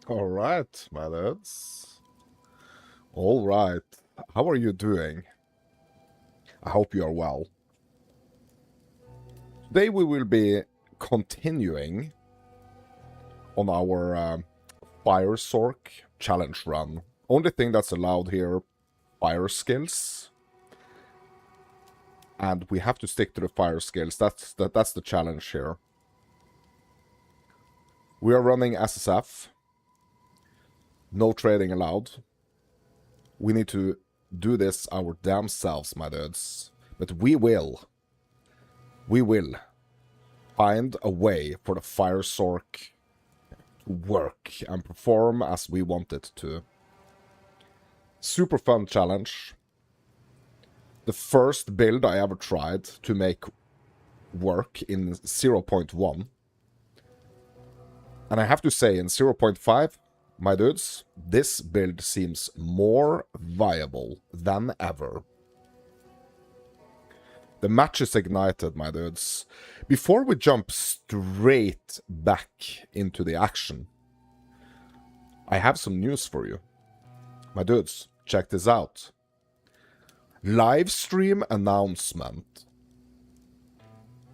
All right, my lads. All right. How are you doing? I hope you are well. Today we will be continuing on our Fire Sorc challenge run. Only thing that's allowed here, fire skills. And we have to stick to the fire skills. That's the challenge here. We are running SSF. No trading allowed. We need to do this our damn selves, my dudes. But we will find a way for the Fire Sorc to work and perform as we want it to. Super fun challenge. The first build I ever tried to make work in 0.1. And I have to say, in 0.5, my dudes, this build seems more viable than ever. The match is ignited, my dudes. Before we jump straight back into the action, I have some news for you. My dudes, check this out. Live stream announcement.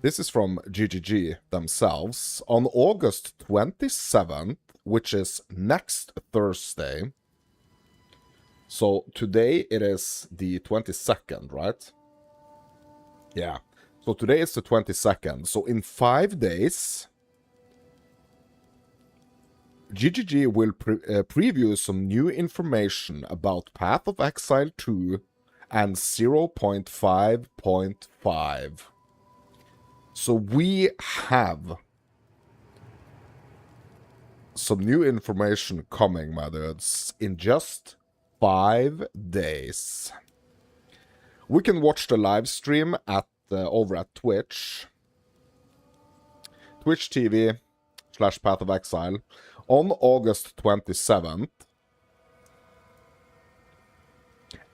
This is from GGG themselves. On August 27th, which is next Thursday. So today it is the 22nd, right? Yeah. So today is the 22nd. So in 5 days, GGG will preview some new information about Path of Exile 2 and 0.5.5. So we have some new information coming, my dudes, in just 5 days. We can watch the live stream at over at Twitch. Twitch TV/Path of Exile on August 27th.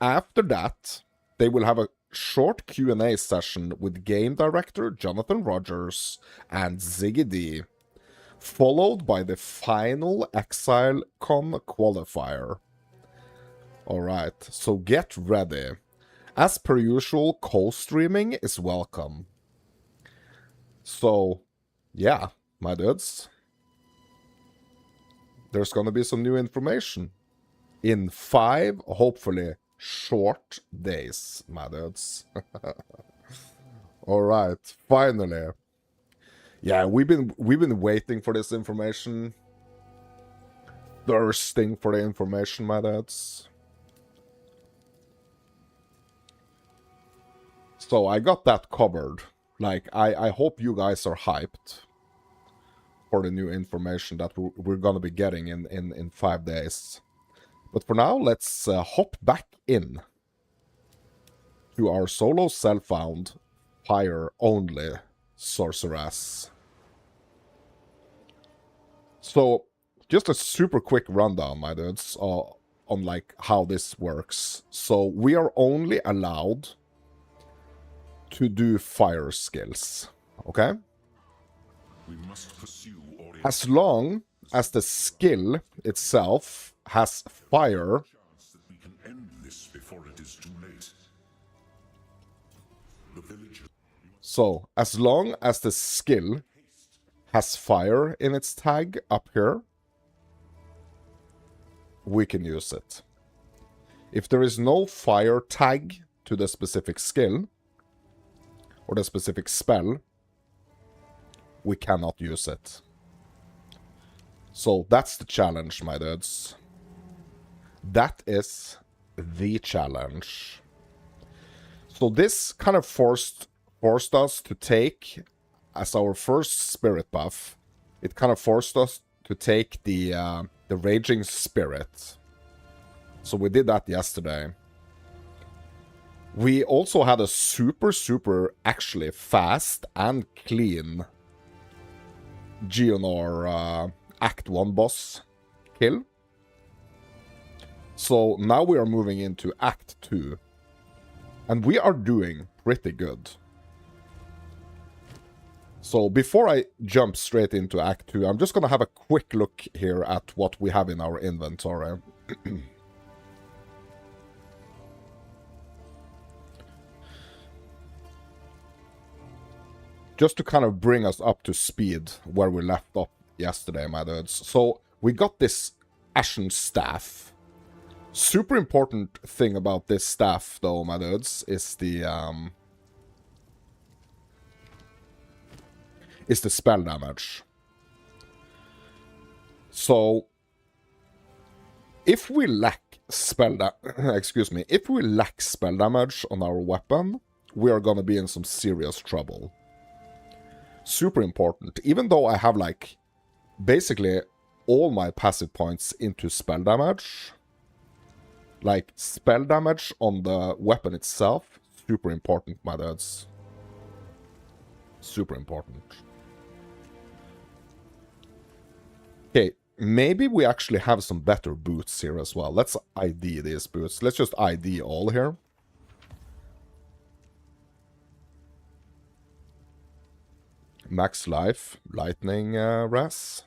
After that, they will have a short Q&A session with game director Jonathan Rogers and Ziggy D, followed by the final ExileCon qualifier. Alright, so get ready. As per usual, co-streaming is welcome. So, yeah, my dudes. There's gonna be some new information. In 5, hopefully, short days, my dudes. Alright, finally. Yeah, we've been waiting for this information. Thirsting for the information, my dudes. So I got that covered. Like, I hope you guys are hyped for the new information that we're gonna be getting in 5 days. But for now, let's hop back in to our solo self-found fire-only Sorceress. So, just a super quick rundown, my dudes, on like how this works. So, we are only allowed to do fire skills, okay? We must pursue As long as the skill itself has fire, that we can end this before it is too late. The village. so as long as the skill has fire in its tag up here, we can use it. If there is no fire tag to the specific skill or the specific spell, we cannot use it. So that's the challenge, my dudes. That is the challenge. So this kind of forced us to take, as our first spirit buff, it kind of forced us to take the Raging Spirit. So we did that yesterday. We also had a super actually fast and clean Geonor Act 1 boss kill. So now we are moving into Act 2. And we are doing pretty good. So before I jump straight into Act 2, I'm just going to have a quick look here at what we have in our inventory. Just to kind of bring us up to speed where we left off yesterday, my dudes. So we got this Ashen Staff. Super important thing about this staff, though, my dudes, is the spell damage. So if we lack spell if we lack spell damage on our weapon, we are gonna be in some serious trouble. Super important. Even though I have, like, basically all my passive points into spell damage, like, spell damage on the weapon itself, super important, my dudes. Super important. Okay, maybe we actually have some better boots here as well. Let's ID these boots. Let's just ID all here. Max life, lightning res.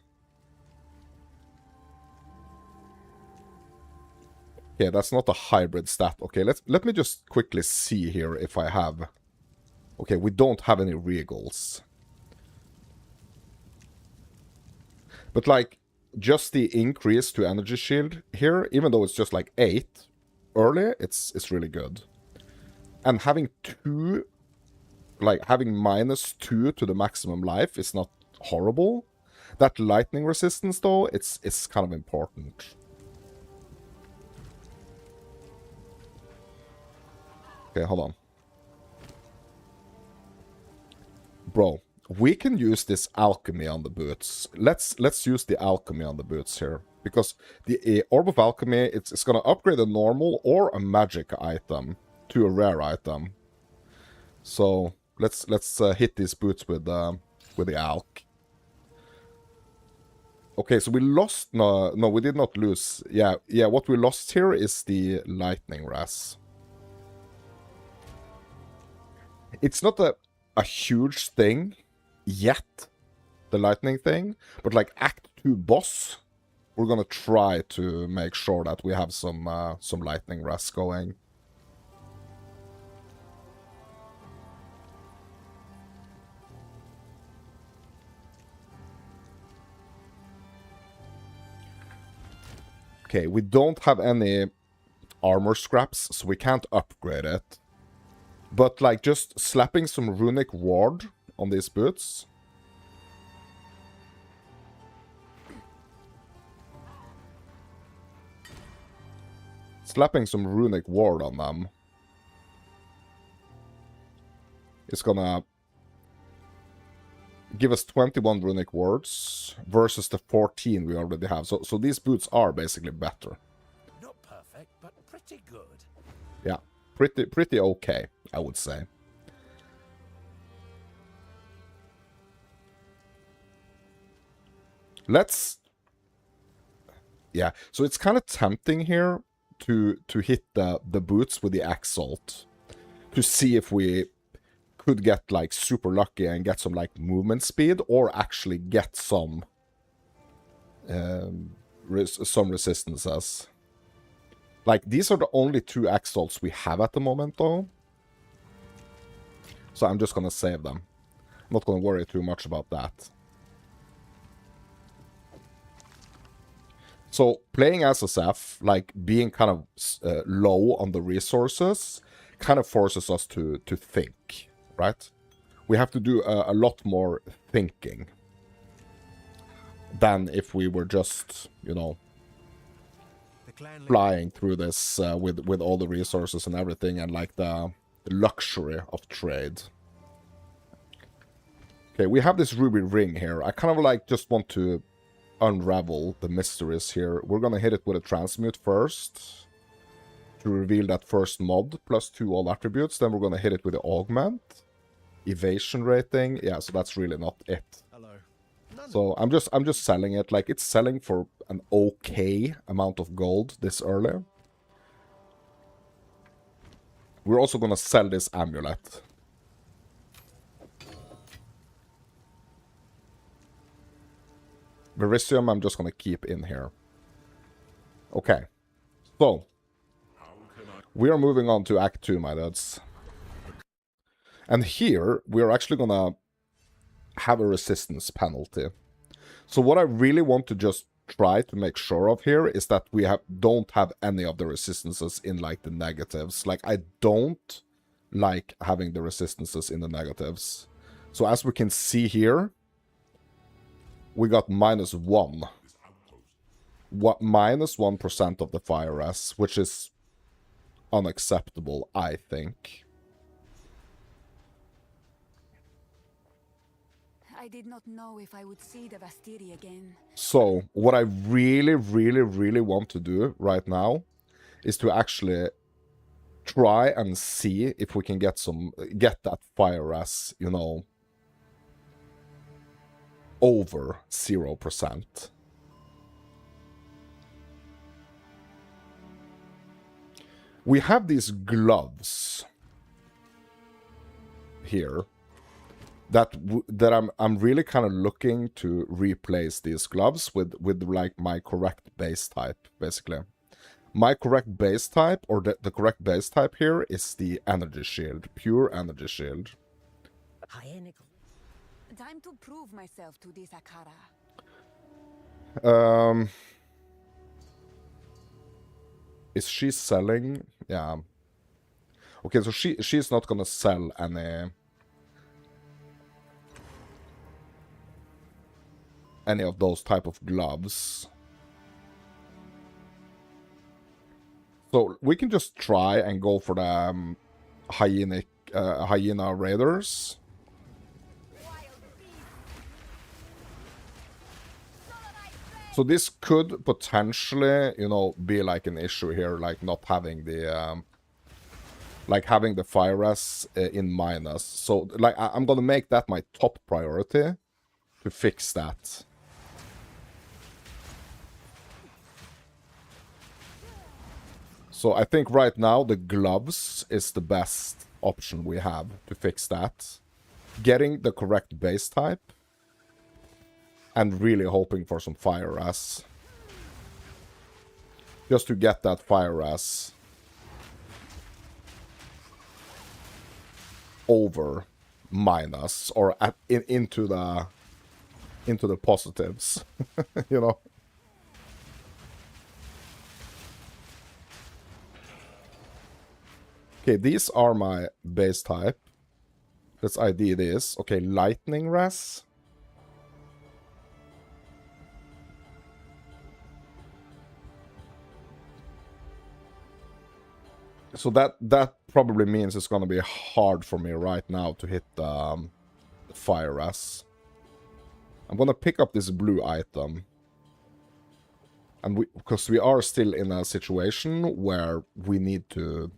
Okay, that's not a hybrid stat. Okay, let me just quickly see here if I have... Okay, we don't have any regals. But, like, just the increase to energy shield here, even though it's just like 8 early, it's really good. And having 2... Like, having -2 to the maximum life is not horrible. That lightning resistance, though, it's kind of important. Okay, hold on. Bro, we can use this alchemy on the boots. Let's use the alchemy on the boots here. Because the Orb of Alchemy, it's going to upgrade a normal or a magic item to a rare item. So... Let's hit these boots with the alch. Okay, so we lost... No, we did not lose. Yeah, what we lost here is the lightning res. It's not a huge thing yet, the lightning thing. But, like, Act 2 boss, we're gonna try to make sure that we have some lightning res going. Okay, we don't have any armor scraps, so we can't upgrade it. But, like, just slapping some runic ward on these boots. Slapping some runic ward on them is gonna give us 21 runic wards versus the 14 we already have. So these boots are basically better. Not perfect, but pretty good. Yeah, pretty okay, I would say. Let's... Yeah, so it's kind of tempting here to hit the boots with the Exalt to see if we could get, like, super lucky and get some, like, movement speed, or actually get some resistances. Like, these are the only 2 Exalts we have at the moment, though. So I'm just gonna save them. I'm not gonna worry too much about that. So playing SSF, like, being kind of low on the resources, kind of forces us to think. Right? We have to do a lot more thinking than if we were just, you know, flying through this with all the resources and everything, and, like, the luxury of trade. Okay, we have this ruby ring here. I kind of, like, just want to unravel the mysteries here. We're gonna hit it with a transmute first to reveal that first mod +2 all attributes. Then we're gonna hit it with the augment. Evasion rating. Yeah, so that's really not it. Hello. So I'm just selling it. Like, it's selling for an okay amount of gold this early. We're also gonna sell this amulet. Verisium I'm just gonna keep in here. Okay. So, we are moving on to Act 2, my dudes. And here, we are actually gonna have a resistance penalty. So what I really want to just try to make sure of here is that we don't have any of the resistances in, like, the negatives. Like, I don't like having the resistances in the negatives. So as we can see here, we got -1. -1% of the fire res, which is unacceptable, I think. I did not know if I would see the Vastiri again. So, what I really, really, really want to do right now is to actually try and see if we can get that fire res, you know, over 0%. We have these gloves here that I'm really kind of looking to replace these gloves with like my correct base type, basically. My correct base type, or the correct base type here, is the energy shield, pure energy shield. Time to prove myself to this Akara. Is she selling? Yeah. Okay, so she's not gonna sell any of those type of gloves. So we can just try and go for the hyena raiders. So this could potentially, you know, be like an issue here, like not having the like having the fire res in minus. So like I'm gonna make that my top priority to fix that. So I think right now the gloves is the best option we have to fix that. Getting the correct base type. And really hoping for some fire res. Just to get that fire res over minus, or into the positives. You know. Okay, these are my base type. Let's ID this. Okay, lightning res. So that probably means it's gonna be hard for me right now to hit the fire res. I'm gonna pick up this blue item. And because we are still in a situation where we need to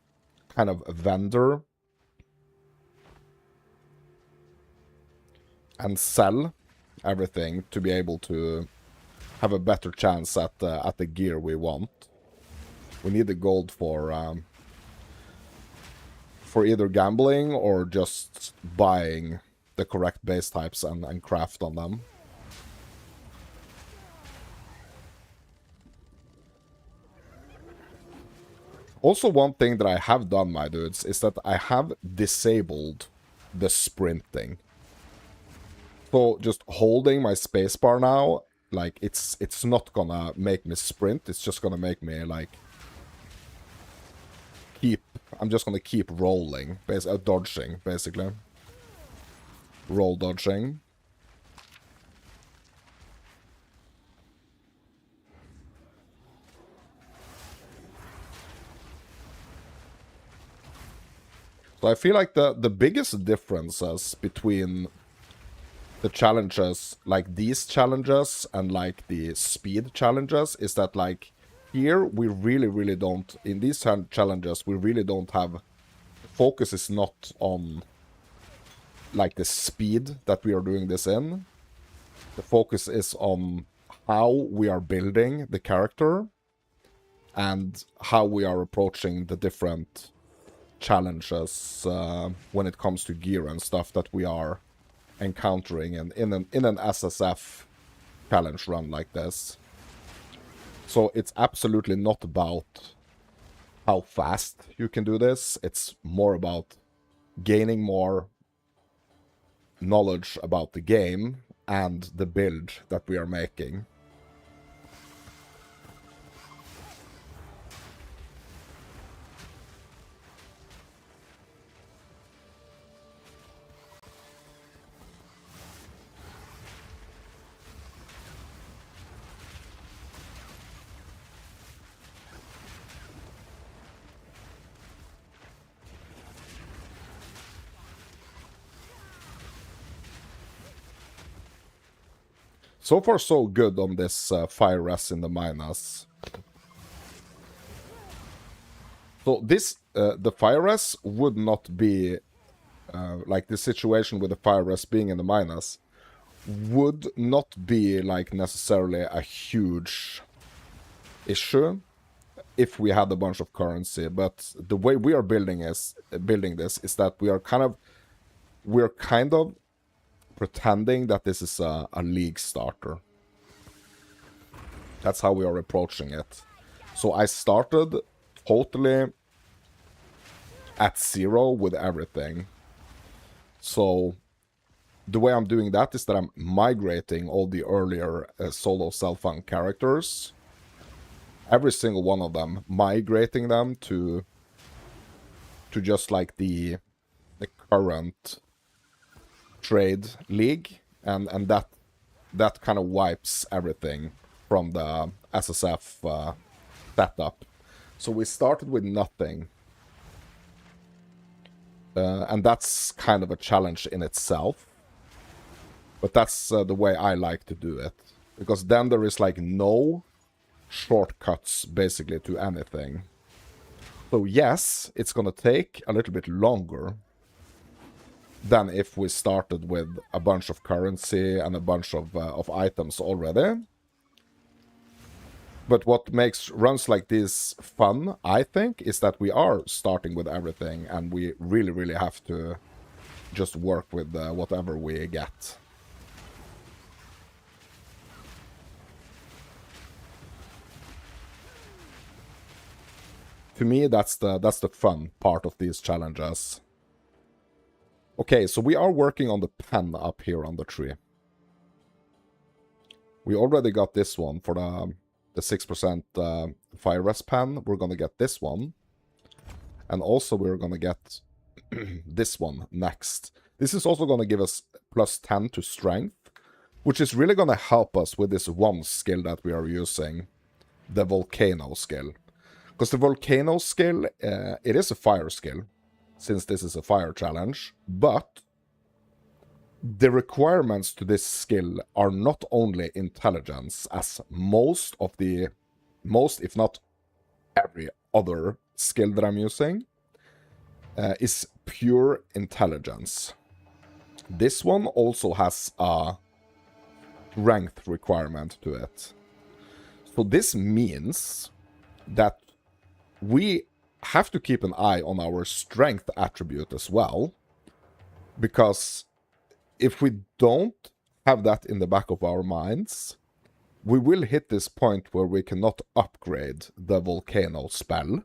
kind of vendor and sell everything to be able to have a better chance at the gear we want. We need the gold for either gambling or just buying the correct base types and craft on them. Also, one thing that I have done, my dudes, is that I have disabled the sprinting. So just holding my spacebar now, like, it's not gonna make me sprint, it's just gonna make me, like, I'm just gonna keep rolling, dodging, basically. Roll dodging. So I feel like the biggest differences between the challenges, like these challenges and like the speed challenges, is that like here we really don't, in these challenges we really don't have, focus is not on like the speed that we are doing this in. The focus is on how we are building the character and how we are approaching the different challenges when it comes to gear and stuff that we are encountering in an SSF challenge run like this. So it's absolutely not about how fast you can do this. It's more about gaining more knowledge about the game and the build that we are making. So far, so good on this Fire Res in the Minas. So this, the Fire Res would not be, like the situation with the Fire Res being in the Minas, would not be like necessarily a huge issue if we had a bunch of currency. But the way we are building this is that we're kind of pretending that this is a league starter. That's how we are approaching it. So I started totally at 0 with everything. So the way I'm doing that is that I'm migrating all the earlier solo self-found characters, every single one of them, migrating them to just like the current trade league, and that kind of wipes everything from the SSF setup. So we started with nothing, and that's kind of a challenge in itself, but that's the way I like to do it, because then there is like no shortcuts basically to anything. So yes, it's gonna take a little bit longer than if we started with a bunch of currency and a bunch of items already. But what makes runs like this fun, I think, is that we are starting with everything, and we really, really have to just work with whatever we get. To me, that's the fun part of these challenges. Okay, so we are working on the pen up here on the tree. We already got this one for the 6% Fire Res pen. We're gonna get this one. And also we're gonna get this one next. This is also gonna give us plus 10 to strength, which is really gonna help us with this one skill that we are using, the Volcano skill. Because the Volcano skill, it is a fire skill, since this is a fire challenge, but the requirements to this skill are not only intelligence, as most, if not every other skill that I'm using, is pure intelligence. This one also has a strength requirement to it. So this means that we have to keep an eye on our strength attribute as well, because if we don't have that in the back of our minds, we will hit this point where we cannot upgrade the Volcano spell,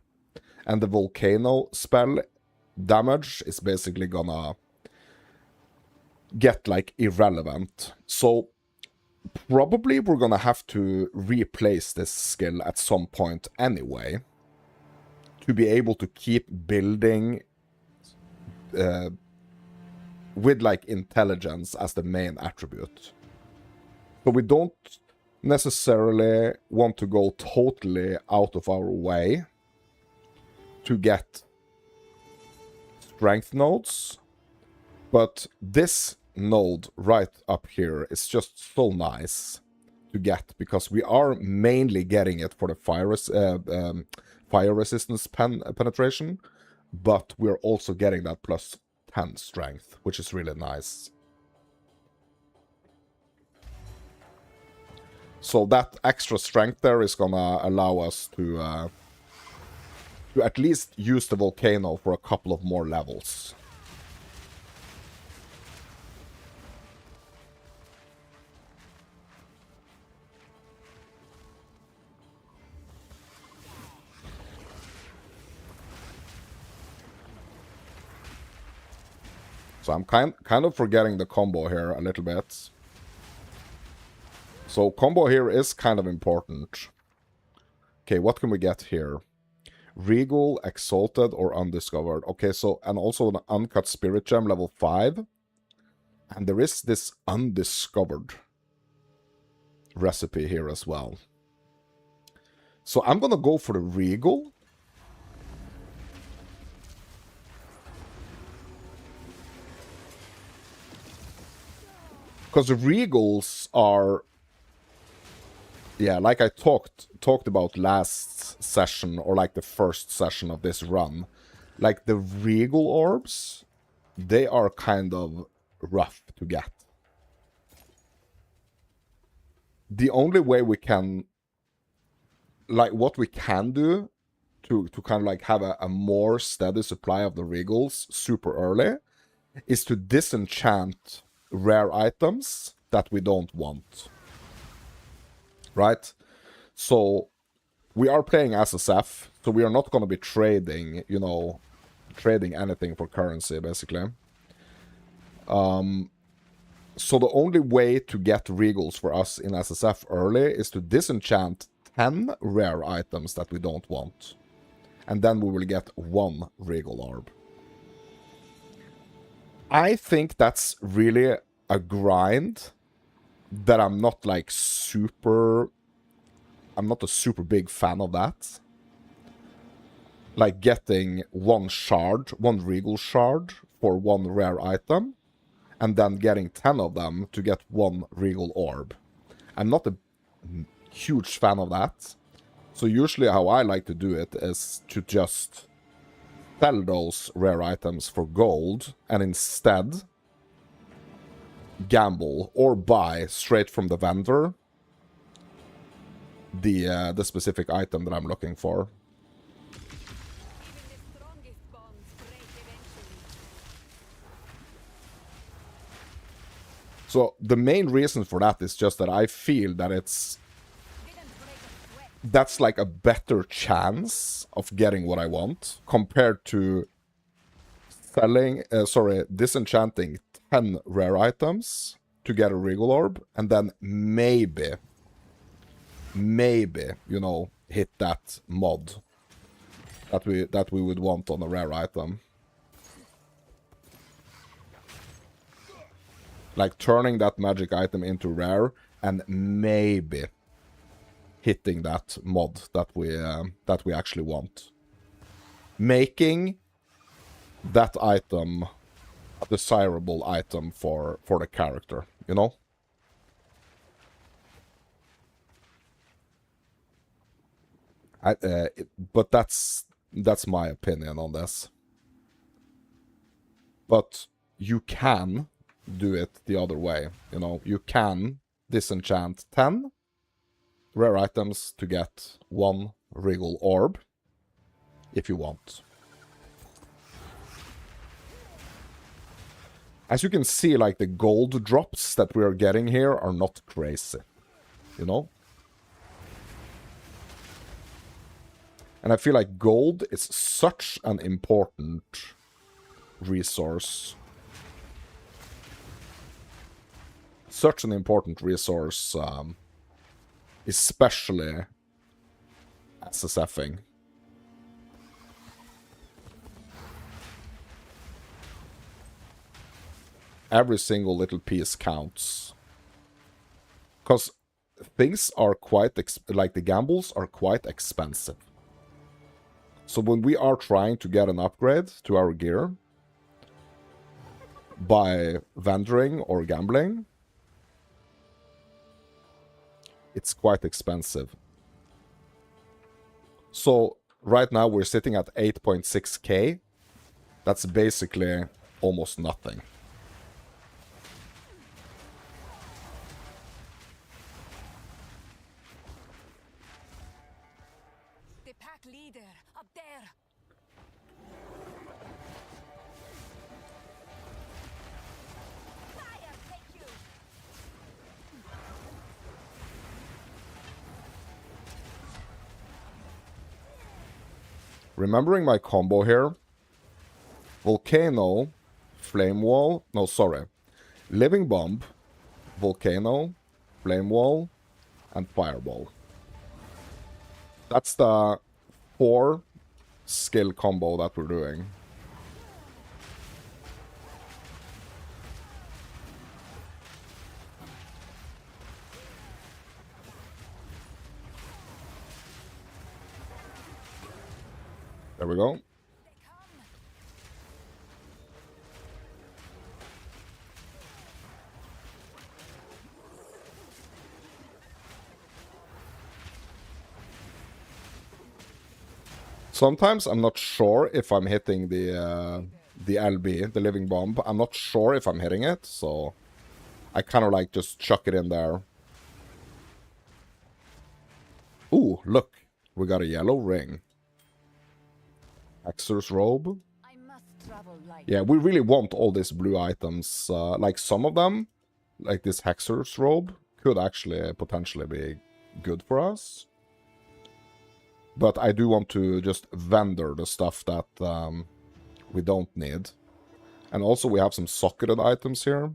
and the Volcano spell damage is basically gonna get like irrelevant. So probably we're gonna have to replace this skill at some point anyway, to be able to keep building with like intelligence as the main attribute. So we don't necessarily want to go totally out of our way to get strength nodes, but this node right up here is just so nice to get, because we are mainly getting it for the fire resistance penetration, but we're also getting that plus 10 strength, which is really nice. So that extra strength there is gonna allow us to at least use the Volcano for a couple of more levels. So I'm kind of forgetting the combo here a little bit. So combo here is kind of important. Okay, what can we get here? Regal, Exalted, or Undiscovered. Okay, so, and also an Uncut Spirit Gem, level 5. And there is this Undiscovered recipe here as well. So I'm gonna go for the Regal. Because the Regals are... Yeah, like I talked about last session, or like the first session of this run. Like the Regal Orbs, they are kind of rough to get. The only way we can... Like, what we can do to kind of like have a more steady supply of the Regals super early is to disenchant rare items that we don't want. Right? So we are playing SSF, so we are not going to be trading, you know, trading anything for currency, basically. So the only way to get Regals for us in SSF early is to disenchant 10 rare items that we don't want. And then we will get 1 Regal Orb. I think that's really a grind that I'm not like super... I'm not a super big fan of that. Like getting 1 shard, 1 Regal shard for 1 rare item, and then getting 10 of them to get 1 Regal Orb. I'm not a huge fan of that. So usually how I like to do it is to just sell those rare items for gold, and instead gamble or buy straight from the vendor the specific item that I'm looking for. So the main reason for that is just that I feel that that's like a better chance of getting what I want compared to disenchanting 10 rare items to get a Regal Orb, and then maybe, you know, hit that mod that we would want on a rare item. Like turning that magic item into rare and maybe hitting that mod that we actually want. Making that item a desirable item for the character, you know? But that's my opinion on this. But you can do it the other way, you know? You can disenchant 10 rare items to get 1 Regal Orb, if you want. As you can see, like, the gold drops that we are getting here are not crazy, you know? And I feel like gold is such an important resource. Such an important resource, especially SSFing. Every single little piece counts. Because things are quite, like the gambles are quite expensive. So when we are trying to get an upgrade to our gear by vendoring or gambling, it's quite expensive. So right now we're sitting at 8.6k. That's basically almost nothing. The pack leader up there. Fire, take you. Remembering my combo here, Volcano Flame Wall. No, sorry. Living Bomb, Volcano, Flame Wall, and Fireball. That's the 4 skill combo that we're doing. There we go. Sometimes I'm not sure if I'm hitting the LB, the Living Bomb. I'm not sure if I'm hitting it, so I kind of like just chuck it in there. Ooh, look. We got a yellow ring. Hexer's Robe. I must travel light. Yeah, we really want all these blue items. Like some of them, like this Hexer's Robe, could actually potentially be good for us. But I do want to just vendor the stuff that we don't need. And also we have some socketed items here.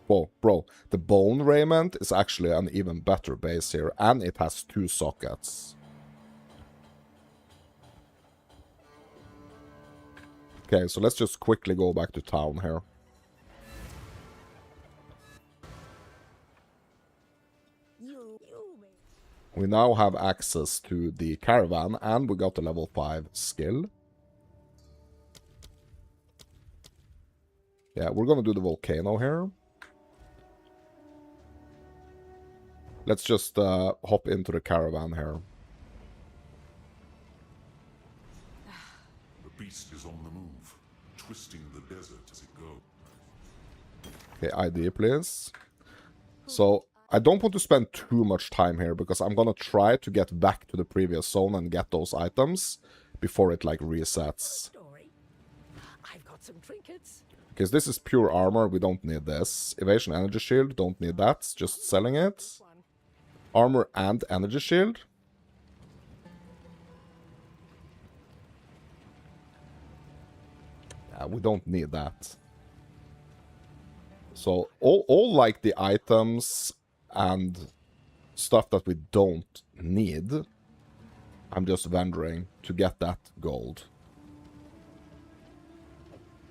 Whoa, bro, the Bone Raiment is actually an even better base here. And it has 2 sockets. Okay, so let's just quickly go back to town here. We now have access to the caravan, and we got the level 5 skill. Yeah, we're gonna do the volcano here. Let's just hop into the caravan here. The beast is on the move, twisting the desert as it goes. Okay, ID please. So, I don't want to spend too much time here, because I'm gonna try to get back to the previous zone and get those items before it, like, resets. I've got some trinkets. Okay, so this is pure armor, we don't need this. Evasion Energy Shield, don't need that, just selling it. Armor and Energy Shield. Yeah, we don't need that. So, all like, the items and stuff that we don't need, I'm just vendoring to get that gold.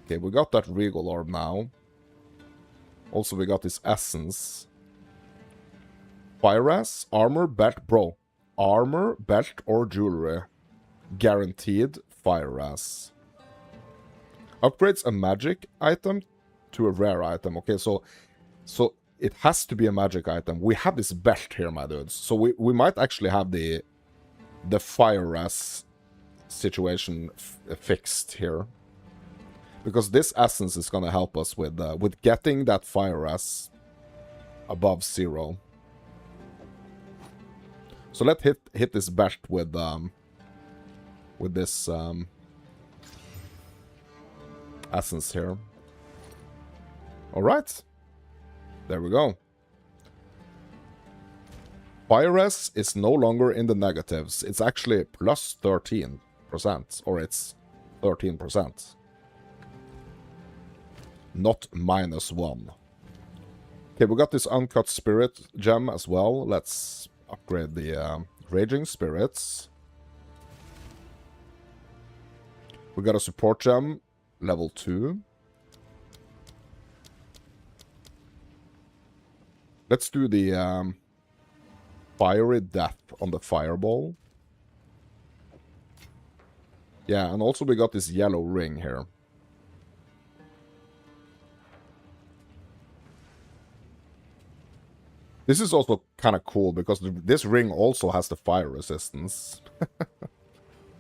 Okay, we got that Regal Orb now. Also, we got this Essence. Fire Sorc, Armor, Belt, bro. Armor, Belt, or Jewelry. Guaranteed Fire Sorc. Upgrades a magic item to a rare item. Okay, so it has to be a magic item. We have this belt here, my dudes. So we might actually have the Fire Sorc situation fixed here. Because this essence is going to help us with getting that Fire Sorc above 0. So let's hit this belt with this essence here. Alright. There we go. Fire Sorc is no longer in the negatives. It's actually plus 13%. Or it's 13%. Not -1. Okay, we got this Uncut Spirit gem as well. Let's upgrade the Raging Spirits. We got a Support gem, level 2. Let's do the Fiery Death on the Fireball. Yeah, and also we got this yellow ring here. This is also kind of cool, because this ring also has the fire resistance.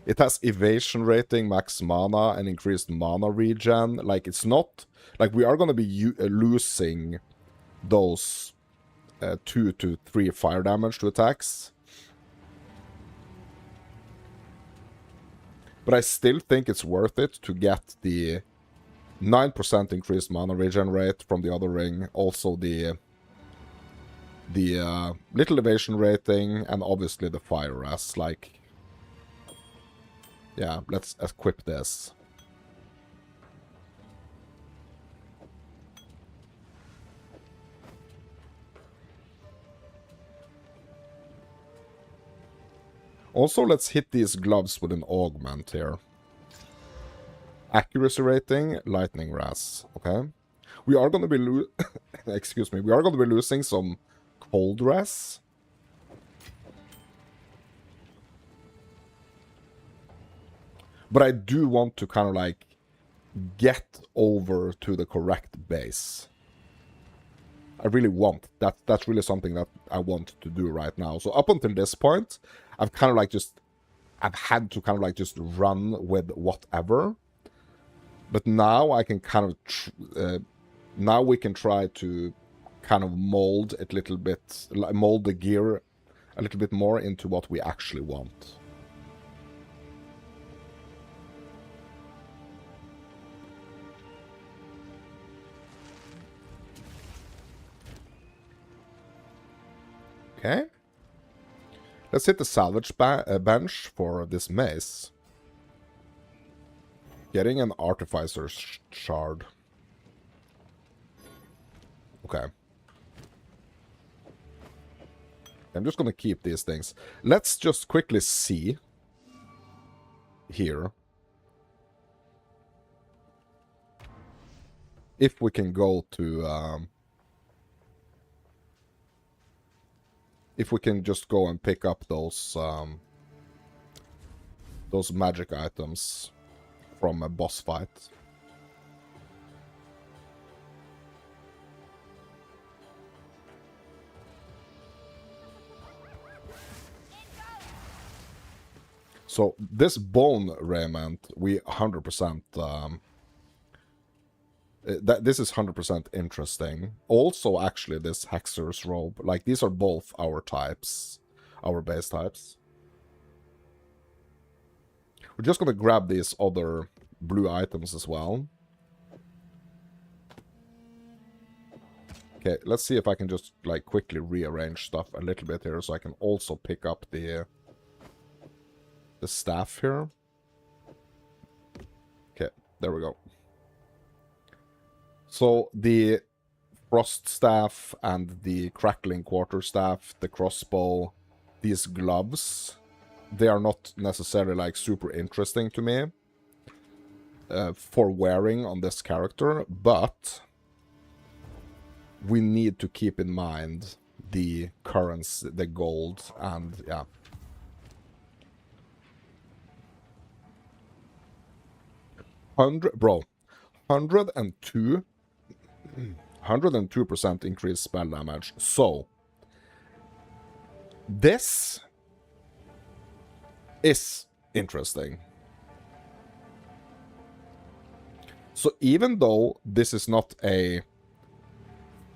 It has evasion rating, max mana, and increased mana regen. Like, it's not... Like, we are going to be losing those 2 to 3 fire damage to attacks. But I still think it's worth it to get the 9% increased mana regen rate from the other ring. Also the little evasion rating, and obviously the fire as, like... Yeah, let's equip this. Also, let's hit these gloves with an augment here. Accuracy rating, lightning ras. Okay. We are going to be excuse me. We are going to be losing some cold ras. But I do want to kind of like get over to the correct base. I really want. That's really something that I want to do right now. So up until this point, I've kind of like I've had to kind of like just run with whatever. But now I can kind of, now we can try to kind of mold it a little bit, mold the gear a little bit more into what we actually want. Okay. Let's hit the salvage bench for this mace. Getting an artificer's shard. Okay. I'm just gonna keep these things. Let's just quickly see here if we can go to if we can just go and pick up those magic items from a boss fight. So this bone raiment, we 100%. This is 100% interesting. Also, actually, this Hexer's robe. Like, these are both our types. Our base types. We're just gonna grab these other blue items as well. Okay, let's see if I can just, like, quickly rearrange stuff a little bit here so I can also pick up the staff here. Okay, there we go. So the frost staff and the crackling quarterstaff, the crossbow, these gloves, they are not necessarily like super interesting to me for wearing on this character, but we need to keep in mind the currency, the gold, and yeah. Bro, 102% increased spell damage. So, this is interesting. So even though this is not a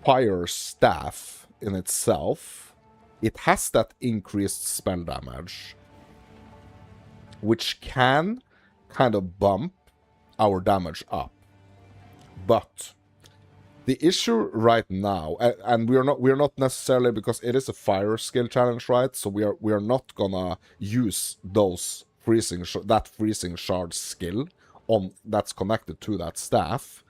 fire staff in itself, it has that increased spell damage, which can kind of bump our damage up. But the issue right now, and we are not necessarily, because it is a fire skill challenge, right? So we are not gonna use those freezing shard skill on that's connected to that staff.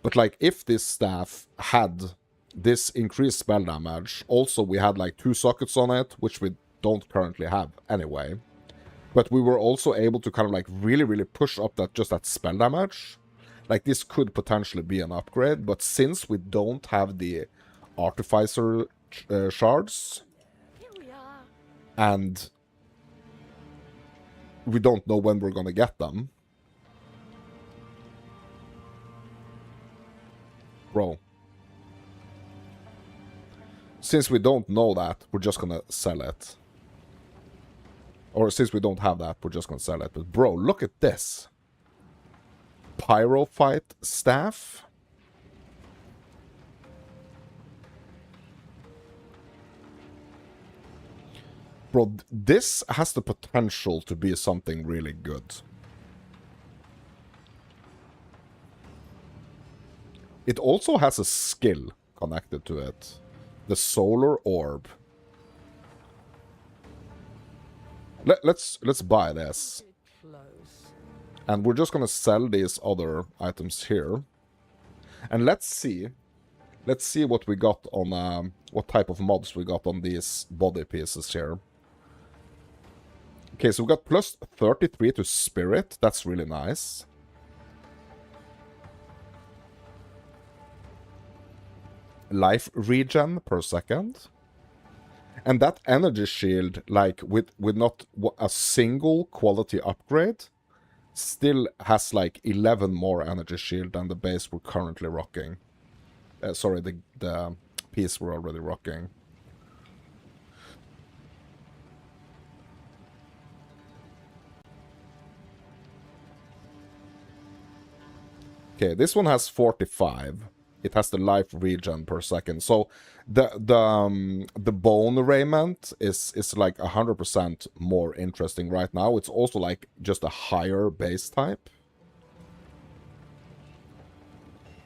But like, if this staff had this increased spell damage, also we had like 2 sockets on it, which we don't currently have anyway. But we were also able to kind of like really push up that spell damage. Like, this could potentially be an upgrade, but since we don't have the artificer shards, and we don't know when we're gonna get them. Bro. Since we don't know that, we're just gonna sell it. Or since we don't have that, we're just gonna sell it. But bro, look at this. Pyrophyte staff. Bro, this has the potential to be something really good. It also has a skill connected to it. The solar orb. Let's buy this. And we're just gonna sell these other items here. And let's see what we got on, what type of mods we got on these body pieces here. Okay, so we got plus 33 to Spirit. That's really nice. Life regen per second. And that energy shield, like, with not a single quality upgrade, still has, like, 11 more energy shield than the base we're currently rocking. Sorry, the piece we're already rocking. Okay, this one has 45. It has the life regen per second. So the bone raiment is like 100% more interesting right now. It's also like just a higher base type,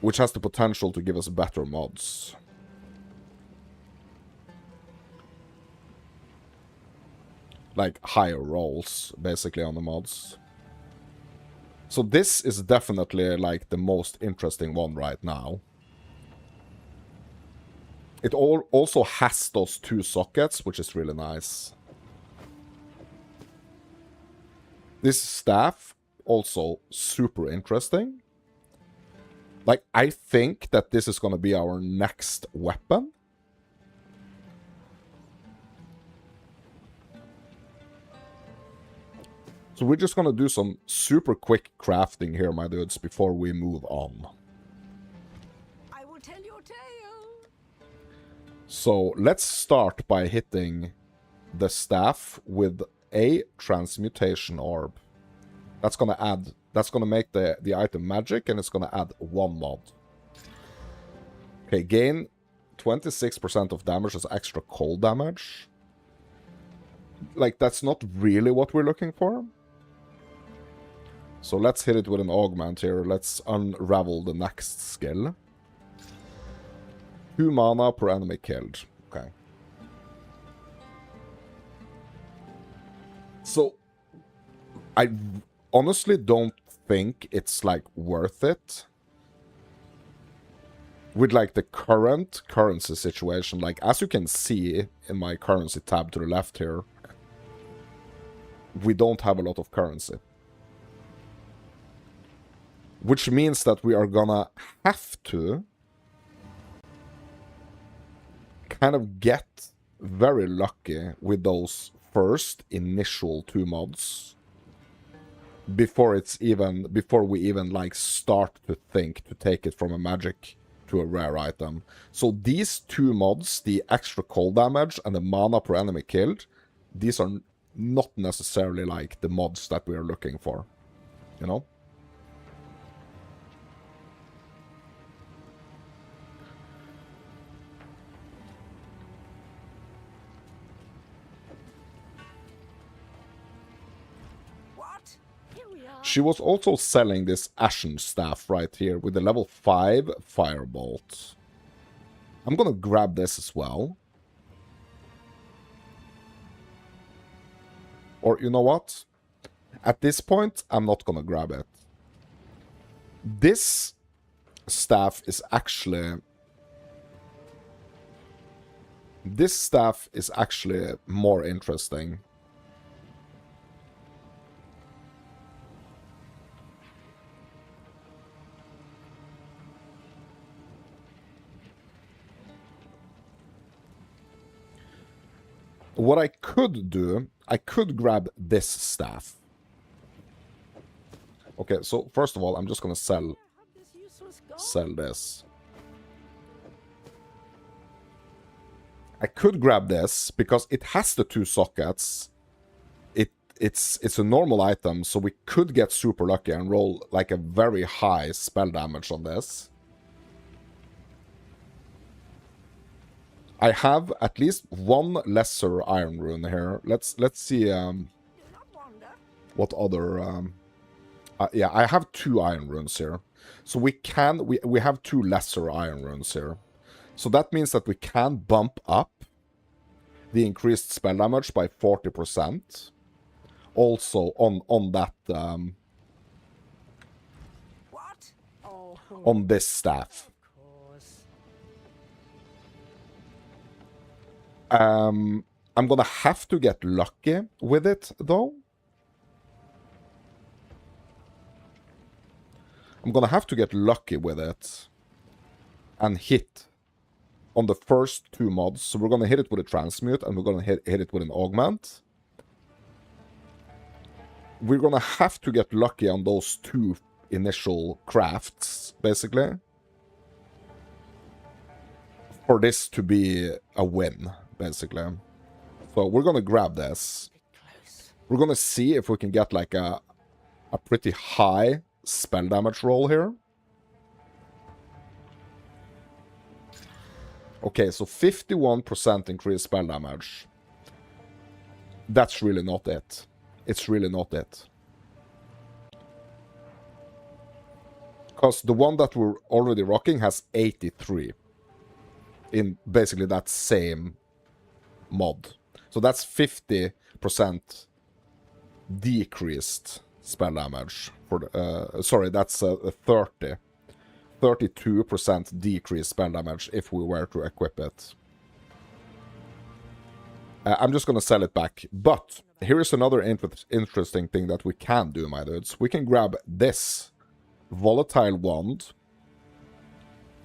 which has the potential to give us better mods. Like higher rolls, basically, on the mods. So this is definitely like the most interesting one right now. It also has those 2 sockets, which is really nice. This staff, also super interesting. Like, I think that this is going to be our next weapon. So we're just going to do some super quick crafting here, my dudes, before we move on. I will tell your tale. So let's start by hitting the staff with a transmutation orb. That's going to make the item magic, and it's going to add 1 mod. Okay, gain 26% of damage as extra cold damage. Like, that's not really what we're looking for. So let's hit it with an augment here. Let's unravel the next skill. 2 mana per enemy killed. Okay. So, I honestly don't think it's, like, worth it. With, like, the current currency situation. Like, as you can see in my currency tab to the left here, we don't have a lot of currency. Which means that we are gonna have to kind of get very lucky with those first initial 2 mods before we even like start to think to take it from a magic to a rare item. So these 2 mods, the extra cold damage and the mana per enemy killed, these are not necessarily like the mods that we are looking for, you know? She was also selling this Ashen Staff right here with the level 5 Firebolt. I'm gonna grab this as well. Or, you know what? At this point, I'm not gonna grab it. This staff is actually... This staff is actually more interesting. What I could do, I could grab this staff. Okay, so first of all, I'm just gonna sell this. I could grab this because it has the 2 sockets. It's a normal item, so we could get super lucky and roll like a very high spell damage on this. I have at least 1 lesser iron rune here. Let's see what other yeah, I have 2 iron runes here. So we have 2 lesser iron runes here. So that means that we can bump up the increased spell damage by 40%. Also on that on this staff. I'm gonna have to get lucky with it, though. I'm gonna have to get lucky with it and hit on the first two mods. So we're gonna hit it with a transmute and we're gonna hit it with an augment. We're gonna have to get lucky on those two initial crafts, basically, for this to be a win, basically. So we're gonna grab this. We're gonna see if we can get like a pretty high spell damage roll here. Okay, so 51% increased spell damage. That's really not it. It's really not it. Because the one that we're already rocking has 83 in basically that same mod. So that's 50% decreased spell damage. For the, sorry, that's 32% decreased spell damage if we were to equip it. I'm just going to sell it back. But here is another interesting thing that we can do, my dudes. We can grab this volatile wand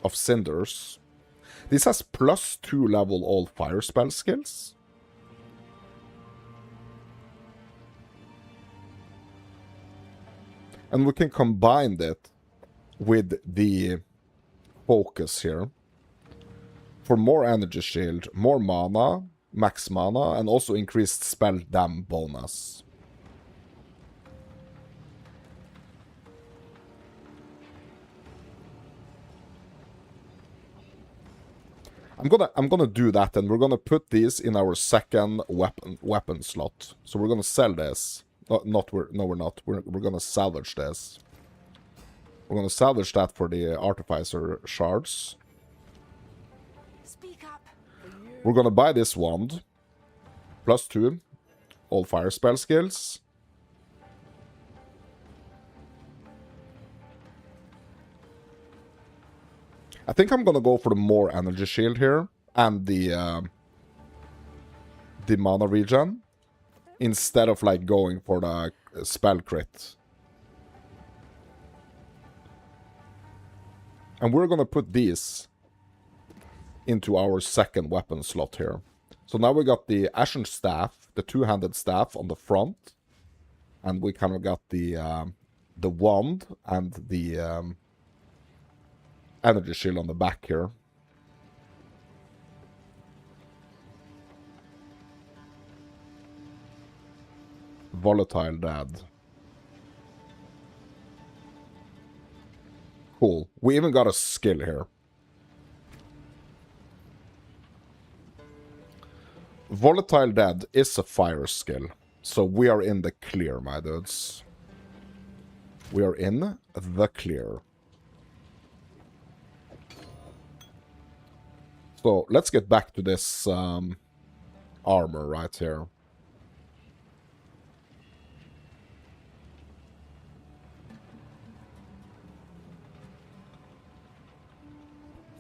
of cinders. This has +2 level all fire spell skills. And we can combine it with the focus here for more energy shield, more mana, max mana, and also increased spell dam bonus. I'm gonna do that, and we're gonna put these in our second weapon slot. So we're gonna sell this. No, we're not. We're gonna salvage this. We're gonna salvage that for the artificer shards. Speak up. We're gonna buy this wand. +2 all fire spell skills. I think I'm gonna go for the more energy shield here and the mana regen instead of like going for the spell crit. And we're gonna put these into our second weapon slot here. So now we got the Ashen Staff, the two-handed staff on the front, and we kind of got the wand and the energy shield on the back here. Volatile Dad. Cool. We even got a skill here. Volatile Dad is a fire skill. So we are in the clear, my dudes. We are in the clear. So let's get back to this armor right here.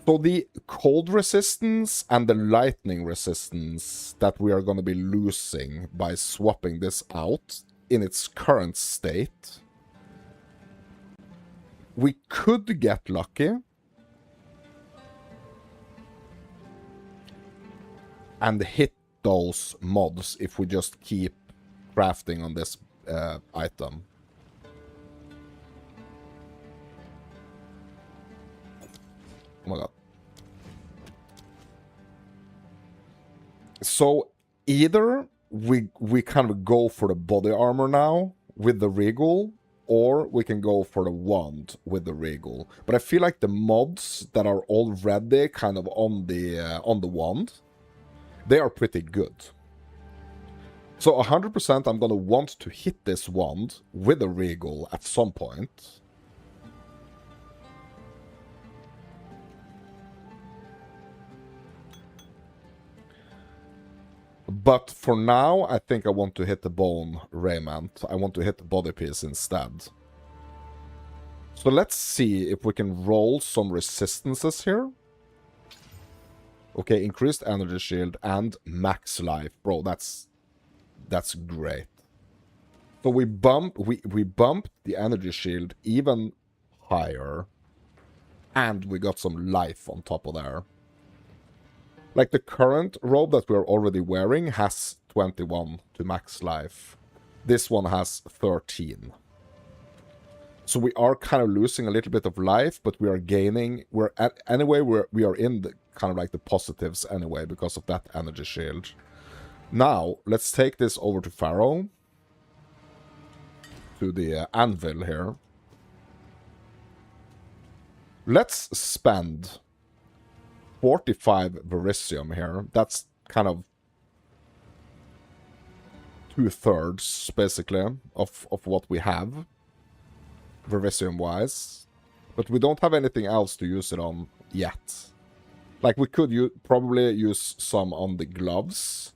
So the cold resistance and the lightning resistance that we are going to be losing by swapping this out in its current state, we could get lucky and hit those mods if we just keep crafting on this item. Oh my god. So either we kind of go for the body armor now with the regal, or we can go for the wand with the regal. But I feel like the mods that are already kind of on the wand, they are pretty good. So 100% I'm gonna want to hit this wand with a regal at some point. But for now, I think I want to hit the bone raiment. I want to hit the body piece instead. So let's see if we can roll some resistances here. Okay, increased energy shield and max life. Bro, that's great. So we bumped the energy shield even higher. And we got some life on top of there. Like the current robe that we're already wearing has 21 to max life. This one has 13. So we are kind of losing a little bit of life, but we are gaining. Anyway, we are in the kind of like the positives anyway because of that energy shield. Now, let's take this over to Pharaoh. To the anvil here. Let's spend 45 Verisium here. That's kind of 2/3, basically, of what we have. Verisium-wise. But we don't have anything else to use it on yet. Like, we could probably use some on the gloves.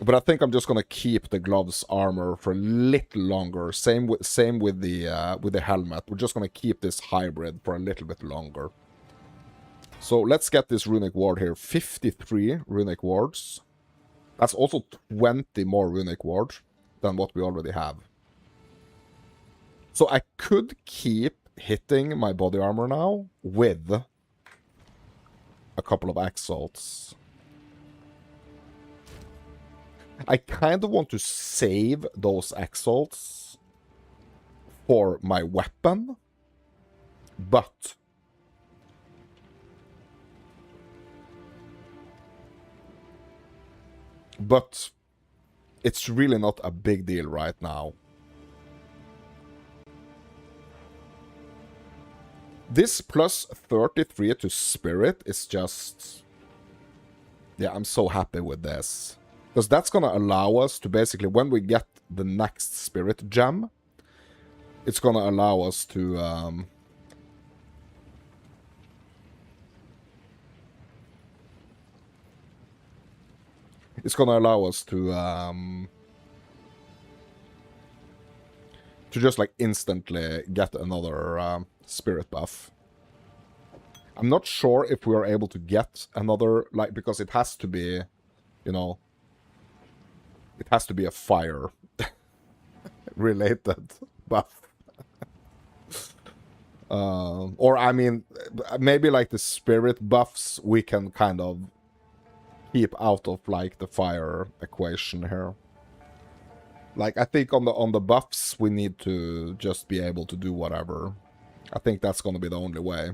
But I think I'm just gonna keep the gloves armor for a little longer. Same with the helmet. We're just gonna keep this hybrid for a little bit longer. So let's get this runic ward here. 53 runic wards. That's also 20 more runic wards than what we already have. So I could keep hitting my body armor now with a couple of exalts. I kind of want to save those exalts for my weapon, but it's really not a big deal right now. This plus 33 to spirit is just... Yeah, I'm so happy with this. Because that's going to allow us to basically, when we get the next spirit gem, it's going to allow us to... it's going to allow us to just like instantly get another spirit buff. I'm not sure if we are able to get another, like, because it has to be, you know, it has to be a fire related buff. Or, I mean, maybe like the spirit buffs we can kind of keep out of like the fire equation here. Like, I think on the buffs we need to just be able to do whatever. I think that's gonna be the only way.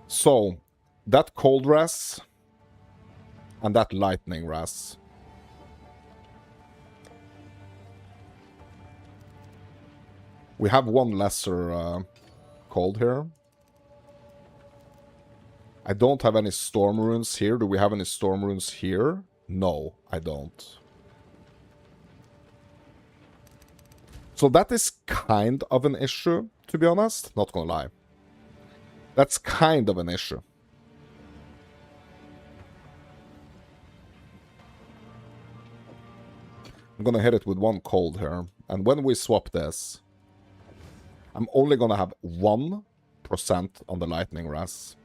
So, that cold res and that lightning res. We have one lesser cold here. I don't have any storm runes here. Do we have any storm runes here? No, I don't. So that is kind of an issue, to be honest. Not gonna lie. That's kind of an issue. I'm gonna hit it with one cold here. And when we swap this, I'm only gonna have 1% on the lightning res.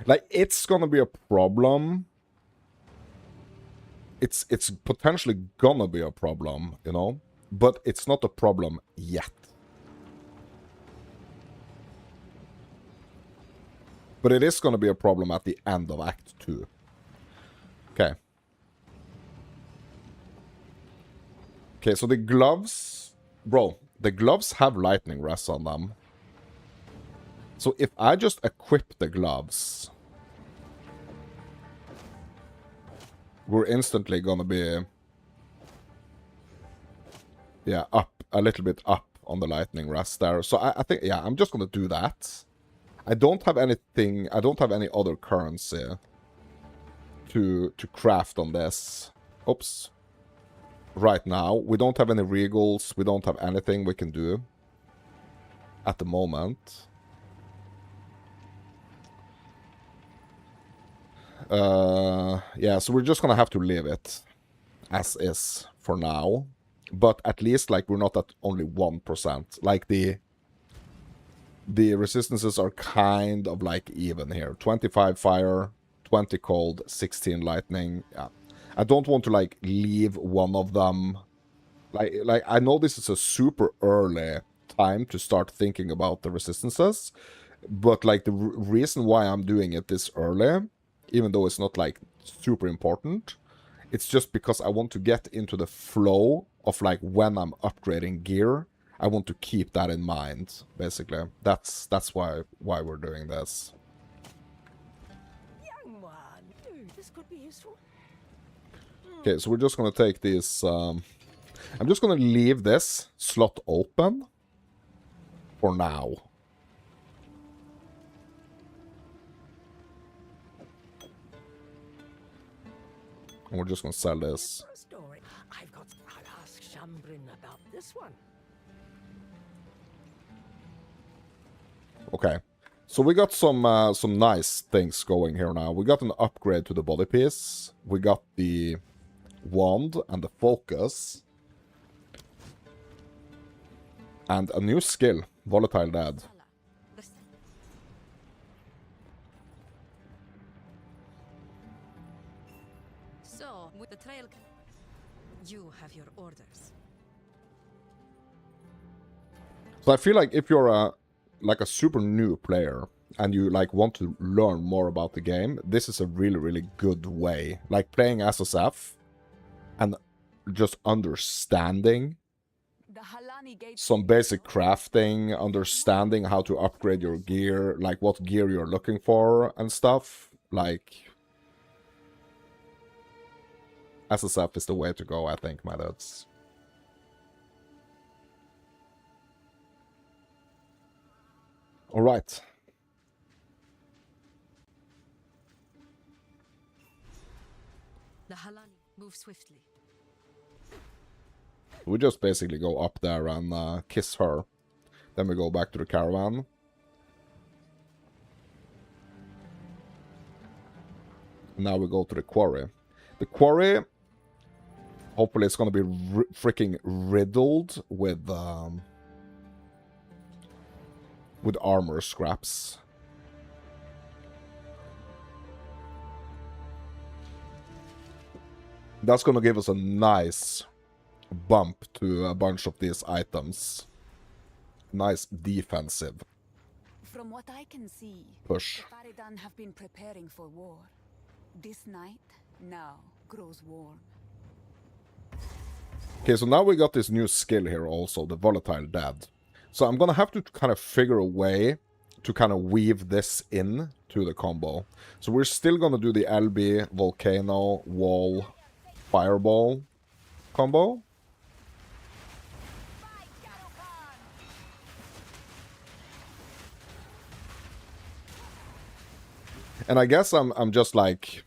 Like, it's gonna be a problem. It's potentially gonna be a problem, you know? But it's not a problem yet. But it is gonna be a problem at the end of Act 2. Okay. Okay, so the gloves... Bro, the gloves have lightning res on them. So if I just equip the gloves... we're instantly gonna be... yeah, up, a little bit up on the lightning res there. So I think, yeah, I'm just gonna do that. I don't have anything, I don't have any other currency to craft on this. Oops. Right now, we don't have any regals, we don't have anything we can do at the moment. Yeah, so we're just gonna have to leave it as is for now. But at least, like, we're not at only 1%. Like, the resistances are kind of, like, even here. 25 fire, 20 cold, 16 lightning. Yeah. I don't want to, like, leave one of them. Like I know this is a super early time to start thinking about the resistances. But, like, the reason why I'm doing it this early, even though it's not, like, super important, it's just because I want to get into the flow of, like, when I'm upgrading gear. I want to keep that in mind, basically. That's why we're doing this. Young one, this could be useful. Okay, so we're just gonna take these... I'm just gonna leave this slot open for now. And we're just gonna sell this. For a story, I'll ask Shambrin about this one. Okay, so we got some nice things going here now. We got an upgrade to the body piece. We got the wand and the focus. And a new skill, Volatile Dead. So, with the trail, you have your orders. So I feel like if you're a super new player and you, like, want to learn more about the game, this is a really, really good way. Like, playing SSF and just understanding some basic crafting, understanding how to upgrade your gear, like what gear you're looking for and stuff. Like, SSF is the way to go, I think, my dudes. Alright. The Halani move swiftly. We just basically go up there and kiss her. Then we go back to the caravan. Now we go to the quarry. The quarry, hopefully it's going to be freaking riddled with armor scraps. That's going to give us a nice bump to a bunch of these items. Nice defensive. From what I can see, Push. the Faridan have been preparing for war. This night now grows warm. Okay, so now we got this new skill here also, the Volatile Dead. So I'm gonna have to kind of figure a way to kind of weave this in to the combo. So we're still gonna do the LB, Volcano, Wall, Fireball combo. And I guess I'm just like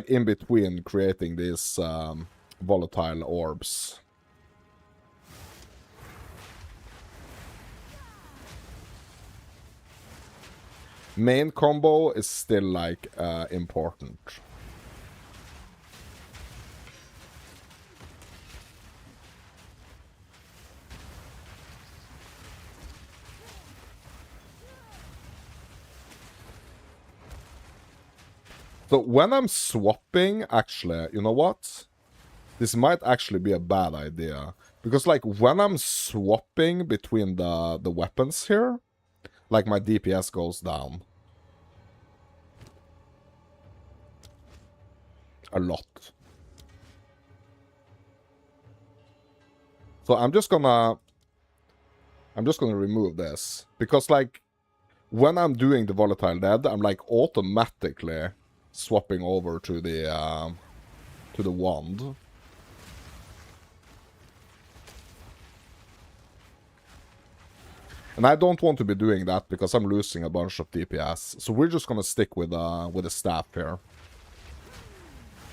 in between creating these volatile orbs. Main combo is still like important. So when I'm swapping, actually, you know what? This might actually be a bad idea. Because, like, when I'm swapping between the weapons here, like, my DPS goes down. A lot. So I'm just gonna remove this. Because, like, when I'm doing the Volatile Dead, I'm, like, automatically swapping over to the wand. And I don't want to be doing that because I'm losing a bunch of DPS. So we're just gonna stick with the staff here.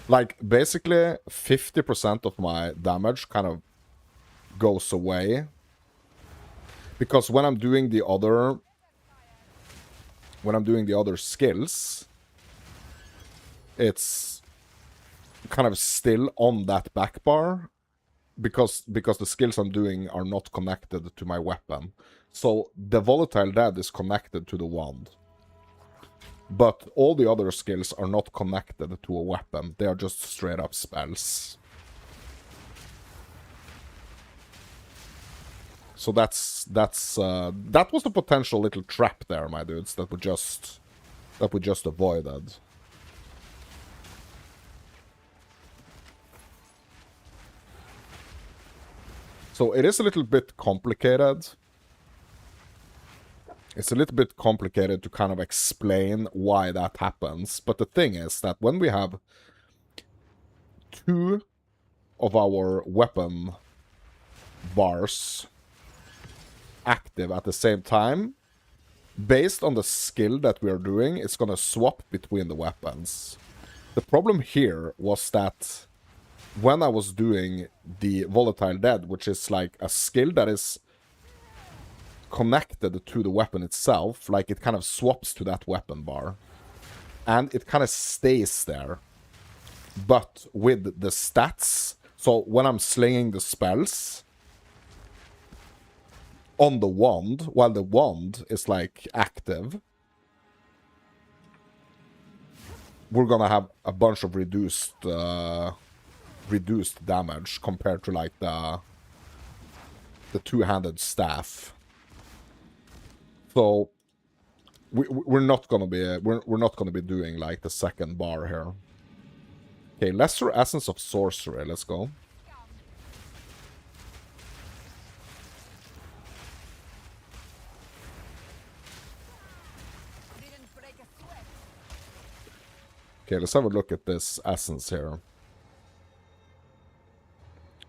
Like, basically, 50% of my damage kind of goes away. Because when I'm doing the other when I'm doing the other skills, it's kind of still on that back bar because the skills I'm doing are not connected to my weapon. So the Volatile Dead is connected to the wand. But all the other skills are not connected to a weapon. They are just straight up spells. So that was the potential little trap there, my dudes, that we just avoided. So it is a little bit complicated. It's a little bit complicated to kind of explain why that happens. But the thing is that when we have two of our weapon bars active at the same time, based on the skill that we are doing, it's gonna swap between the weapons. The problem here was that when I was doing the Volatile Dead, which is like a skill that is connected to the weapon itself, like it kind of swaps to that weapon bar. And it kind of stays there. But with the stats, so when I'm slinging the spells on the wand, while the wand is like active, we're gonna have a bunch of reduced damage compared to like the two-handed staff. So we're not gonna be doing like the second bar here. Okay, Lesser Essence of Sorcery. Let's go. Okay, let's have a look at this essence here.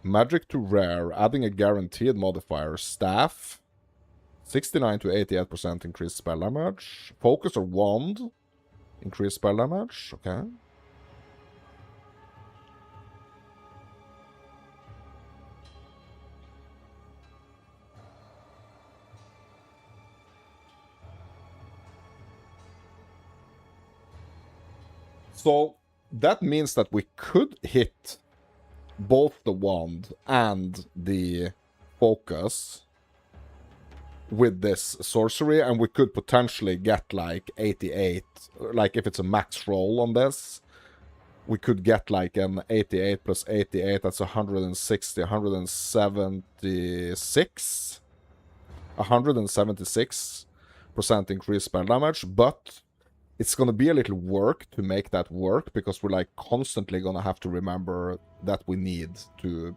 Magic to rare, adding a guaranteed modifier. Staff, 69 to 88% increased spell damage. Focus or wand, increased spell damage. Okay. So that means that we could hit both the wand and the focus with this sorcery, and we could potentially get like 88, like if it's a max roll on this, we could get like an 88 plus 88, that's 160, 176, 176% increased spell damage, but it's gonna be a little work to make that work, because we're like constantly gonna have to remember that we need to,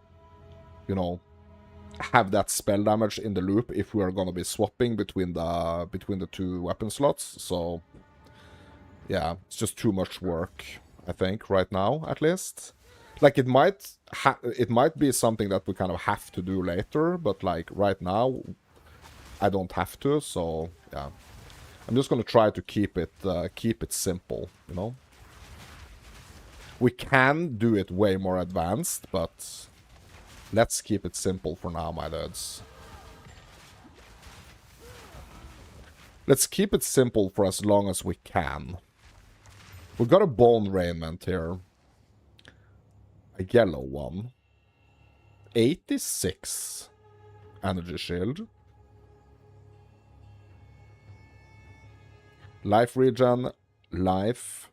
you know, have that spell damage in the loop if we are gonna be swapping between the two weapon slots. So yeah, it's just too much work, I think, right now, at least. Like, it might be something that we kind of have to do later, but like right now I don't have to, so yeah. I'm just gonna try to keep it simple, you know? We can do it way more advanced, but let's keep it simple for now, my dudes. Let's keep it simple for as long as we can. We've got a Bone Raiment here. A yellow one. 86 energy shield. Life regen, life,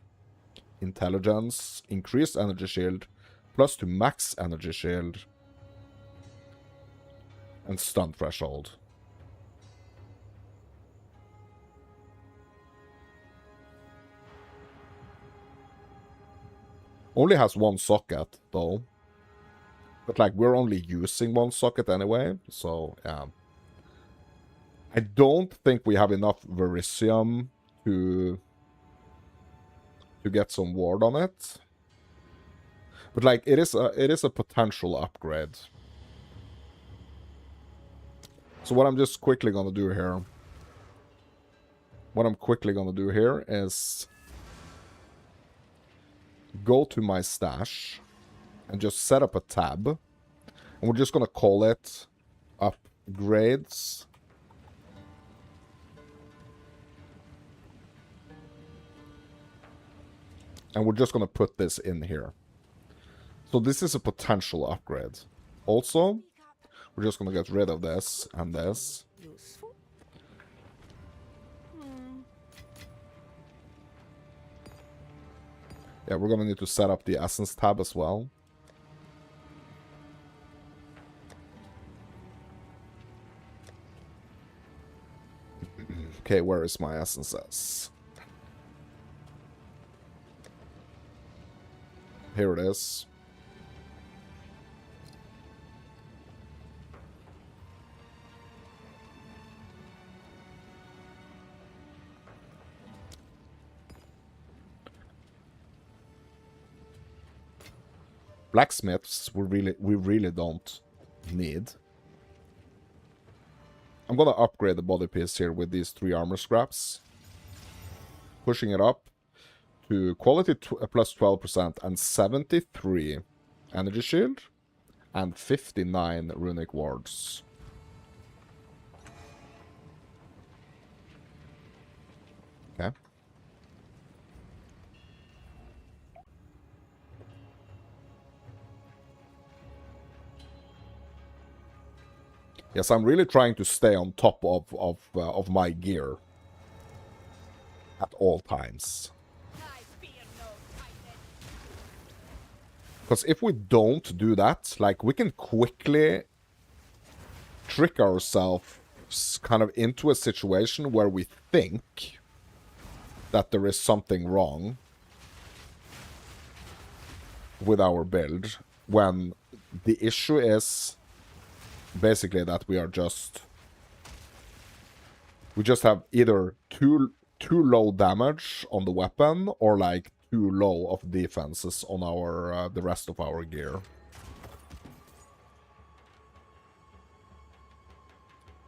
intelligence, increased energy shield, plus to max energy shield, and stun threshold. Only has one socket, though. But, like, we're only using one socket anyway, so, yeah. I don't think we have enough Verisium to get some ward on it. But, like, it is a potential upgrade. So what I'm just quickly gonna do here... What I'm quickly gonna do here is... go to my stash and just set up a tab. And we're just gonna call it upgrades. And we're just going to put this in here. So this is a potential upgrade. Also, we're just going to get rid of this and this. Useful. Yeah, we're going to need to set up the Essence tab as well. Okay, where is my Essences? Here it is. Blacksmiths we really don't need. I'm gonna upgrade the body piece here with these 3 armor scraps. Pushing it up to quality plus 12% and 73 energy shield and 59 runic wards. Okay. Yes, I'm really trying to stay on top of my gear at all times. Because if we don't do that, like, we can quickly trick ourselves kind of into a situation where we think that there is something wrong with our build, when the issue is basically that we just have either too low damage on the weapon, or like too low of defenses on our the rest of our gear.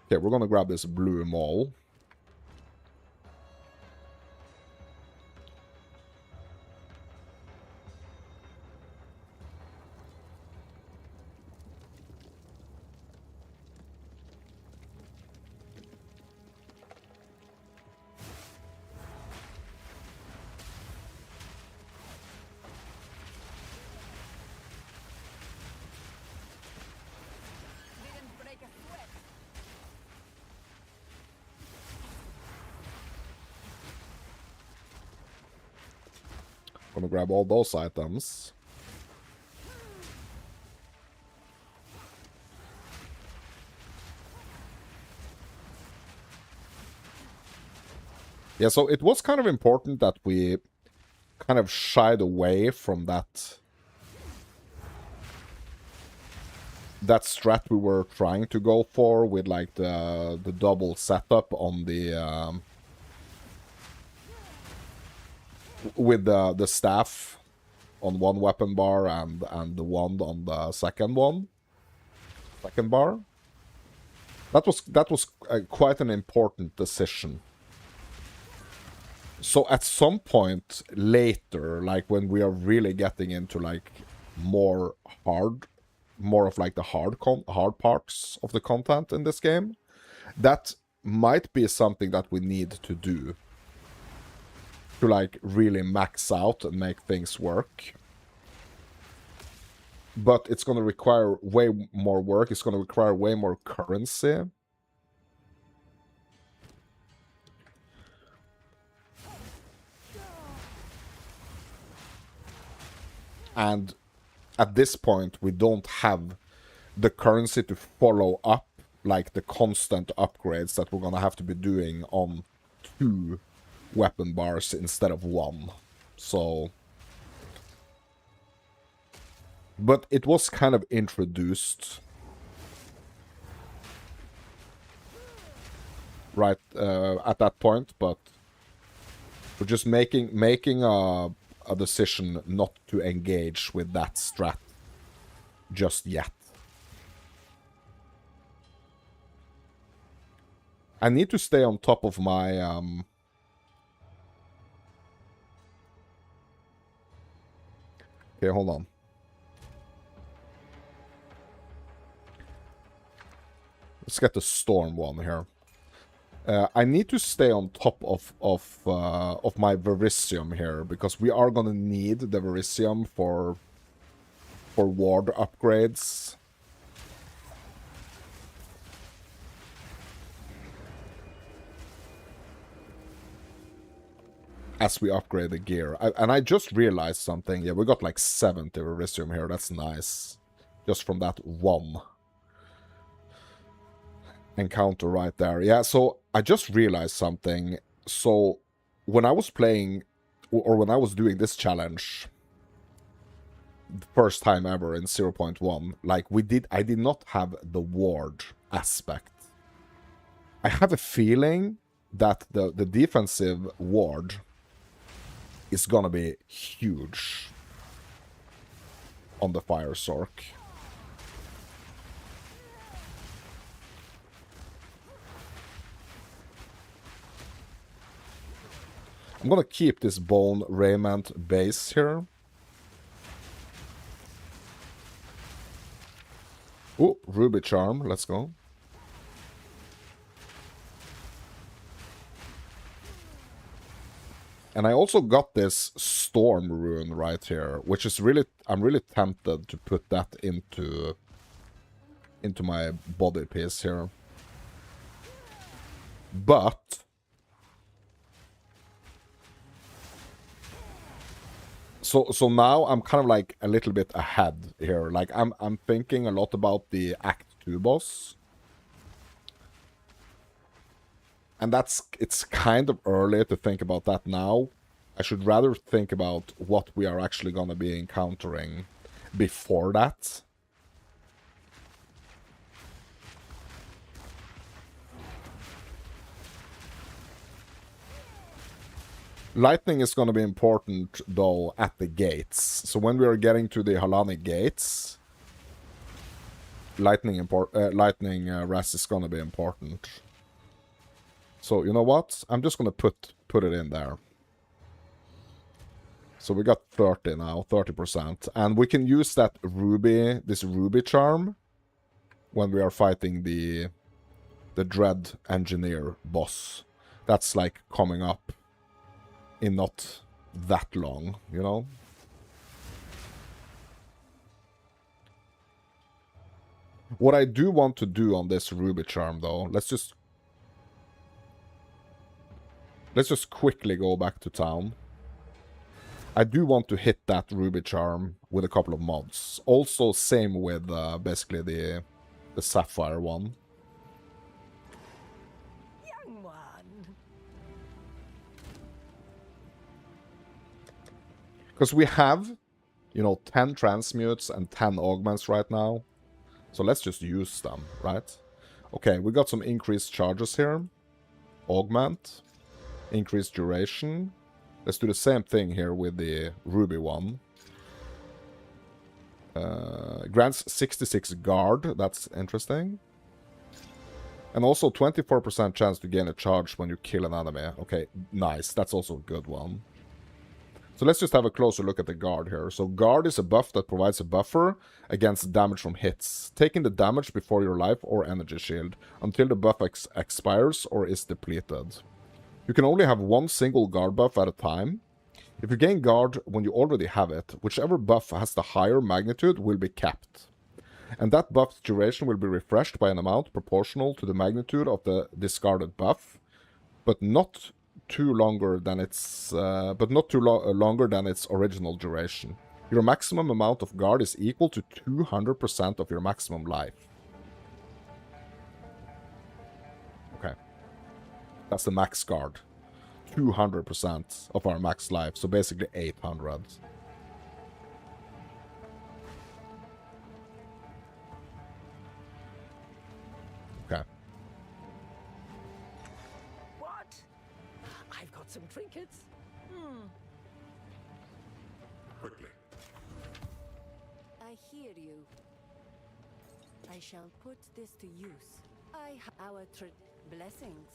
Okay, we're gonna grab this blue maul. Gonna grab all those items. Yeah, so it was kind of important that we kind of shied away from that strat we were trying to go for with like the double setup on the with the staff on one weapon bar and the wand on the second bar. That was quite an important decision. So at some point later, like when we are really getting into like more of like the hard parts of the content in this game, that might be something that we need to do to like really max out and make things work. But it's going to require way more work. It's going to require way more currency. And at this point, we don't have the currency to follow up like the constant upgrades that we're going to have to be doing on 2 weapon bars instead of 1. So... But it was kind of introduced right at that point, but we're just making a decision not to engage with that strat just yet. I need to stay on top of my okay, hold on. Let's get the storm one here. I need to stay on top of my Verisium here, because we are gonna need the Verisium for ward upgrades. As we upgrade the gear. And I just realized something. Yeah, we got like 70 Verisium here. That's nice. Just from that one encounter right there. Yeah, so I just realized something. So when I was playing, or when I was doing this challenge, the first time ever in 0.1, like I did not have the ward aspect. I have a feeling that the defensive ward is gonna be huge on the Fire Sorc. I'm gonna keep this Bone Raiment base here. Oh, Ruby Charm, let's go. And I also got this Storm Rune right here, which is really, I'm really tempted to put that into my body piece here. But so now I'm kind of like a little bit ahead here. Like I'm thinking a lot about the Act 2 boss. And it's kind of early to think about that now. I should rather think about what we are actually going to be encountering before that. Lightning is going to be important, though, at the gates. So when we are getting to the Halani gates, lightning rest is going to be important. So, you know what? I'm just going to put it in there. So we got 30 now, 30%. And we can use that this ruby charm when we are fighting the Dread Engineer boss. That's like coming up in not that long, you know? What I do want to do on this ruby charm, though, let's just quickly go back to town. I do want to hit that ruby charm with a couple of mods. Also, same with basically the sapphire one. Young one. Because we have, you know, 10 transmutes and 10 augments right now. So let's just use them, right? Okay, we got some increased charges here. Augment. Increased duration. Let's do the same thing here with the ruby one. Grants 66 guard. That's interesting. And also 24% chance to gain a charge when you kill an enemy. Okay, nice. That's also a good one. So let's just have a closer look at the guard here. So guard is a buff that provides a buffer against damage from hits. Taking the damage before your life or energy shield until the buff expires or is depleted. You can only have one single guard buff at a time. If you gain guard when you already have it, whichever buff has the higher magnitude will be capped. And that buff's duration will be refreshed by an amount proportional to the magnitude of the discarded buff, but not too longer than its longer than its original duration. Your maximum amount of guard is equal to 200% of your maximum life. Okay. That's the max guard. 200% of our max life, so basically 800. Okay. What? I've got some trinkets. Quickly. I hear you. I shall put this to use. Our blessings.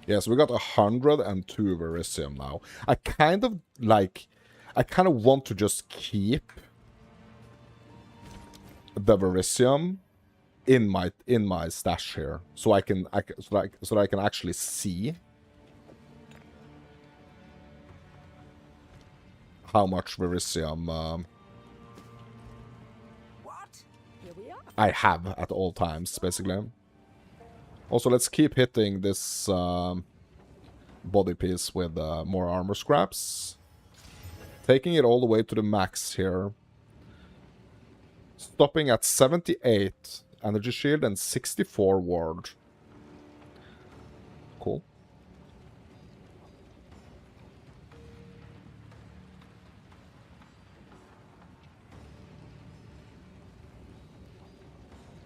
Yes, we got 102 Verisium now. I kind of like... I kind of want to just keep the Verisium in my stash here, so so that I can actually see how much Verisium What? Here we are. I have at all times, basically. Also, let's keep hitting this body piece with more armor scraps. Taking it all the way to the max here. Stopping at 78 energy shield and 64 ward. Cool.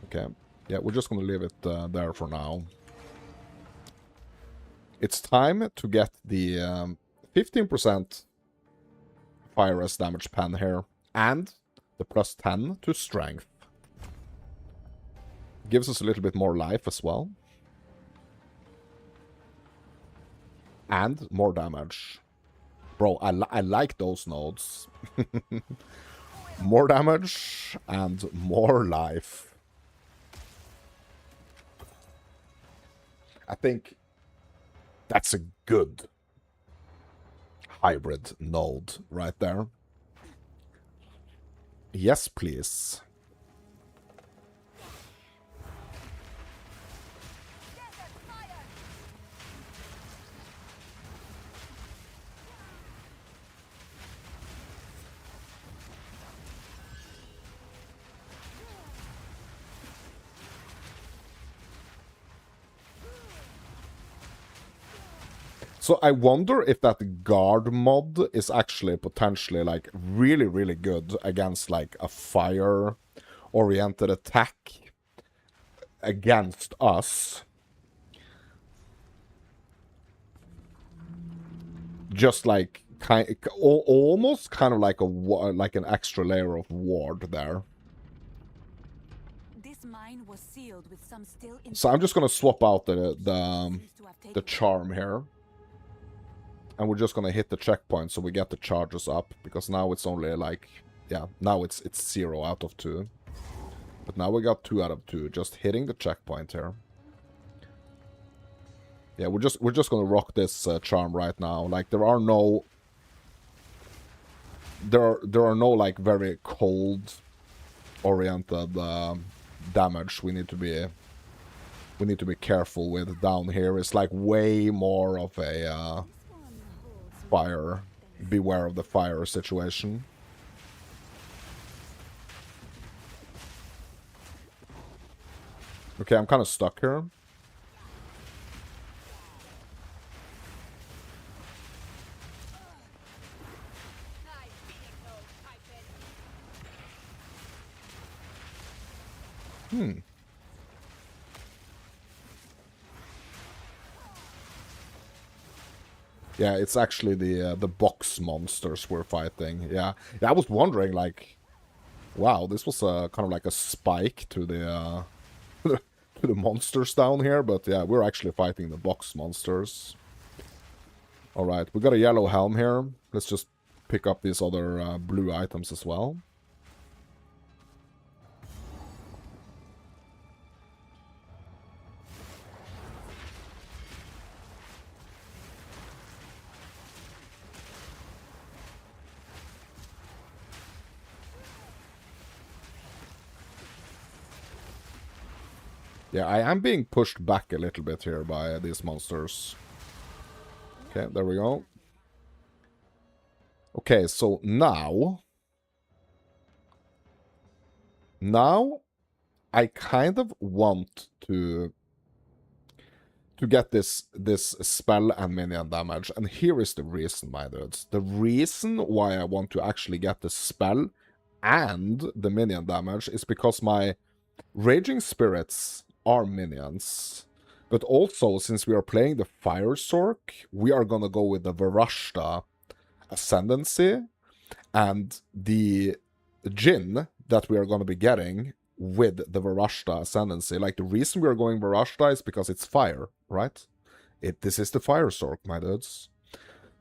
Okay. Yeah, we're just going to leave it there for now. It's time to get the 15% fire res damage pen here. And the plus 10 to strength. Gives us a little bit more life as well. And more damage. Bro, I like those nodes. More damage and more life. I think that's a good hybrid node right there. Yes, please. So I wonder if that guard mod is actually potentially like really, really good against like a fire-oriented attack against us. Just like almost kind of like an extra layer of ward there. This mine was sealed with some still in So I'm just gonna swap out the charm here. And we're just gonna hit the checkpoint so we get the charges up, because now it's only like, yeah, now it's 0 out of 2. But now we got 2 out of 2, just hitting the checkpoint here. Yeah, we're just gonna rock this charm right now. Like there are no like very cold oriented damage we need to be careful with down here. It's like way more of a fire, beware of the fire situation. Okay, I'm kind of stuck here. Yeah, it's actually the box monsters we're fighting. Yeah, I was wondering, like, wow, this was kind of like a spike to the to the monsters down here, but yeah, we're actually fighting the box monsters. All right, we got a yellow helm here. Let's just pick up these other blue items as well. Yeah, I am being pushed back a little bit here by these monsters. Okay, there we go. Okay, so now I kind of want to get this spell and minion damage, and here is the reason, my dudes. The reason why I want to actually get the spell and the minion damage is because my Raging Spirits are minions. But also, since we are playing the Fire Sorc, we are gonna go with the Varashta Ascendancy, and the Jinn that we are gonna be getting with the Varashta Ascendancy. Like, the reason we are going Varashta is because it's fire, right? This is the Fire Sorc, my dudes.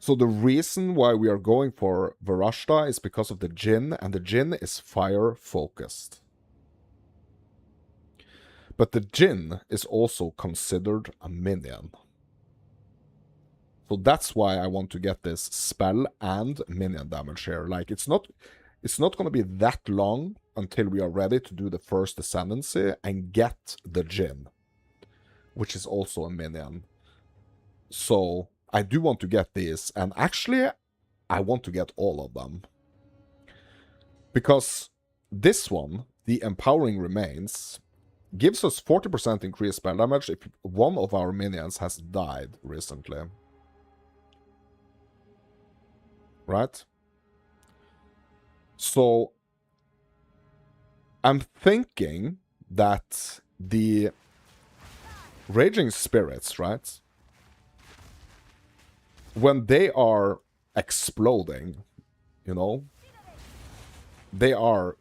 So the reason why we are going for Varashta is because of the Jinn, and the Jinn is fire-focused. But the Jinn is also considered a minion. So that's why I want to get this spell and minion damage here. Like, it's not going to be that long until we are ready to do the first Ascendancy and get the Jinn, which is also a minion. So I do want to get these, and actually I want to get all of them. Because this one, the Empowering Remains, gives us 40% increased spell damage if one of our minions has died recently. Right? So I'm thinking that the Raging Spirits, right? When they are exploding, you know, they are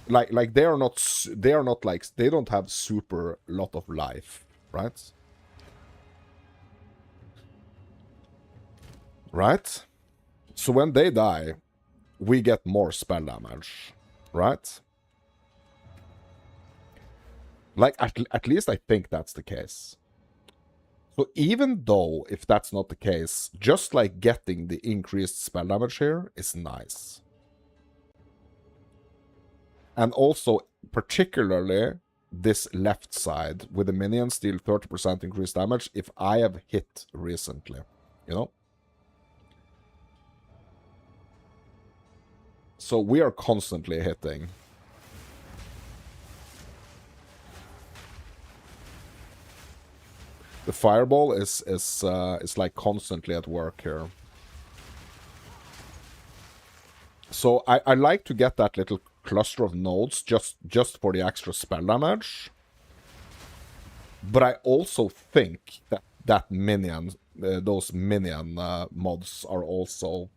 like they are not like, they don't have super lot of life, right? Right? So when they die, we get more spell damage, right? Like, at least I think that's the case. So even though, if that's not the case, just like getting the increased spell damage here is nice. And also, particularly, this left side, with the minions deal 30% increased damage if I have hit recently, you know? So we are constantly hitting. The fireball is like constantly at work here. So I like to get that little cluster of nodes just for the extra spell damage. But I also think that minion, those minion mods are also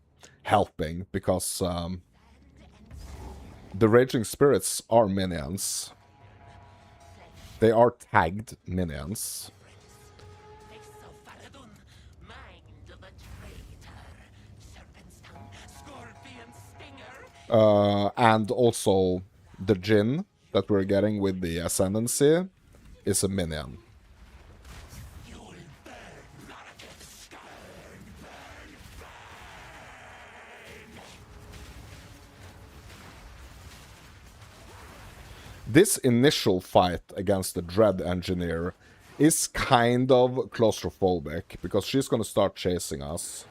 helping, because the Raging Spirits are minions. They are tagged minions. And also the Jinn that we're getting with the Ascendancy is a minion. This initial fight against the Dread Engineer is kind of claustrophobic, because she's going to start chasing us.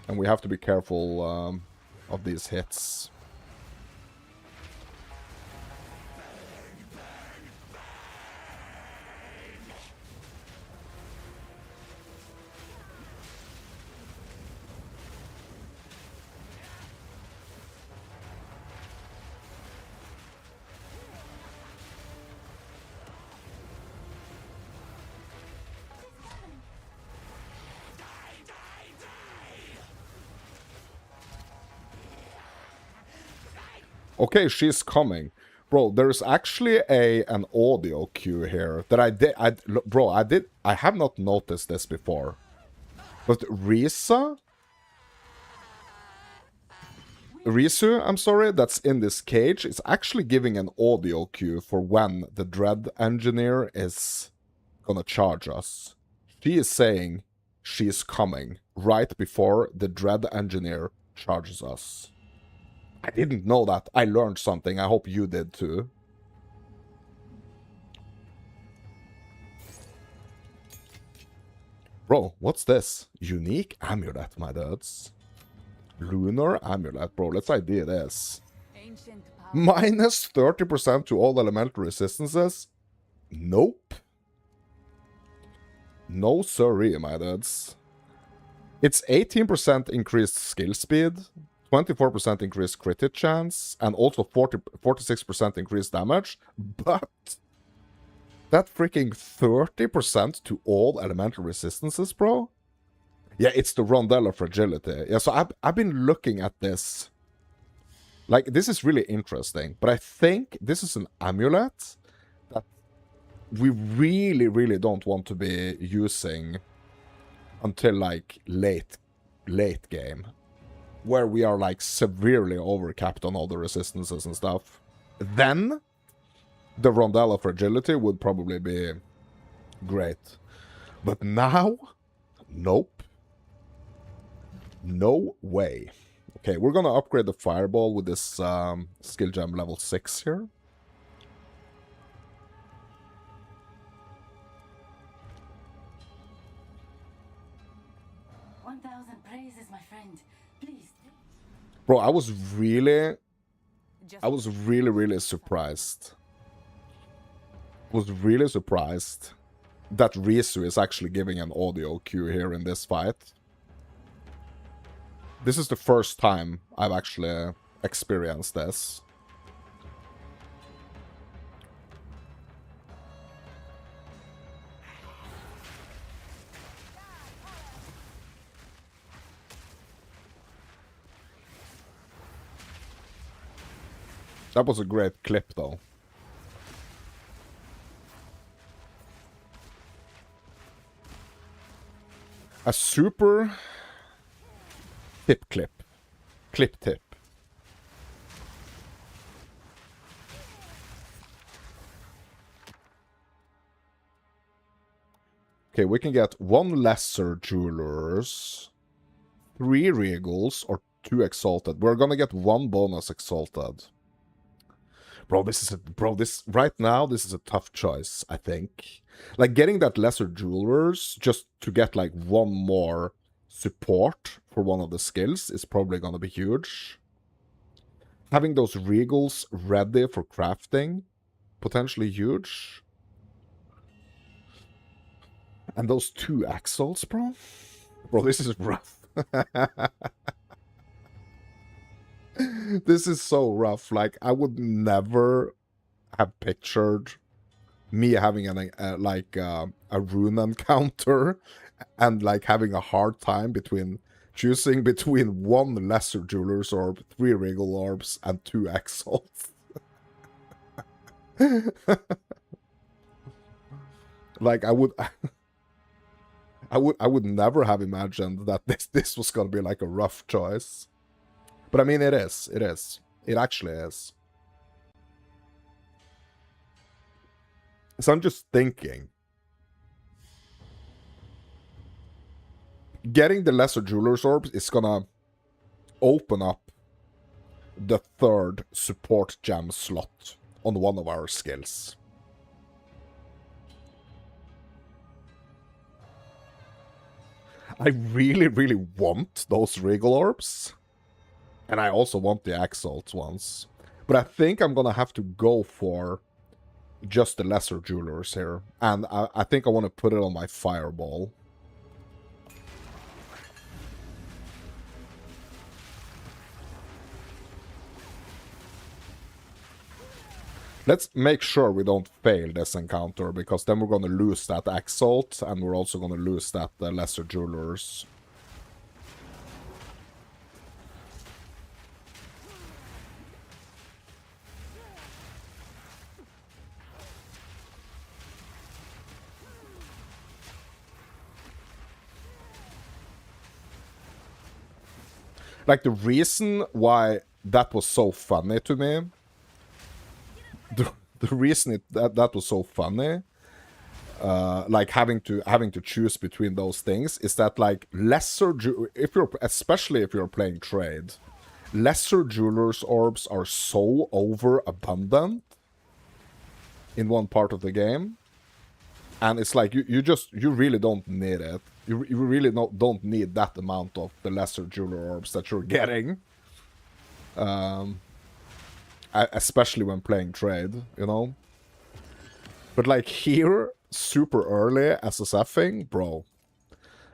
And we have to be careful of these hits. Okay, she's coming. Bro, there's actually an audio cue here that I have not noticed this before. But Risu, I'm sorry, that's in this cage, is actually giving an audio cue for when the Dread Engineer is gonna charge us. She is saying she's coming right before the Dread Engineer charges us. I didn't know that. I learned something. I hope you did too. Bro, what's this? Unique amulet, my dudes. Lunar amulet, bro. Let's ID this. Minus 30% to all elemental resistances? Nope. No siree, my dudes. It's 18% increased skill speed, 24% increased crit hit chance, and also 46% increased damage, but that freaking 30% to all elemental resistances, bro? Yeah, it's the Rondel of Fragility. Yeah, so I've been looking at this. Like, this is really interesting, but I think this is an amulet that we really, really don't want to be using until like late game, where we are like severely overcapped on all the resistances and stuff. Then the Rondel of Fragility would probably be great. But now, nope. No way. Okay, we're gonna upgrade the Fireball with this skill gem level 6 here. Praises, my friend. Please. Bro, I was really surprised. Was really surprised that Risu is actually giving an audio cue here in this fight. This is the first time I've actually experienced this. That was a great clip, though. A super tip clip. Clip tip. Okay, we can get 1 lesser jewelers, 3 regals, or 2 exalted. We're gonna get 1 bonus exalted. Bro, right now, this is a tough choice, I think. Like, getting that lesser jewelers just to get, like, 1 more support for one of the skills is probably gonna be huge. Having those regals ready for crafting, potentially huge. And those 2 axles, bro? Bro, this is rough. This is so rough. Like, I would never have pictured me having a rune encounter and like having a hard time choosing between 1 lesser jeweler's orb, 3 regal orbs, and 2 exalts. Like, I would never have imagined that this was gonna be like a rough choice. But I mean, it is. It is. It actually is. So I'm just thinking. Getting the lesser jeweler's orbs is gonna open up the 3rd support gem slot on one of our skills. I really, really want those regal orbs. And I also want the exalt ones. But I think I'm gonna have to go for just the lesser jewelers here. And I think I want to put it on my fireball. Let's make sure we don't fail this encounter, because then we're going to lose that exalt, and we're also going to lose that lesser jewelers. Like, the reason why that was so funny to me, the reason that was so funny, like having to choose between those things, is that like especially if you're playing trade, lesser jewelers orbs are so overabundant in one part of the game, and it's like you really don't need it. You really don't need that amount of the lesser jeweler orbs that you're getting. Especially when playing trade, you know? But like here, super early SSFing, bro,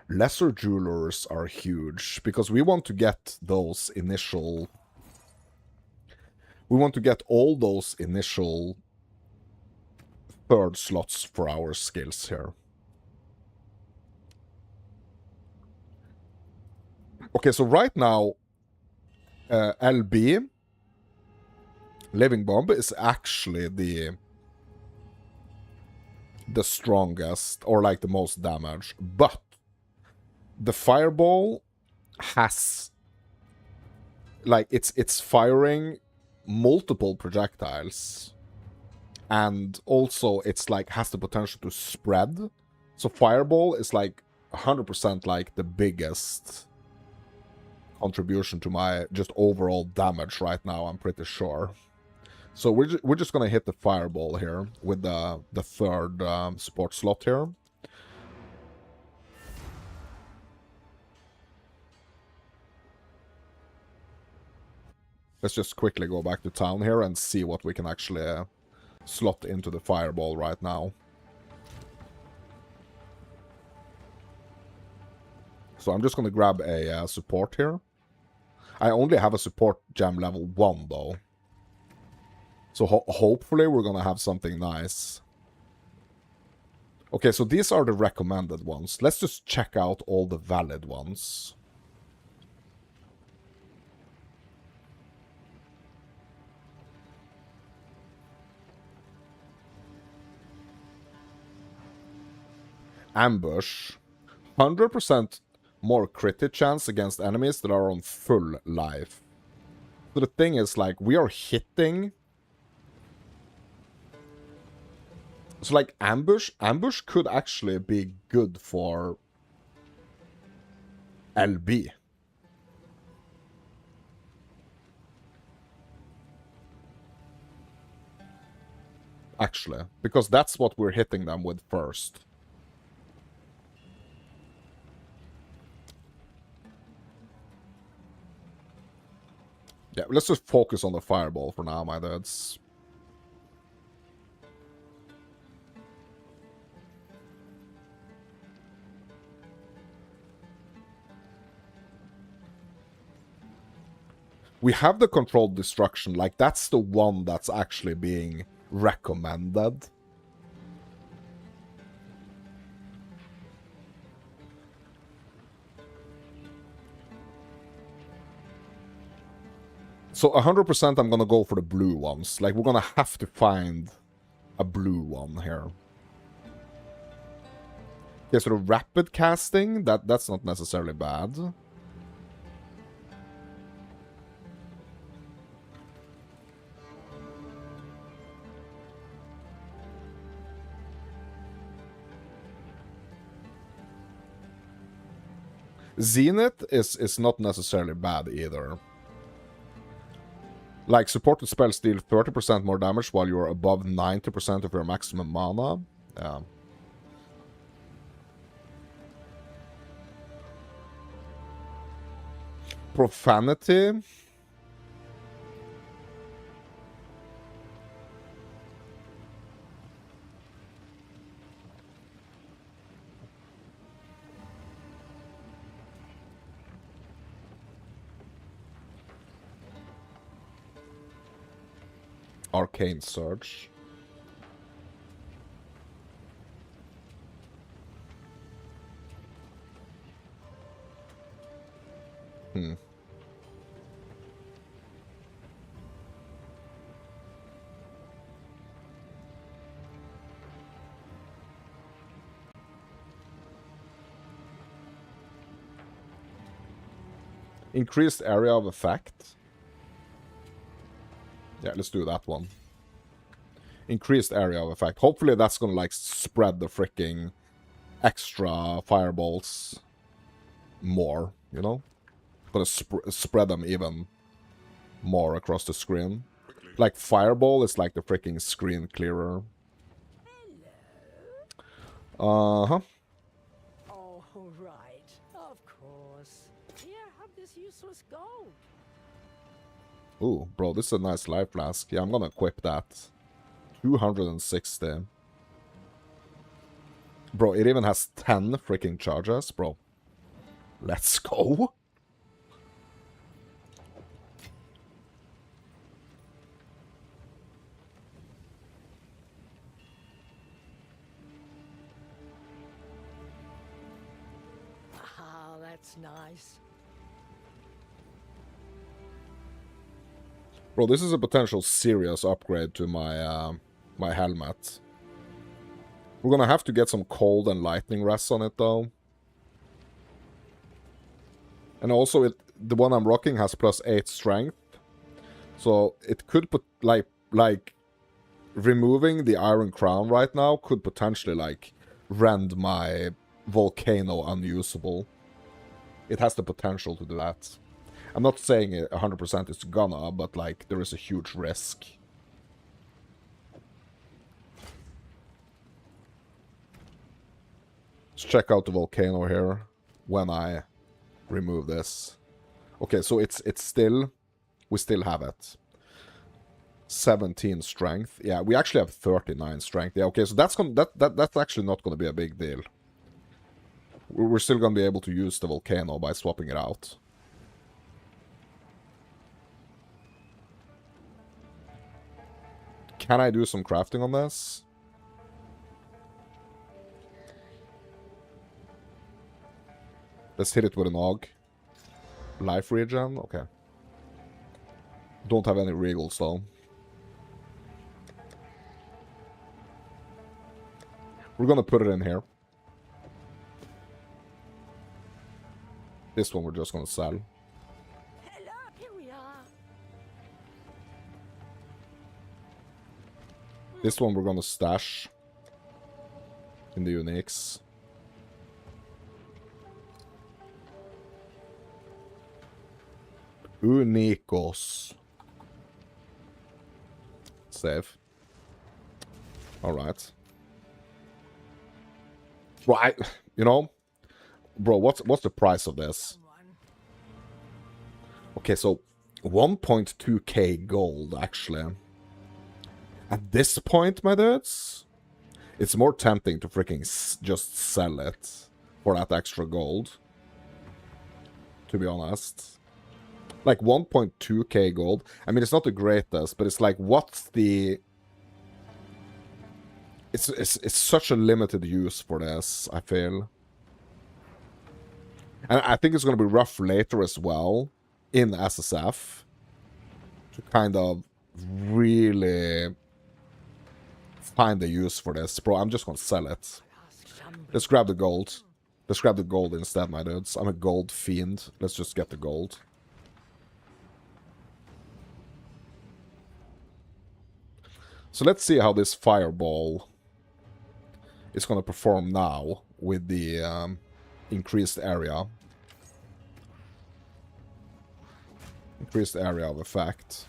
lesser jewelers are huge, because we want to get those initial... We want to get all those initial 3rd slots for our skills here. Okay, so right now, LB, Living Bomb, is actually the strongest, or like the most damage. But the fireball has, like, it's firing multiple projectiles, and also it's like has the potential to spread. So fireball is like 100% like the biggest contribution to my just overall damage right now, I'm pretty sure. So we're just gonna hit the fireball here with the third support slot here. Let's just quickly go back to town here and see what we can actually slot into the fireball right now. So I'm just going to grab a support here. I only have a support gem level 1 though. So hopefully we're going to have something nice. Okay, so these are the recommended ones. Let's just check out all the valid ones. Ambush. 100% more crit chance against enemies that are on full life. So the thing is, like, we are hitting... So, like, ambush could actually be good for LB. Actually, because that's what we're hitting them with first. Yeah, let's just focus on the fireball for now, my dudes. We have the controlled destruction, like that's the one that's actually being recommended. So 100% I'm gonna go for the blue ones. Like, we're gonna have to find a blue one here. Okay, so the rapid casting, that's not necessarily bad. Zenith is not necessarily bad either. Like, supported spells deal 30% more damage while you're above 90% of your maximum mana. Yeah. Profanity. Arcane Surge. Increased area of effect. Yeah, let's do that one. Increased area of effect. Hopefully that's gonna, like, spread the freaking extra fireballs more, you know? Gonna spread them even more across the screen. Like, fireball is like the freaking screen clearer. Uh-huh. Oh, right. Of course. Here, have this useless gold. Ooh, bro, this is a nice life flask. Yeah, I'm gonna equip that. 260. Bro, it even has 10 freaking charges, bro. Let's go. Ah, that's nice. Bro, this is a potential serious upgrade to my my helmet. We're gonna have to get some cold and lightning rests on it, though. And also, the one I'm rocking has +8 strength. So it could put, like removing the Iron Crown right now could potentially, like, rend my Volcano unusable. It has the potential to do that. I'm not saying it 100% it's gonna, but, like, there is a huge risk. Let's check out the Volcano here when I remove this. Okay, so it's still... We still have it. 17 strength. Yeah, we actually have 39 strength. Yeah, okay, so that's actually not gonna be a big deal. We're still gonna be able to use the Volcano by swapping it out. Can I do some crafting on this? Let's hit it with an Og. Life regen? Okay. Don't have any regals though. We're gonna put it in here. This one we're just gonna sell. Hello, here we are. This one we're gonna stash in the uniques. Unicos. Save. Alright. Right, you know, bro, what's the price of this? Okay, so 1.2k gold, actually. At this point, my dudes, it's more tempting to freaking just sell it for that extra gold. To be honest. Like 1.2k gold. I mean, it's not the greatest, but it's like, what's the... It's such a limited use for this, I feel. And I think it's going to be rough later as well in SSF to kind of really find the use for this. Bro, I'm just going to sell it. Let's grab the gold. Let's grab the gold instead, my dudes. I'm a gold fiend. Let's just get the gold. So let's see how this fireball is going to perform now with the increased area. Increased area of effect.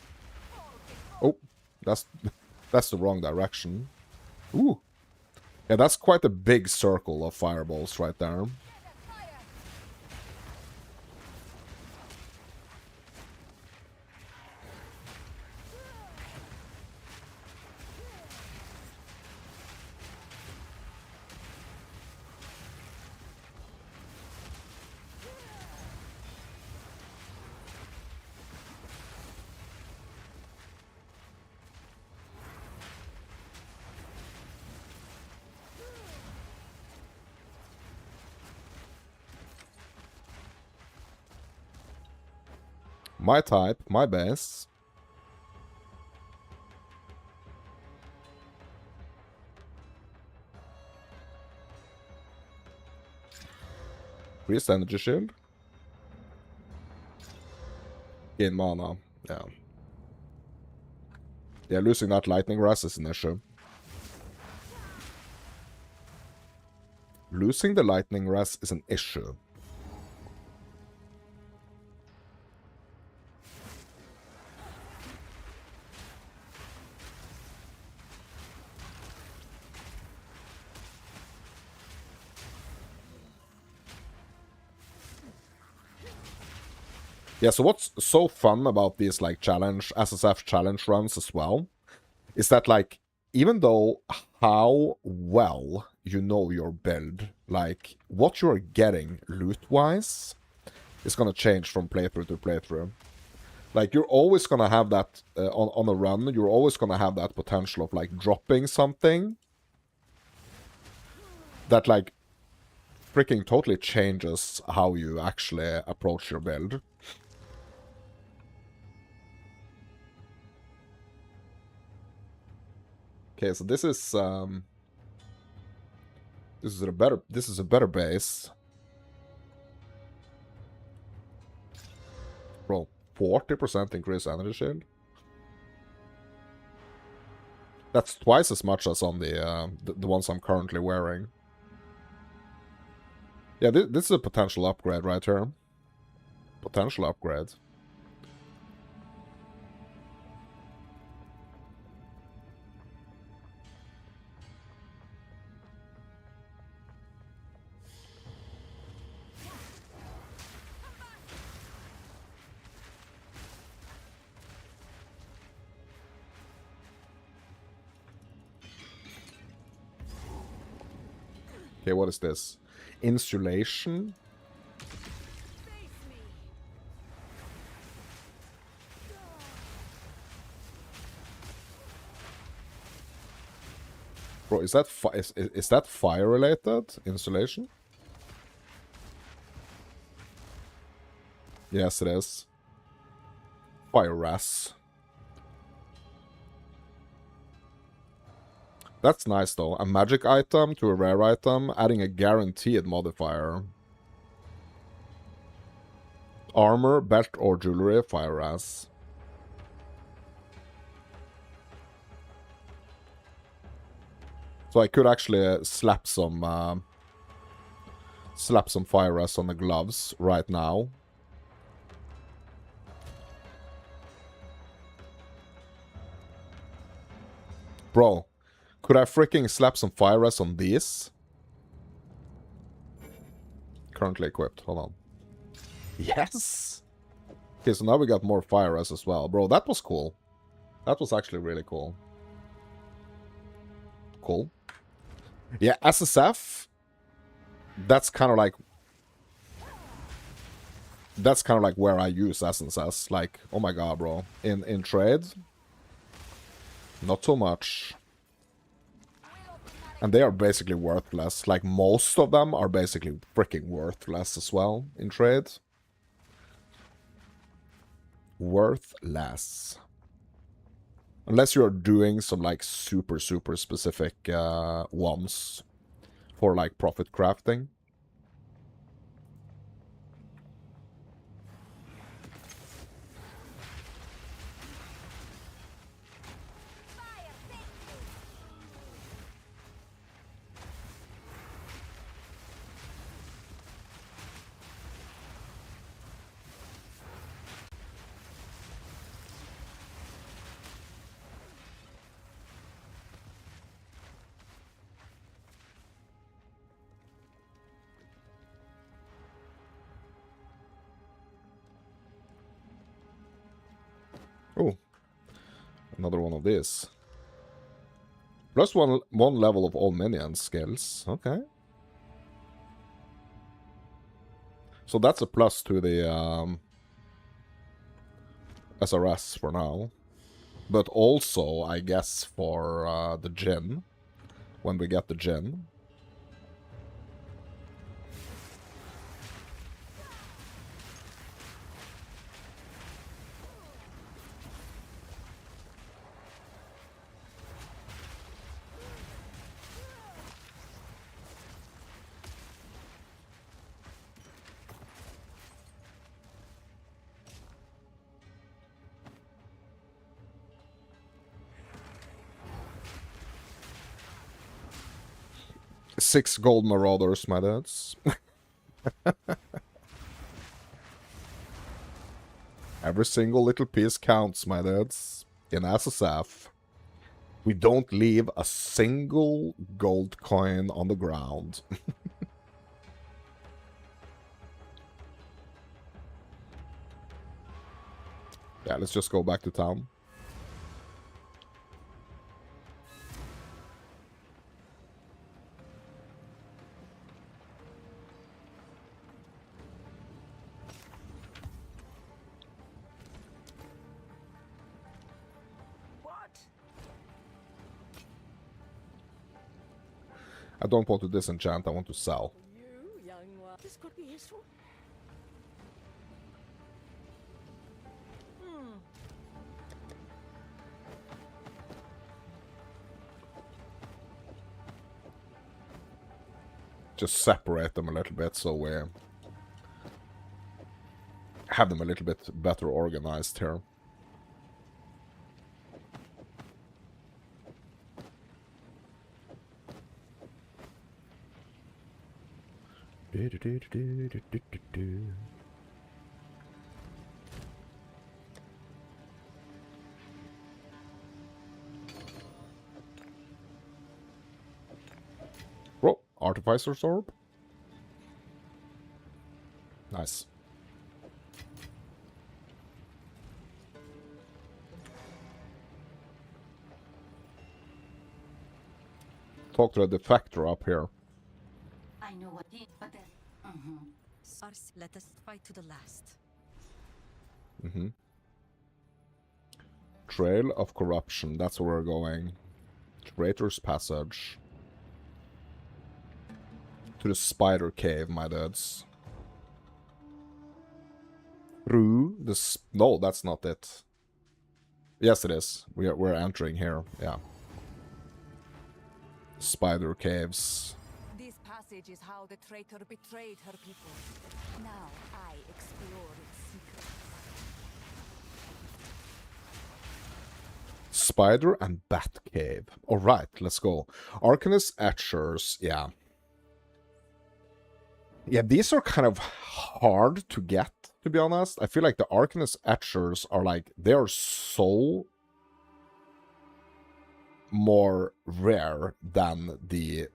Oh, that's the wrong direction. Ooh. Yeah, that's quite a big circle of fireballs right there. My type, my base. Increased energy shield. Gain mana, yeah. Yeah, losing that lightning res is an issue. Losing the lightning res is an issue. Yeah, so what's so fun about these, like, SSF challenge runs as well, is that, like, even though how well you know your build, like, what you're getting loot-wise is gonna change from playthrough to playthrough. Like, you're always gonna have that, on a run, you're always gonna have that potential of, like, dropping something that, like, freaking totally changes how you actually approach your build. Okay, so this is a better base. Bro, 40% increase energy shield? That's twice as much as on the ones I'm currently wearing. Yeah, this is a potential upgrade right here. Potential upgrade. Okay, what is this? Insulation? Bro, is that is that fire related? Insulation? Yes, it is. Sorceress. That's nice though. A magic item to a rare item, adding a guaranteed modifier. Armor, belt, or jewelry, Sorceress. So I could actually slap some Sorceress on the gloves right now. Bro, could I freaking slap some Sorceress on these? Currently equipped. Hold on. Yes! Okay, so now we got more Sorceress as well. Bro, that was cool. That was actually really cool. Cool. Yeah, SSF. That's kind of like... That's kind of like where I use SSS. Like, oh my god, bro. In trade, not so much. And they are basically worthless. Like, most of them are basically freaking worthless as well in trade. Worthless. Unless you're doing some, like, super specific ones for, like, profit crafting. Oh, another one of these. Plus one level of all minions skills. Okay. So that's a plus to the SRS for now. But also, I guess, for the Jinn. When we get the Jinn. Six gold marauders, my dudes. Every single little piece counts, my dudes. In SSF, we don't leave a single gold coin on the ground. Yeah, let's just go back to town. I don't want to disenchant, I want to sell. You, young one. This could be useful. Just separate them a little bit so we have them a little bit better organized here. Bro, Artificer's Orb. Nice. Talk to the defector up here. I know what he, but then. Sorceress, let us fight to the last. Trail of Corruption. That's where we're going. Traitor's Passage. To the Spider Cave, my dudes. Through the... No, that's not it. Yes, it is. We're entering here. Yeah. Spider Caves. This passage is how the traitor betrayed her people. Now I explore its secrets. Spider and Bat Cave. Alright, let's go. Arcanist Etchers, yeah. Yeah, these are kind of hard to get, to be honest. I feel like the Arcanist Etchers are like, they are so more rare than the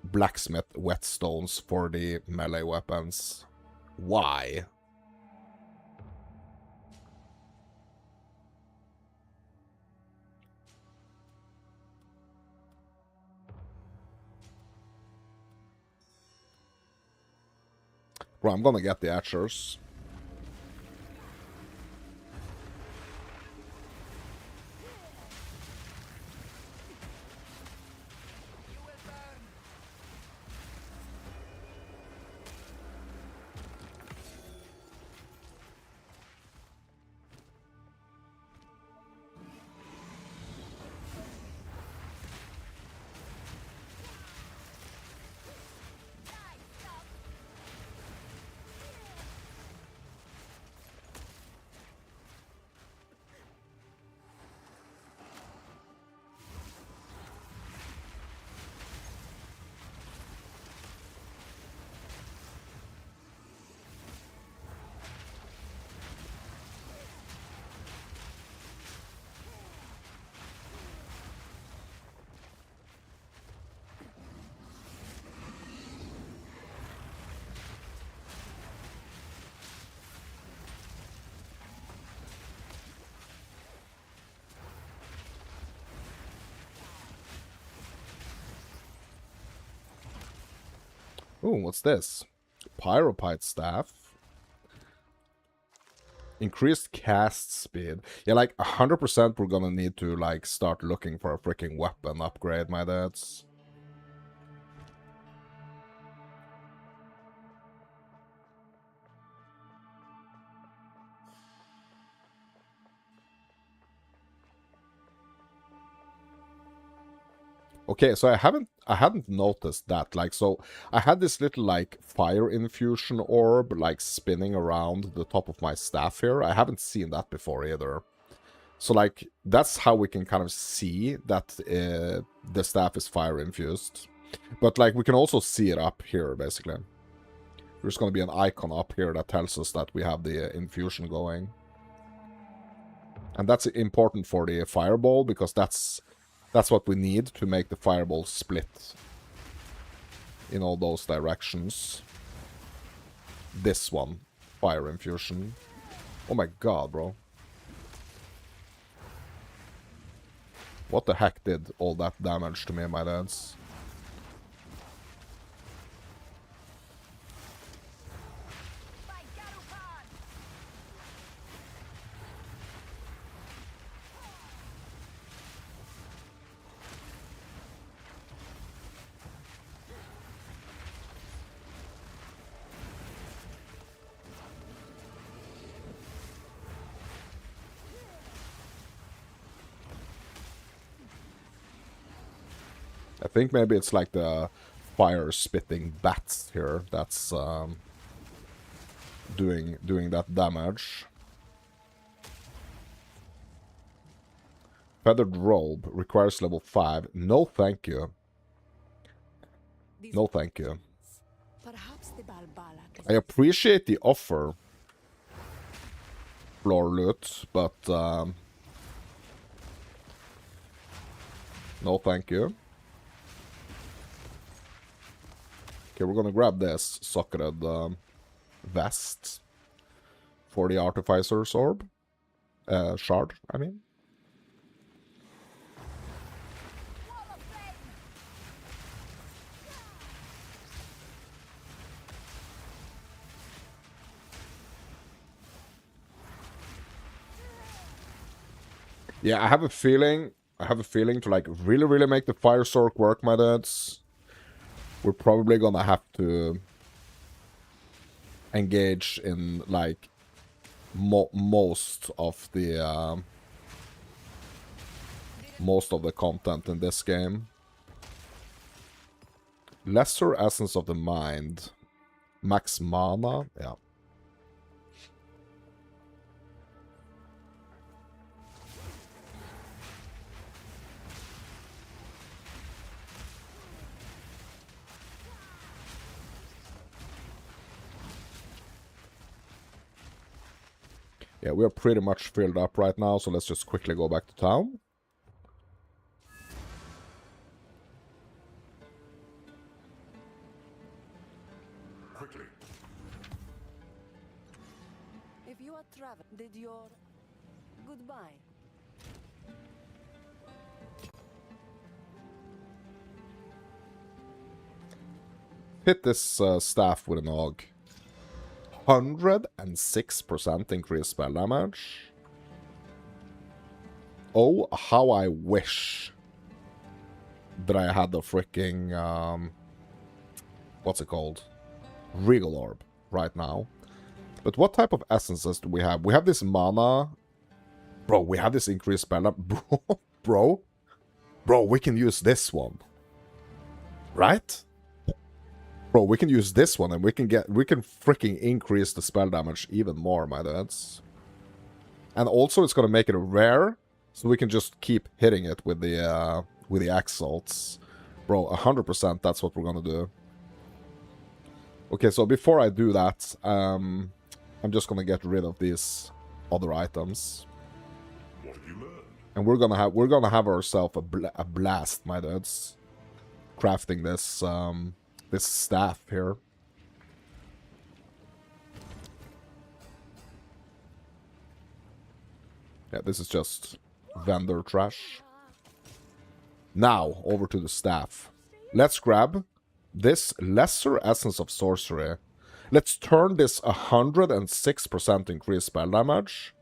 Blacksmith Whetstones for the melee weapons. Why? Bro, I'm gonna get the Etchers. Ooh, what's this? Pyropite Staff. Increased cast speed. Yeah, like 100% we're gonna need to like start looking for a freaking weapon upgrade, my dads. Okay, so I hadn't noticed that. Like, so I had this little like fire infusion orb like spinning around the top of my staff here. I haven't seen that before either. So like that's how we can kind of see that the staff is fire infused. But like we can also see it up here basically. There's going to be an icon up here that tells us that we have the infusion going. And that's important for the fireball because that's what we need to make the fireball split in all those directions. This one, fire infusion. Oh my god, bro. What the heck did all that damage to me, my dads? I think maybe it's like the fire-spitting bats here. That's doing that damage. Feathered robe requires level 5. No, thank you. No, thank you. Perhaps the Balbala I appreciate the offer, floor loot, but no, thank you. Okay, we're gonna grab this socketed vest for the Artificer's orb. Shard, I mean. Yeah, I have a feeling to like really make the Fire Sorc work, my dudes. We're probably gonna have to engage in like most of the content in this game. Lesser Essence of the Mind. Max mana, yeah. Yeah, we are pretty much filled up right now, so let's just quickly go back to town. Quickly. If you are traveling, did your goodbye. Hit this staff with an AUG. 106% increased spell damage. Oh, how I wish that I had the freaking, what's it called? Regal Orb right now. But what type of essences do we have? We have this mana. Bro, we have this increased spell damage. Bro, we can use this one. Right? Bro, we can use this one and we can freaking increase the spell damage even more, my dudes. And also it's gonna make it rare, so we can just keep hitting it with the exalts. Bro, 100% that's what we're gonna do. Okay, so before I do that, I'm just gonna get rid of these other items. What have you learned? And we're gonna have ourselves a blast, my dudes. Crafting this this staff here. Yeah, this is just vendor trash. Now, over to the staff. Let's grab this Lesser Essence of Sorcery. Let's turn this 106% increased spell damage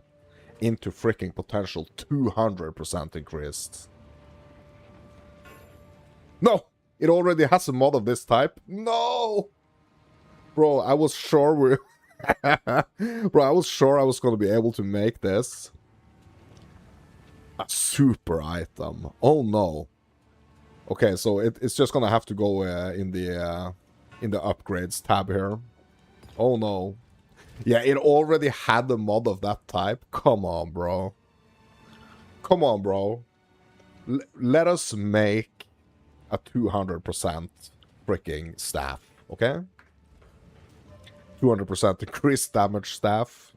into freaking potential 200% increased. No! It already has a mod of this type. No! Bro, I was sure we... Bro, I was sure I was going to be able to make this a super item. Oh no. Okay, so it's just going to have to go in the upgrades tab here. Oh no. Yeah, it already had a mod of that type. Come on, bro. Come on, bro. Let us make a 200% freaking staff, okay? 200% increased damage staff.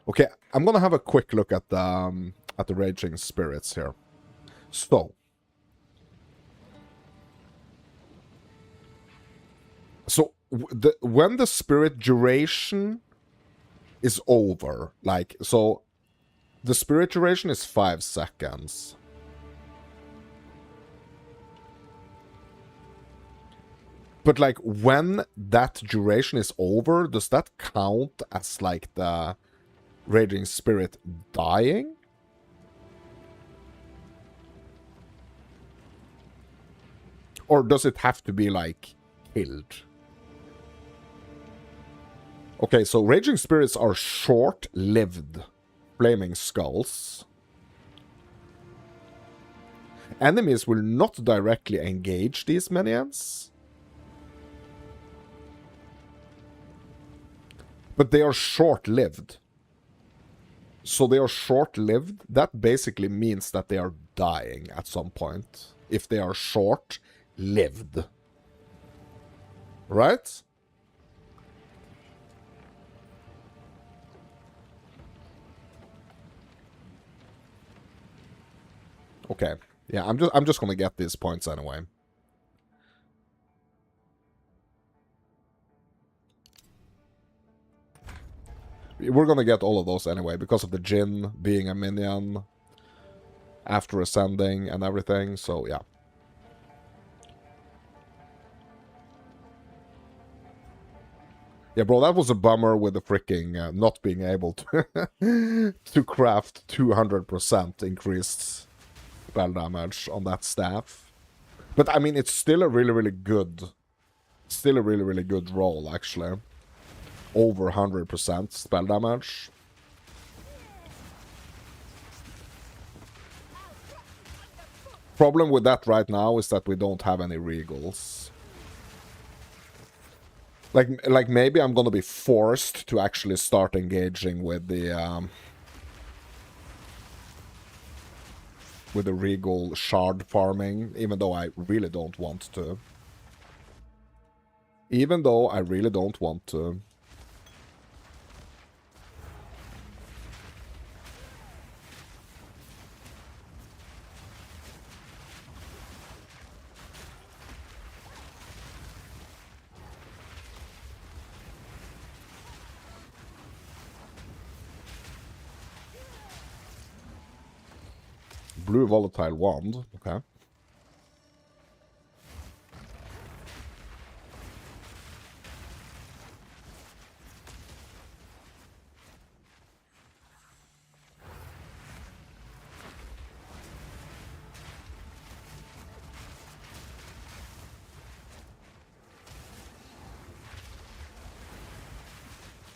Okay, I'm gonna have a quick look at the Raging Spirits here. So when the spirit duration is over, like, so the spirit duration is 5 seconds. But like, when that duration is over, does that count as like the Raging Spirit dying? Or does it have to be like killed? Okay, so Raging Spirits are short-lived flaming skulls. Enemies will not directly engage these minions, but they are short-lived. So they are short-lived. That basically means that they are dying at some point. If they are short-lived. Right? Okay. Yeah, I'm just gonna get these points anyway. We're gonna get all of those anyway, because of the Jinn being a minion after ascending and everything, so yeah. Yeah, bro, that was a bummer with the freaking not being able to to craft 200% increased spell damage on that staff. But I mean, it's still a really, really good, roll, actually. Over 100% spell damage. Problem with that right now is that we don't have any regals. Like maybe I'm gonna be forced to actually start engaging with the regal shard farming, even though I really don't want to. Even though I really don't want to. Blue volatile wand, okay.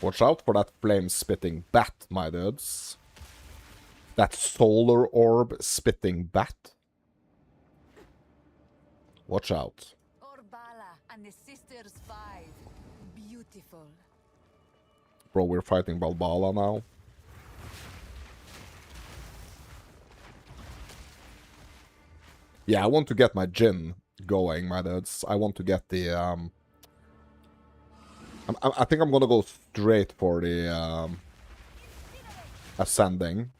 Watch out for that flame-spitting bat, my dudes. That solar orb-spitting bat. Watch out. Orbala and the Sisters 5. Beautiful. Bro, we're fighting Balbala now. Yeah, I want to get my Jinn going, my dudes. I want to get the, I think I'm gonna go straight for the, ascending.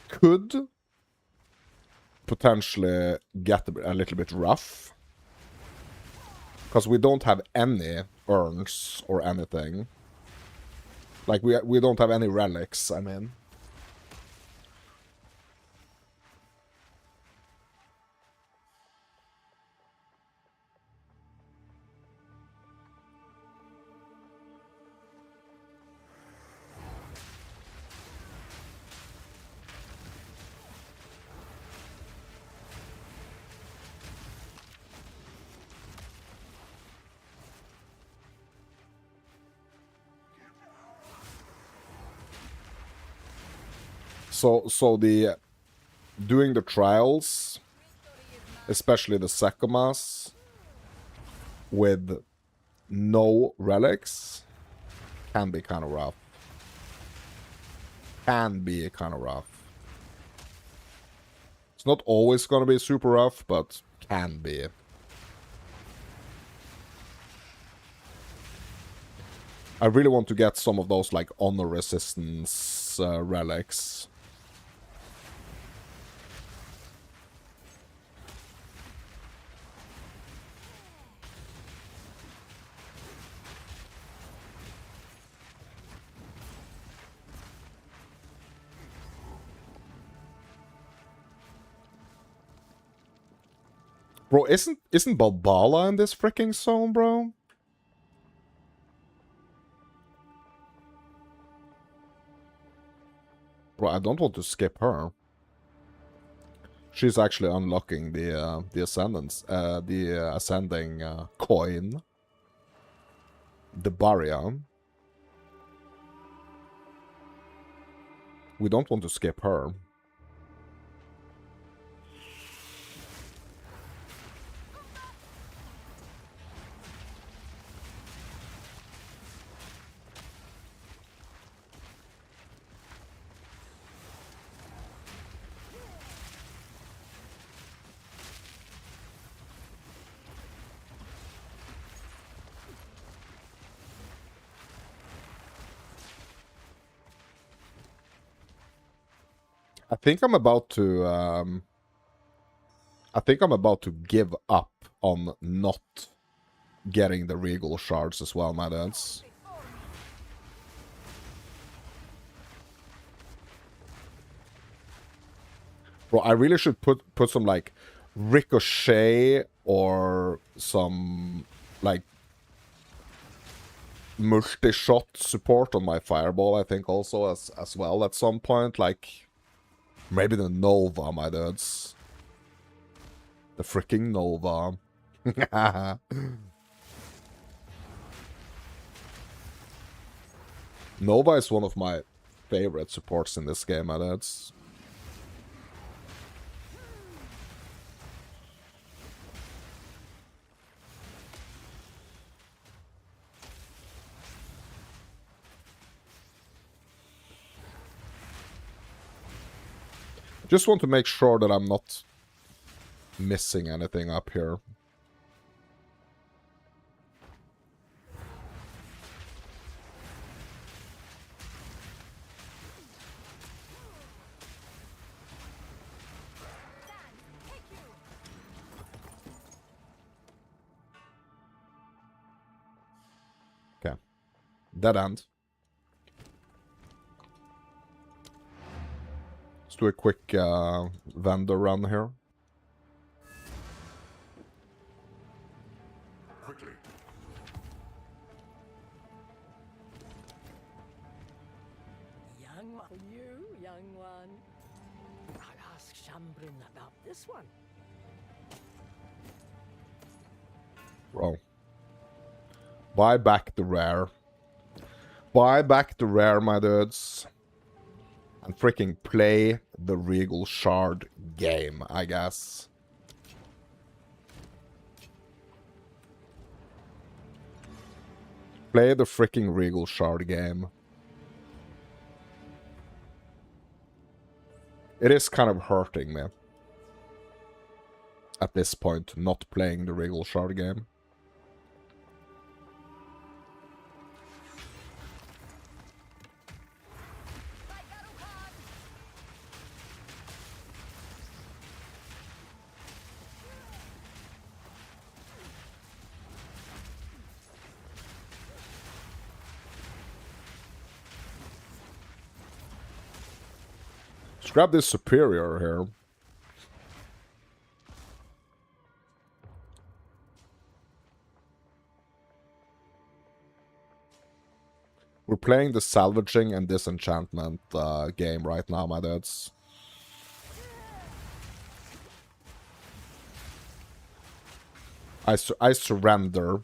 Could potentially get a little bit rough. Because we don't have any urns or anything. Like, we don't have any relics, I mean. So the doing the trials, especially the Sekomas, with no relics, can be kind of rough. Can be kind of rough. It's not always gonna be super rough, but can be. I really want to get some of those, like, honor resistance relics. Bro, isn't Balbala in this freaking zone, bro? Bro, I don't want to skip her. She's actually unlocking the ascending coin, the Barrier. We don't want to skip her. I think I'm about to give up on not getting the regal shards as well, my dudes. Bro, I really should put some like ricochet or some like multi-shot support on my fireball, I think also as well at some point, like maybe the Nova, my dudes. The freaking Nova. Nova is one of my favorite supports in this game, my dudes. Just want to make sure that I'm not missing anything up here. Okay. Dead end. Let's do a quick vendor run here. Quickly. Young one. You, young one. I'll ask Shambrin about this one. Bro. Buy back the rare. Buy back the rare, my dudes. And freaking play the Regal Shard game, I guess. Play the freaking Regal Shard game. It is kind of hurting me at this point, not playing the Regal Shard game. Let's grab this superior here. We're playing the salvaging and disenchantment game right now, my dudes. I surrender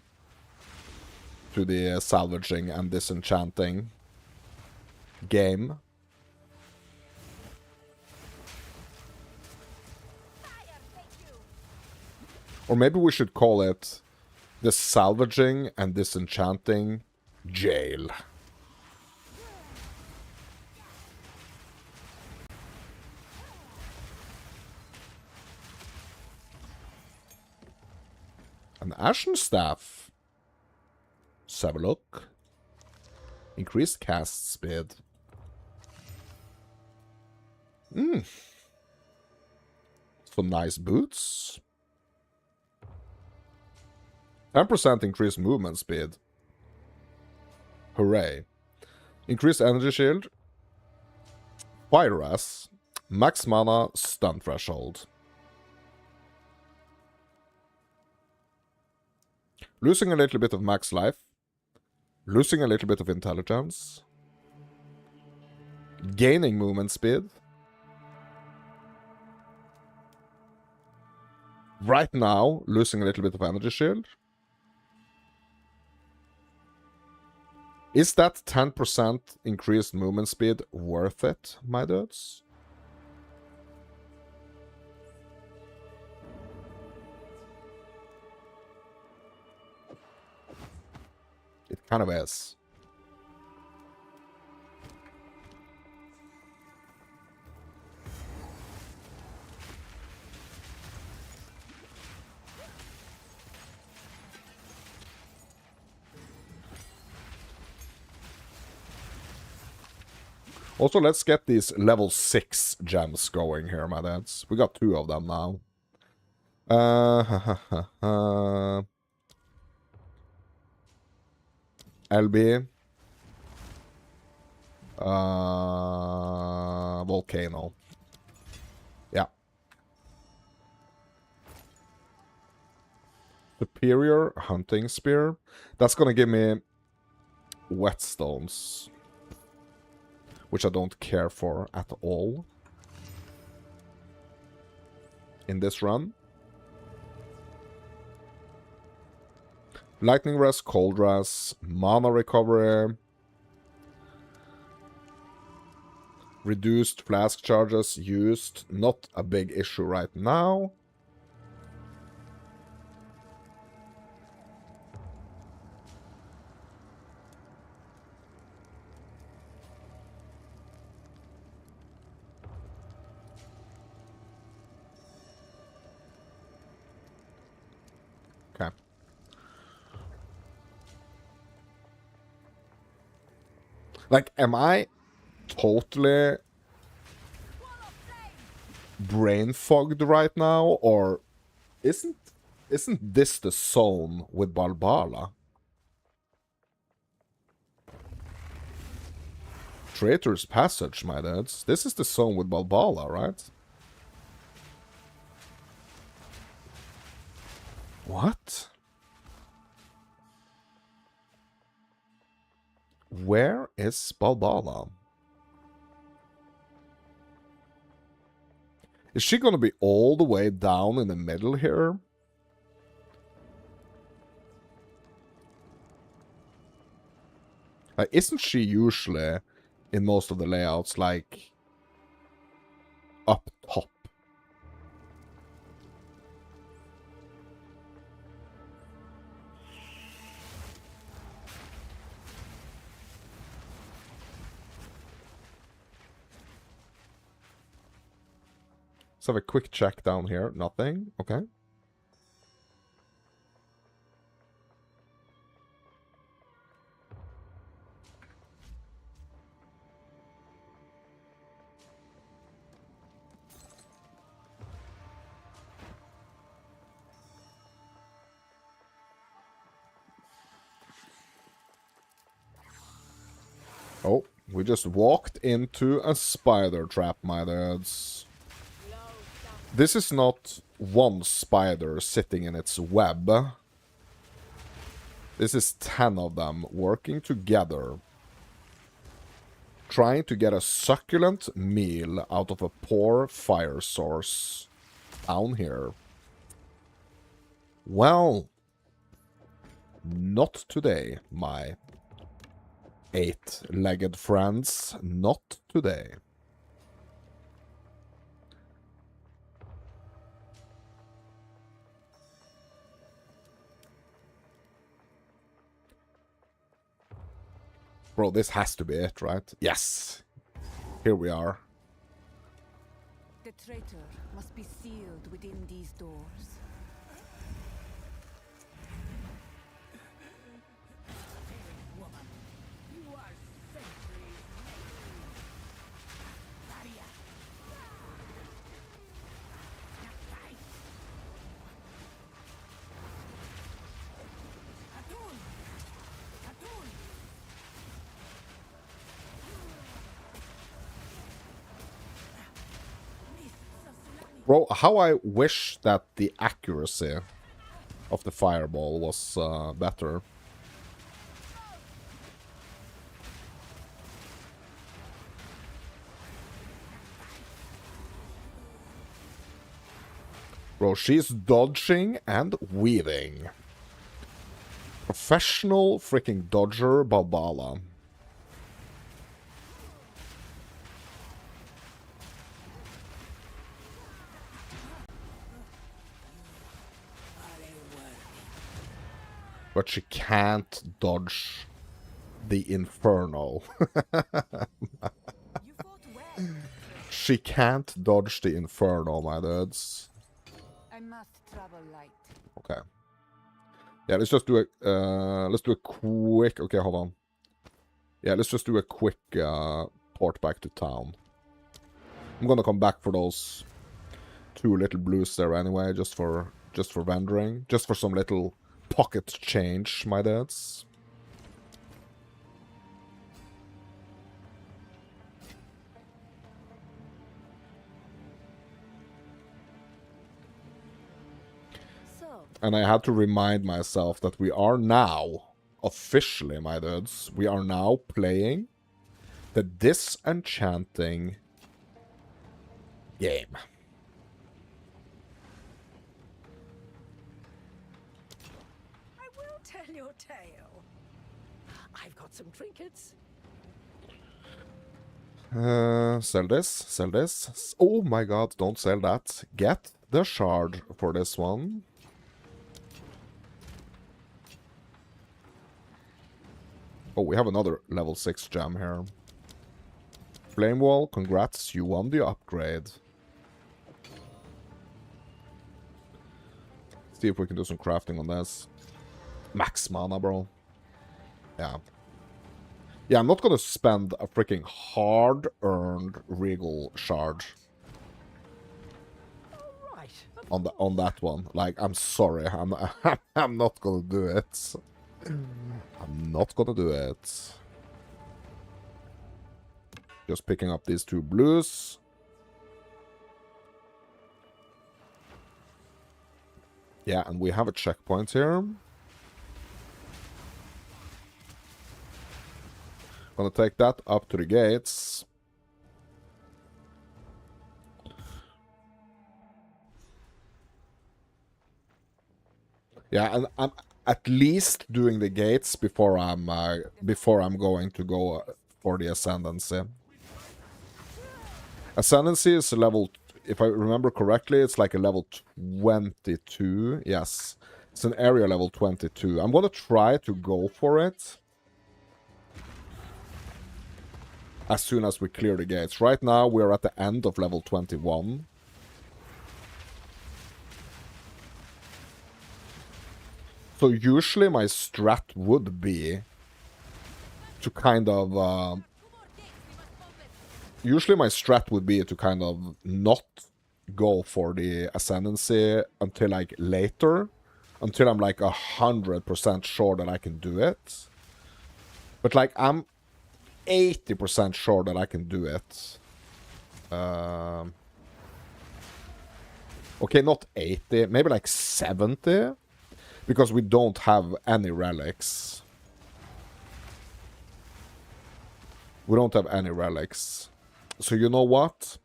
to the salvaging and disenchanting game. Or maybe we should call it the salvaging and disenchanting jail. An Ashen Staff. Let's have a look. Increased cast speed. Some nice boots. 10% increased movement speed. Hooray. Increased energy shield. Fire Sorc. Max mana, stun threshold. Losing a little bit of max life. Losing a little bit of intelligence. Gaining movement speed. Right now, losing a little bit of energy shield. Is that 10% increased movement speed worth it, my dudes? It kind of is. Also, let's get these level 6 gems going here, my dads. We got 2 of them now. LB. Volcano. Yeah. Superior hunting spear. That's gonna give me whetstones, which I don't care for at all in this run. Lightning Rest, Cold Rest, Mana Recovery, reduced flask charges used. Not a big issue right now. Okay. Like, am I totally brain fogged right now, or isn't this the zone with Balbala? Traitor's Passage, my dads. This is the zone with Balbala, right? What? Where is Balbala? Is she gonna be all the way down in the middle here? Like, isn't she usually, in most of the layouts, like, up top? Let's have a quick check down here. Nothing. Okay. Oh, we just walked into a spider trap, my dudes. This is not one spider sitting in its web. This is 10 of them working together, trying to get a succulent meal out of a poor fire source down here. Well, not today, my 8-legged friends. Not today. Bro, this has to be it, right? Yes. Here we are. The traitor must be sealed within these doors. Bro, how I wish that the accuracy of the fireball was better. Bro, she's dodging and weaving. Professional freaking dodger Balbala. But she can't dodge the Inferno. You fought well. She can't dodge the Inferno, my dudes. I must travel light. Okay. Yeah, let's just do a quick... Okay, hold on. Yeah, let's just do a quick port back to town. I'm gonna come back for those 2 little blues there anyway, just for vendoring. Just for some little pocket change, my dudes. So, And I had to remind myself that we are now, officially, my dudes, we are now playing the Disenchanting game. I will tell your tale. I've got some trinkets. Sell this, sell this. Oh my god, don't sell that. Get the shard for this one. Oh, we have another level 6 gem here. Flame Wall, congrats, you won the upgrade. See if we can do some crafting on this. Max mana, bro. Yeah. Yeah, I'm not gonna spend a freaking hard-earned Regal shard All right. on that one. Like, I'm sorry, I'm not gonna do it. I'm not gonna do it. Just picking up these 2 blues. Yeah, and we have a checkpoint here. Gonna take that up to the gates. Yeah, and I'm at least doing the gates before I'm going to go for the Ascendancy. Ascendancy is a level, if I remember correctly, it's like a level 22. Yes, it's an area level 22. I'm gonna try to go for it as soon as we clear the gates. Right now, we're at the end of level 21. So usually my strat would be to kind of... usually my strat would be to kind of not go for the Ascendancy until like later. Until I'm like 100% sure that I can do it. But like I'm 80% sure that I can do it. Okay, not 80, maybe like 70. Because we don't have any relics. We don't have any relics. So you know what?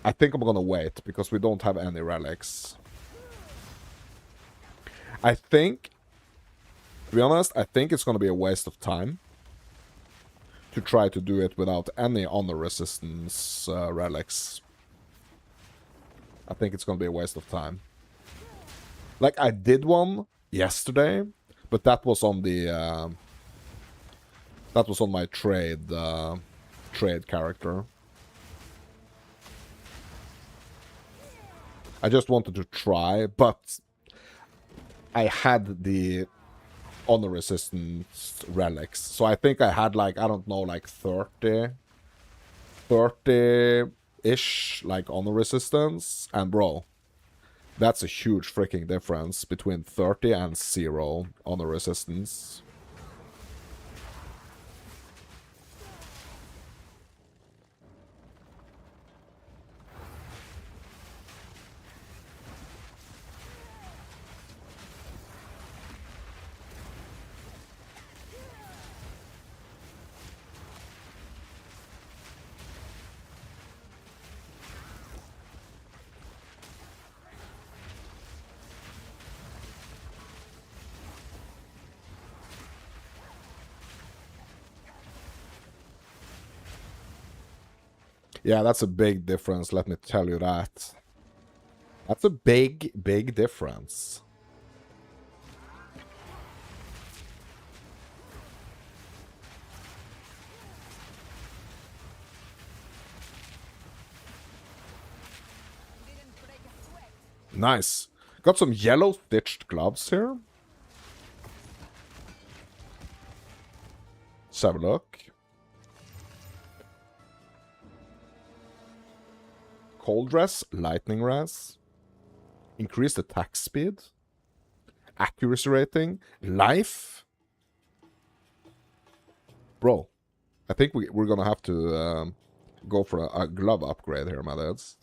I think I'm gonna wait, because we don't have any relics. I think, to be honest, I think it's gonna be a waste of time to try to do it without any honor resistance relics. I think it's gonna be a waste of time. Like, I did one yesterday, but that was on the that was on my trade character. I just wanted to try, but I had the honor resistance relics. So I think I had like, I don't know, like 30-ish like honor resistance. And bro, that's a huge freaking difference between 30 and 0 honor resistance. Yeah, that's a big difference, let me tell you that. That's a big, big difference. Nice. Got some yellow stitched gloves here. Let's have a look. Cold Res, Lightning Res. Increased attack speed. Accuracy rating. Life. Bro, I think we're gonna have to go for a glove upgrade here, my lads.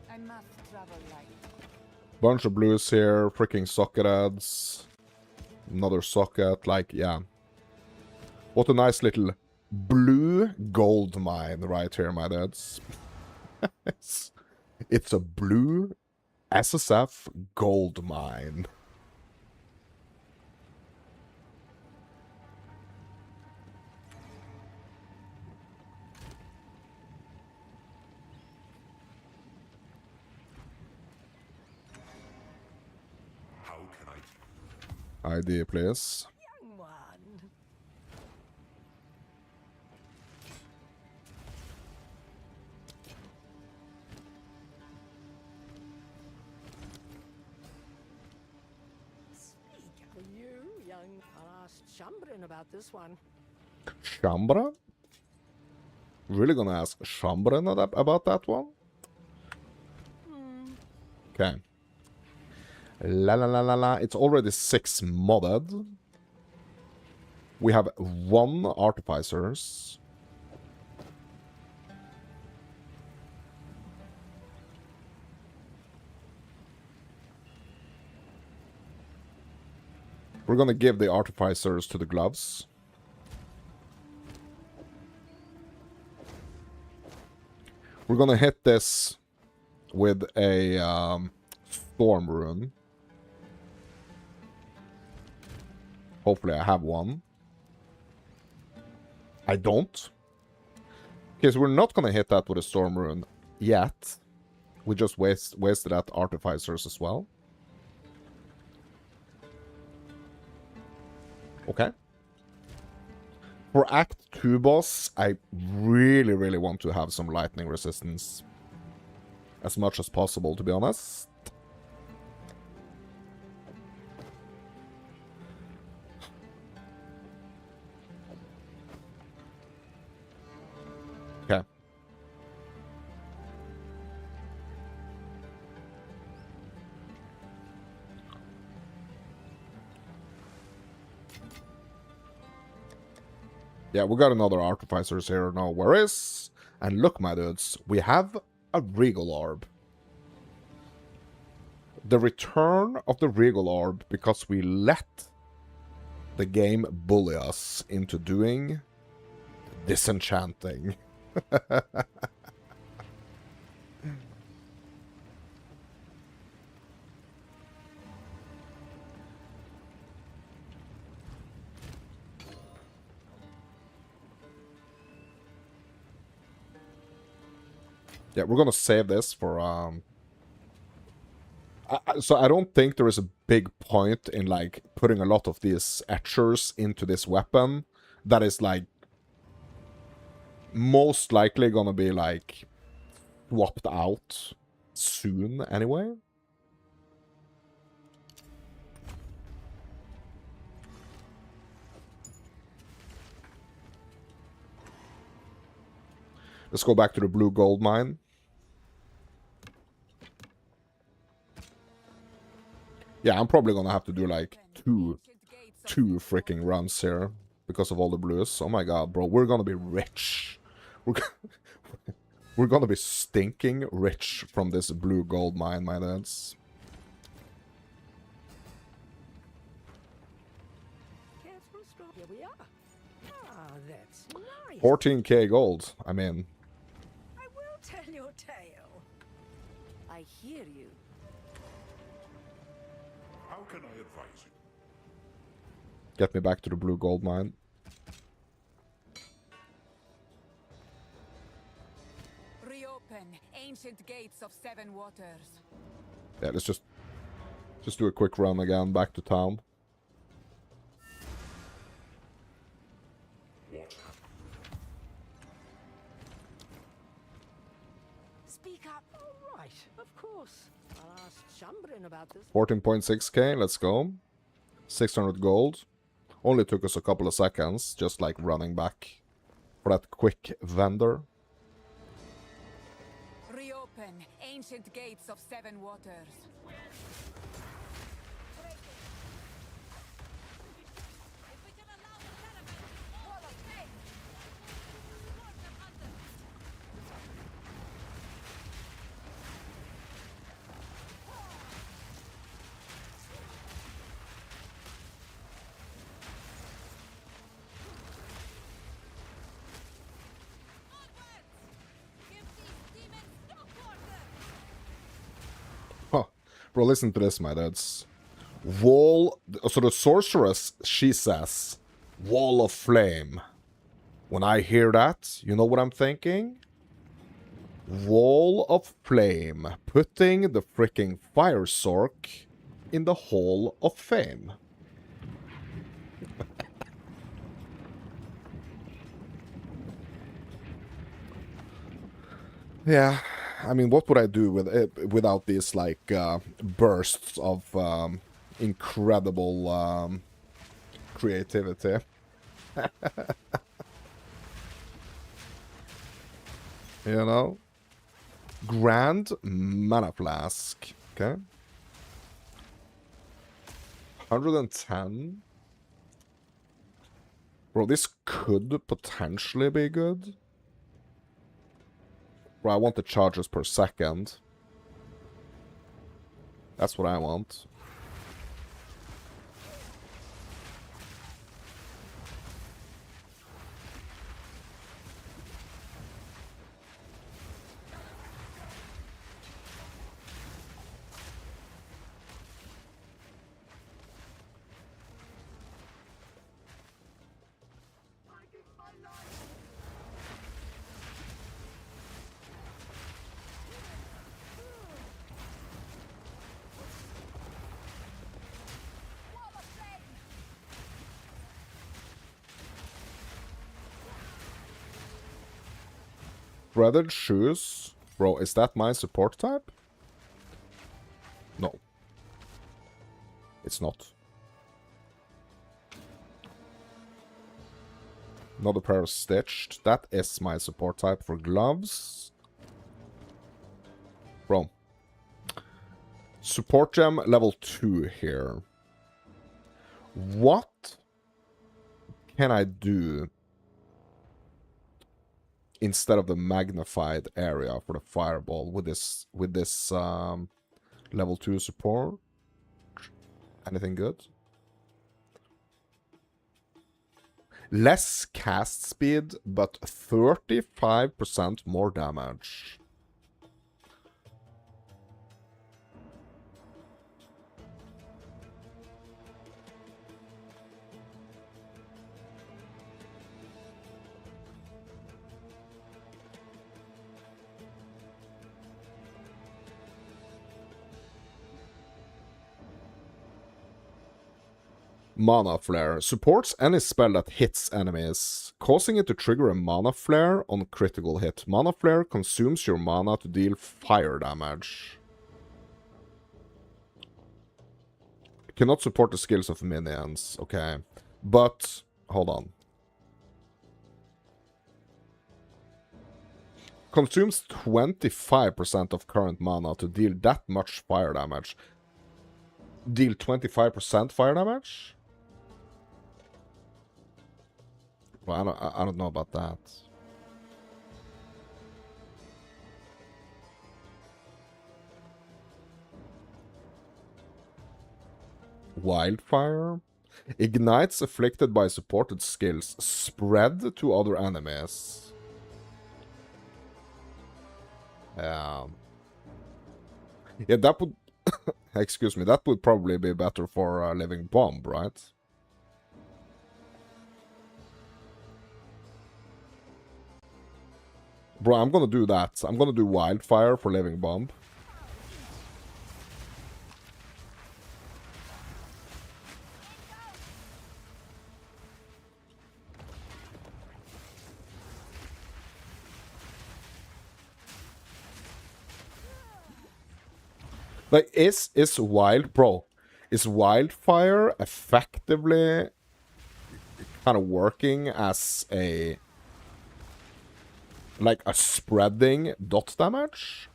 I must travel light. Bunch of blues here, freaking socket ads. Another socket, like, yeah. What a nice little blue gold mine right here, my dads. It's a blue SSF gold mine. How can I... ID, please. Young one. Speak for you, young. I'll ask Shambrin about this one. Shambra? Really gonna ask Shambren about that one? Okay. La la la la la. It's already 6 modded. We have 1 artificers. We're gonna give the artificers to the gloves. We're gonna hit this with a storm rune. Hopefully I have one. I don't. Okay, so we're not gonna hit that with a storm rune yet. We just wasted that artificers as well. Okay. For Act 2 boss, I really, really want to have some lightning resistance. As much as possible, to be honest. Okay. Yeah, we got another artificers here. No worries. And look, my dudes, we have a Regal Orb. The return of the Regal Orb because we let the game bully us into doing disenchanting. Yeah, we're gonna save this for so I don't think there is a big point in like putting a lot of these etchers into this weapon. That is like most likely gonna be like swapped out soon anyway. Let's go back to the blue gold mine. Yeah, I'm probably gonna have to do like two freaking runs here because of all the blues. Oh my god, bro, we're gonna be rich. We're gonna be stinking rich from this blue gold mine, my lads. Careful, strong. Here we are. Ah, that's nice. 14k gold. I mean, I will I hear you. How can I advise you? Get me back to the blue gold mine. Reopen ancient gates of seven waters. Yeah, let's just do a quick run again back to town. What? Speak up. All right, of course. I'll ask Shambrin about this. 14.6k, let's go. 600 gold. Only took us a couple of seconds, just like running back for that quick vendor. Reopen ancient gates of seven waters. Huh. Bro, listen to this, my dudes. Wall... So the Sorceress, she says, Wall of Flame. When I hear that, you know what I'm thinking? Wall of Flame. Putting the freaking Fire Sorc in the Hall of Fame. Yeah, I mean, what would I do with it without these, like, bursts of incredible creativity? You know? Grand Mana Flask. Okay. 110. Bro, this could potentially be good. Bro, I want the charges per second. That's what I want. Threaded shoes. Bro, is that my support type? No. It's not. Another pair of stitched. That is my support type for gloves. Bro. Support gem level 2 here. What can I do instead of the magnified area for the fireball with this level 2 support? Anything good? Less cast speed, but 35% more damage. Mana Flare. Supports any spell that hits enemies, causing it to trigger a Mana Flare on critical hit. Mana Flare consumes your mana to deal fire damage. Cannot support the skills of minions. Okay. But, hold on. Consumes 25% of current mana to deal that much fire damage. Deal 25% fire damage? Well, I don't know about that. Wildfire? Ignites afflicted by supported skills. Spread to other enemies. Yeah, that would... excuse me, that would probably be better for a living bomb, right? Bro, I'm gonna do that. I'm gonna do wildfire for living bomb. Like, is wildfire effectively kind of working as a, like, a spreading dot damage?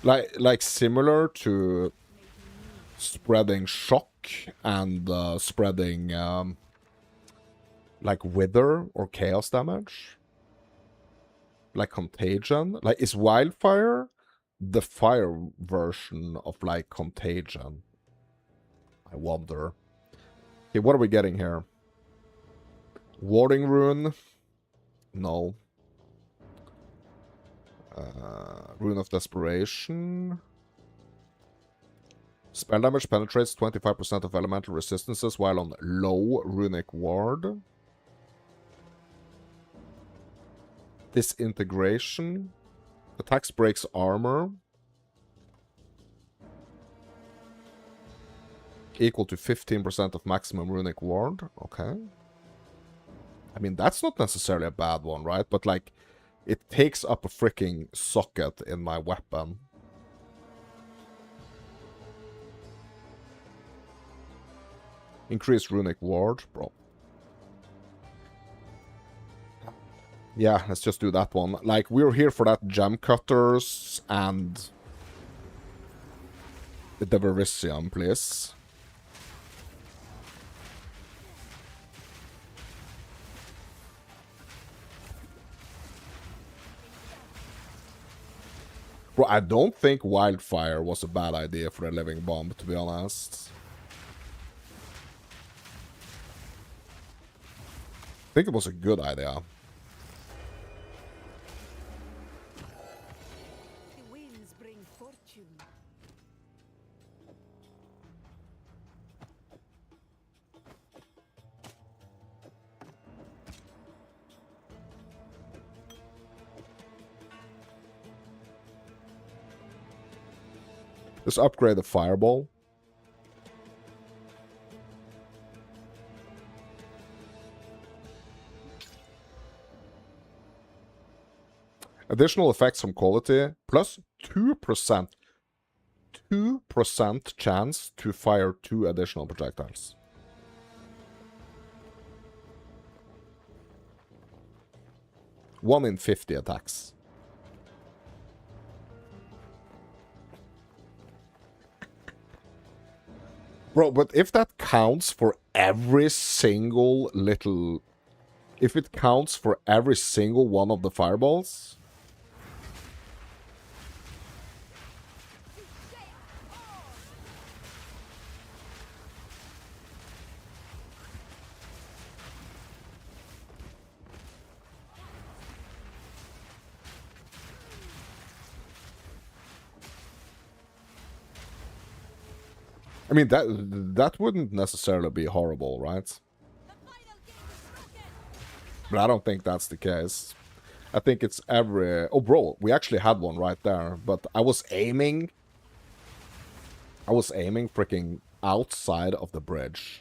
Like similar to spreading shock and spreading like wither or chaos damage, like contagion. Like, is wildfire the fire version of like contagion? I wonder. Okay, what are we getting here? Warding rune? No. Rune of Desperation. Spell damage penetrates 25% of elemental resistances while on low runic ward. Disintegration. Attacks breaks armor. Equal to 15% of maximum runic ward. Okay. I mean, that's not necessarily a bad one, right? But, like, it takes up a freaking socket in my weapon. Increased runic ward, bro. Yeah, let's just do that one. Like, we're here for that gem cutters and the Verisium, please. Bro, I don't think wildfire was a bad idea for a living bomb, to be honest. I think it was a good idea. The winds bring fortune. Let's upgrade the fireball. Additional effects from quality, plus 2%. 2% chance to fire 2 additional projectiles. One in 50 attacks. Bro, but if that counts for every single little... If it counts for every single one of the fireballs... I mean, that wouldn't necessarily be horrible, right? But I don't think that's the case. I think it's every... Oh, bro, we actually had one right there. But I was aiming freaking outside of the bridge.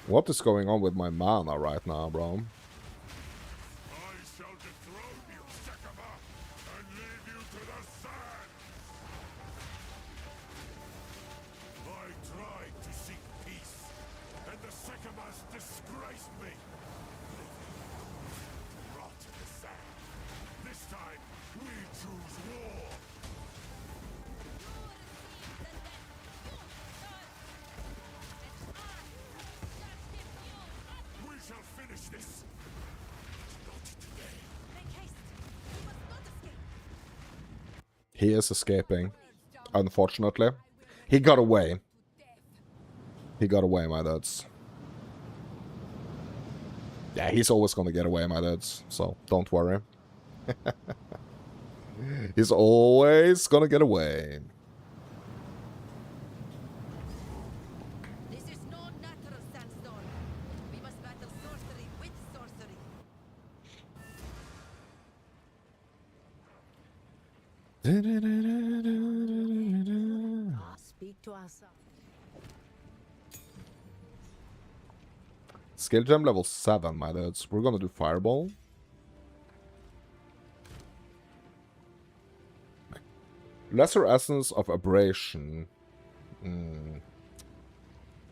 What is going on with my mana right now, bro? shall finish this. Make haste. You must not escape. He is escaping, unfortunately. He got away. He got away, my dudes. Yeah, he's always gonna get away, my dudes, so don't worry. He's always gonna get away. This is no natural sandstorm. We must battle sorcery with sorcery. Speak to us. Skill gem level 7, my dudes. We're gonna do Fireball. Lesser Essence of Abrasion.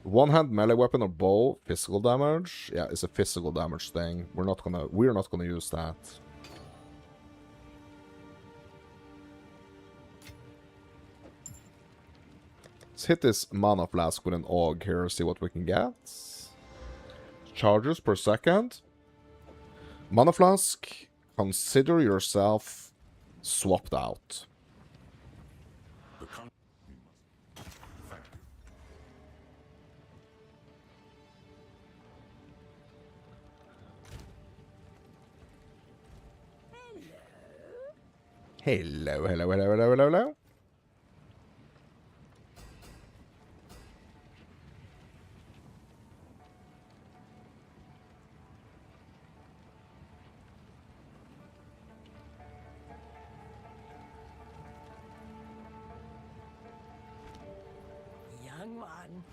One-hand melee weapon or bow, physical damage. Yeah, it's a physical damage thing. We're not gonna use that. Let's hit this mana flask with an AUG here, see what we can get. Charges per second. Mana flask, consider yourself swapped out. The con we must. Thank you. Hello, hello, hello, hello, hello, hello. Young one.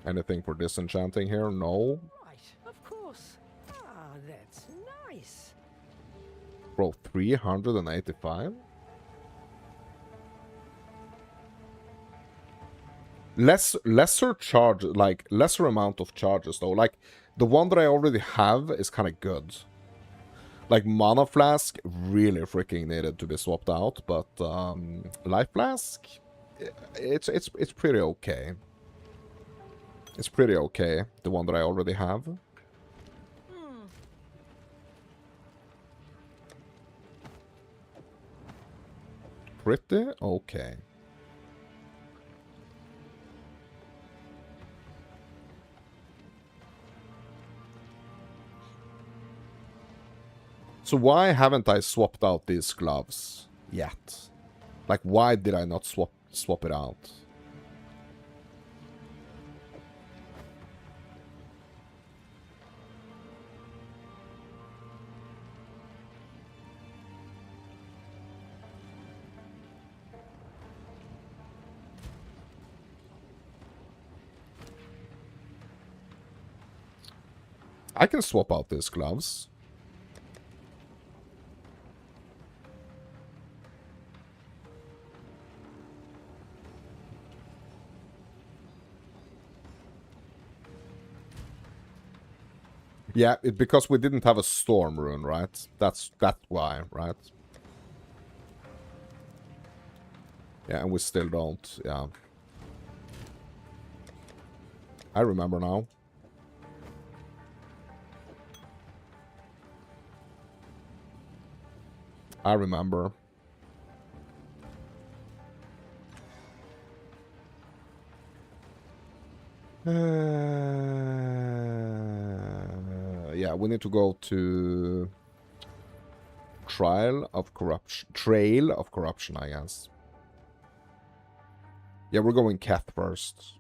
Anything for disenchanting here? No. Right, of course. Ah, that's nice. Bro, 385? Lesser charge, like, lesser amount of charges, though. Like, the one that I already have is kind of good. Like, Mana Flask really freaking needed to be swapped out, but, Life Flask, it's pretty okay. It's pretty okay, the one that I already have. Pretty okay. So why haven't I swapped out these gloves yet? Like, why did I not swap it out? I can swap out these gloves. Yeah, because we didn't have a storm rune, right? That's why, right? Yeah, and we still don't, yeah. I remember now. I remember. Yeah, we need to go to Trail of Corruption, I guess. Yeah, we're going Keth first.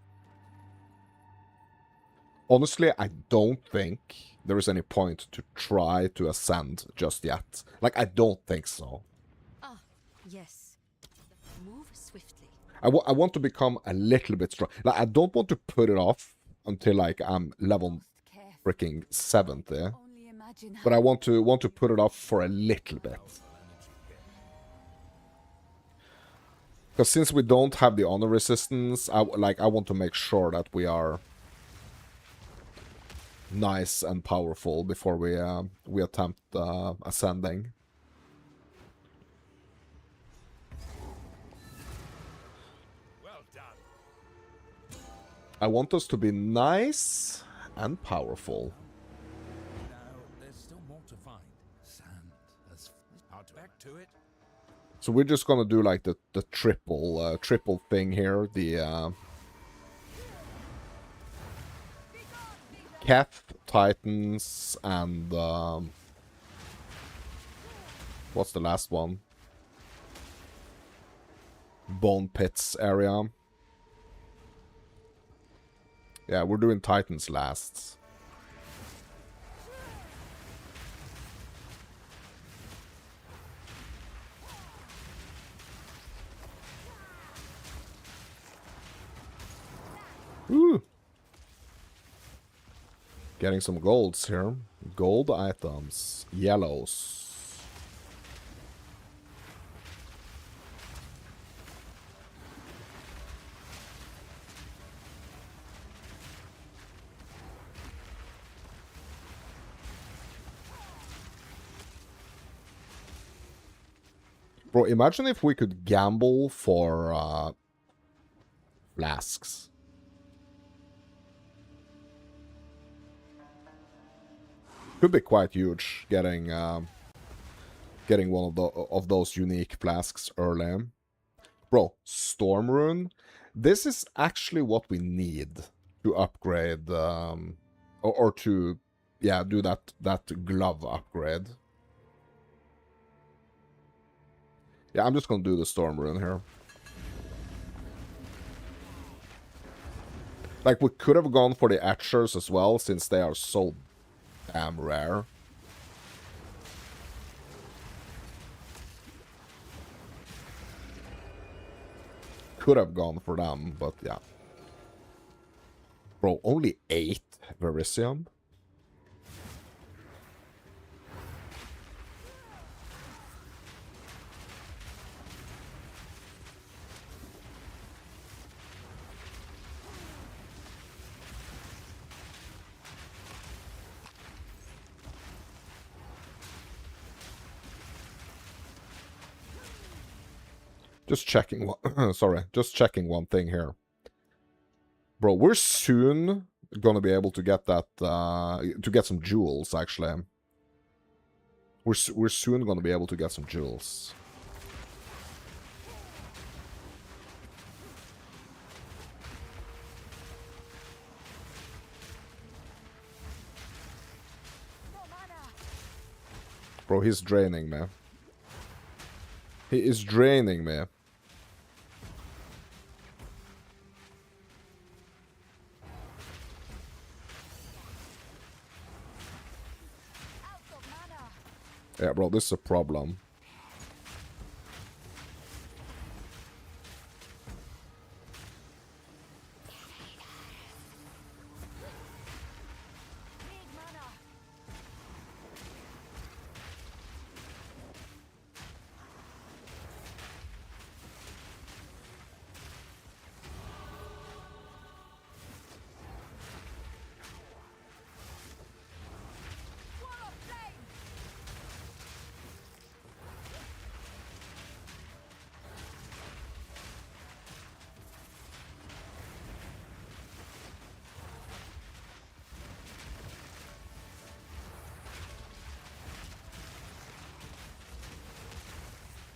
Honestly, I don't think there is any point to try to ascend just yet. Like, I don't think so. Ah, yes. Move swiftly. I want to become a little bit strong. Like, I don't want to put it off until, like, I'm level freaking 70. Only imagine But I want to put it off for a little bit. Because since we don't have the honor resistance, I want to make sure that we are nice and powerful before we attempt ascending. Well done. I want us to be nice and powerful. Now, there's still more to find. Sand has hard to back to it. So we're just gonna do like the triple thing here. The Keth, Titans, and what's the last one? Bone Pits area. Yeah, we're doing Titans last. Woo! Getting some golds here. Gold items. Yellows. Bro, imagine if we could gamble for flasks. Could be quite huge getting getting one of those unique flasks early. Bro, Storm Rune. This is actually what we need to upgrade or to do that glove upgrade. Yeah, I'm just gonna do the Storm Rune here. Like, we could have gone for the Etchers as well, since they are so damn rare. Could have gone for them, but yeah. Bro, only 8 Verisium? Just checking one sorry, just checking one thing here. Bro, we're soon gonna be able to get that to get some jewels actually. We're soon gonna be able to get some jewels. Bro, he's draining me. He is draining me. Yeah, bro, this is a problem.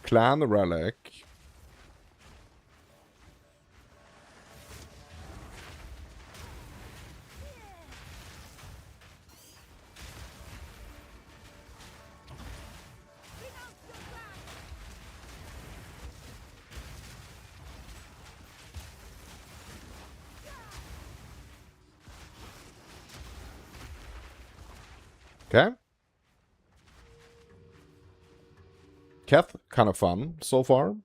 Clan Relic. Okay. Keth, kind of fun so far.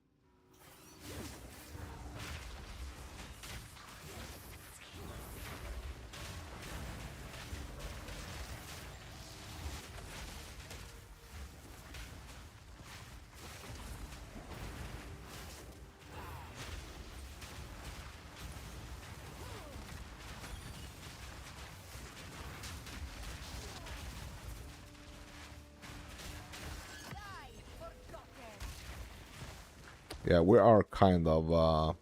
Yeah, we are kind of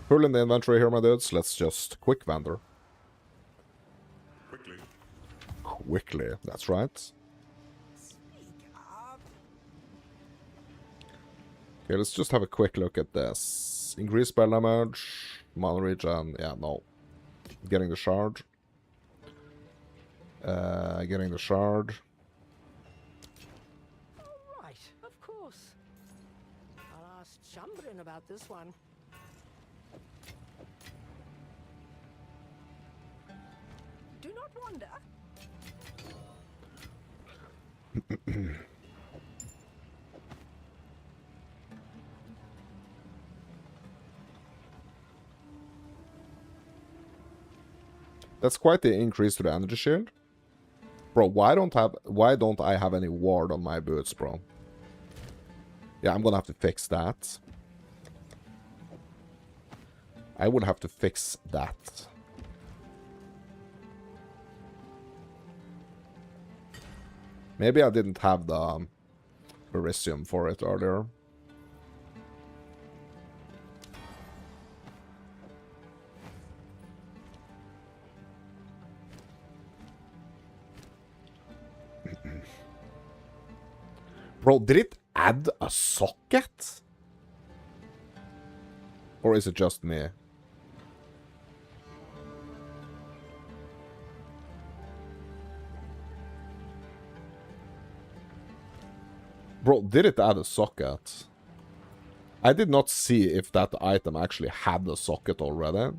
full in the inventory here, my dudes. Let's just quick vendor. quickly. Quickly, that's right. Speak up. Okay, let's just have a quick look at this. Increase spell damage, mana regen, yeah, no. Getting the shard. Getting the shard. Right, of course. I'll ask Chambrin about this one. Do not wander. That's quite the increase to the energy shield. Bro, why don't I have any ward on my boots, bro? Yeah, I'm gonna have to fix that. I would have to fix that. Maybe I didn't have the Berisium for it earlier. Bro, did it add a socket? Or is it just me? Bro, did it add a socket? I did not see if that item actually had a socket already.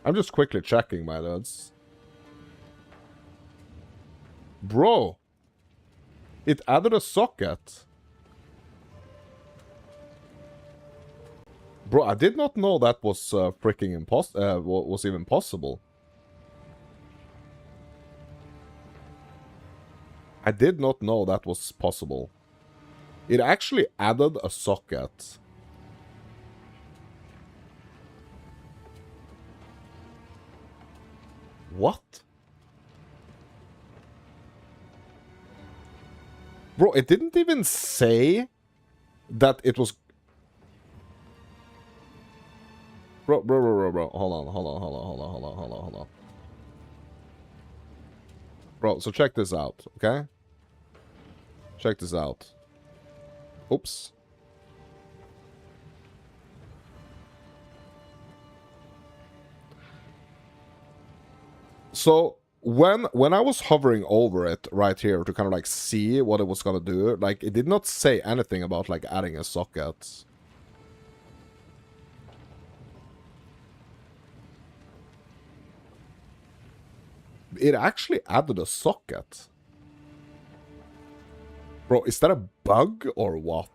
I'm just quickly checking, my dudes. Bro! It added a socket. Bro, I did not know that was freaking was even possible. I did not know that was possible. It actually added a socket. What? Bro, it didn't even say that it was... Bro. Hold on. Bro, so check this out, okay? Check this out. Oops. So, when I was hovering over it right here to kind of like see what it was gonna do, like, it did not say anything about like adding a socket. It actually added a socket. Bro, is that a bug or what?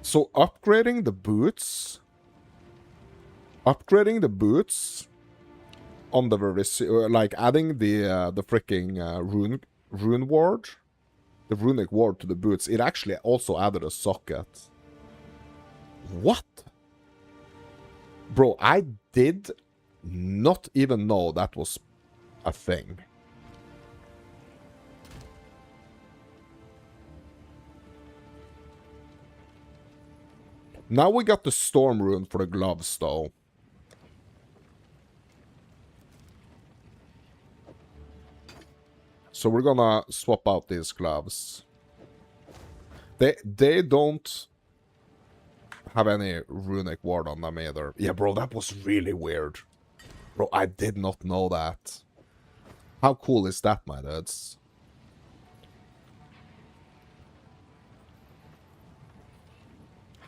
So upgrading the boots on the like adding the freaking rune ward, the runic ward to the boots, it actually also added a socket. What? Bro, I did not even know that was a thing. Now we got the storm rune for the gloves, though. So we're gonna swap out these gloves. They don't have any runic ward on them either. Yeah, bro, that was really weird. Bro, I did not know that. How cool is that, my dudes?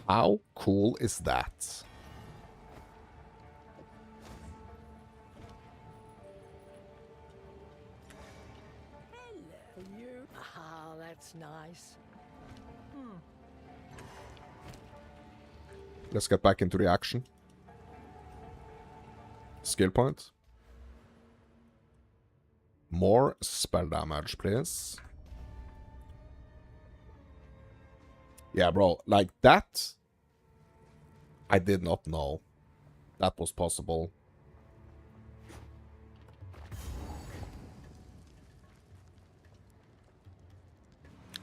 How cool is that? Hello, you. Ah, that's nice. Let's get back into the action. skill point. More spell damage, please. Yeah, bro, like that, I did not know that was possible.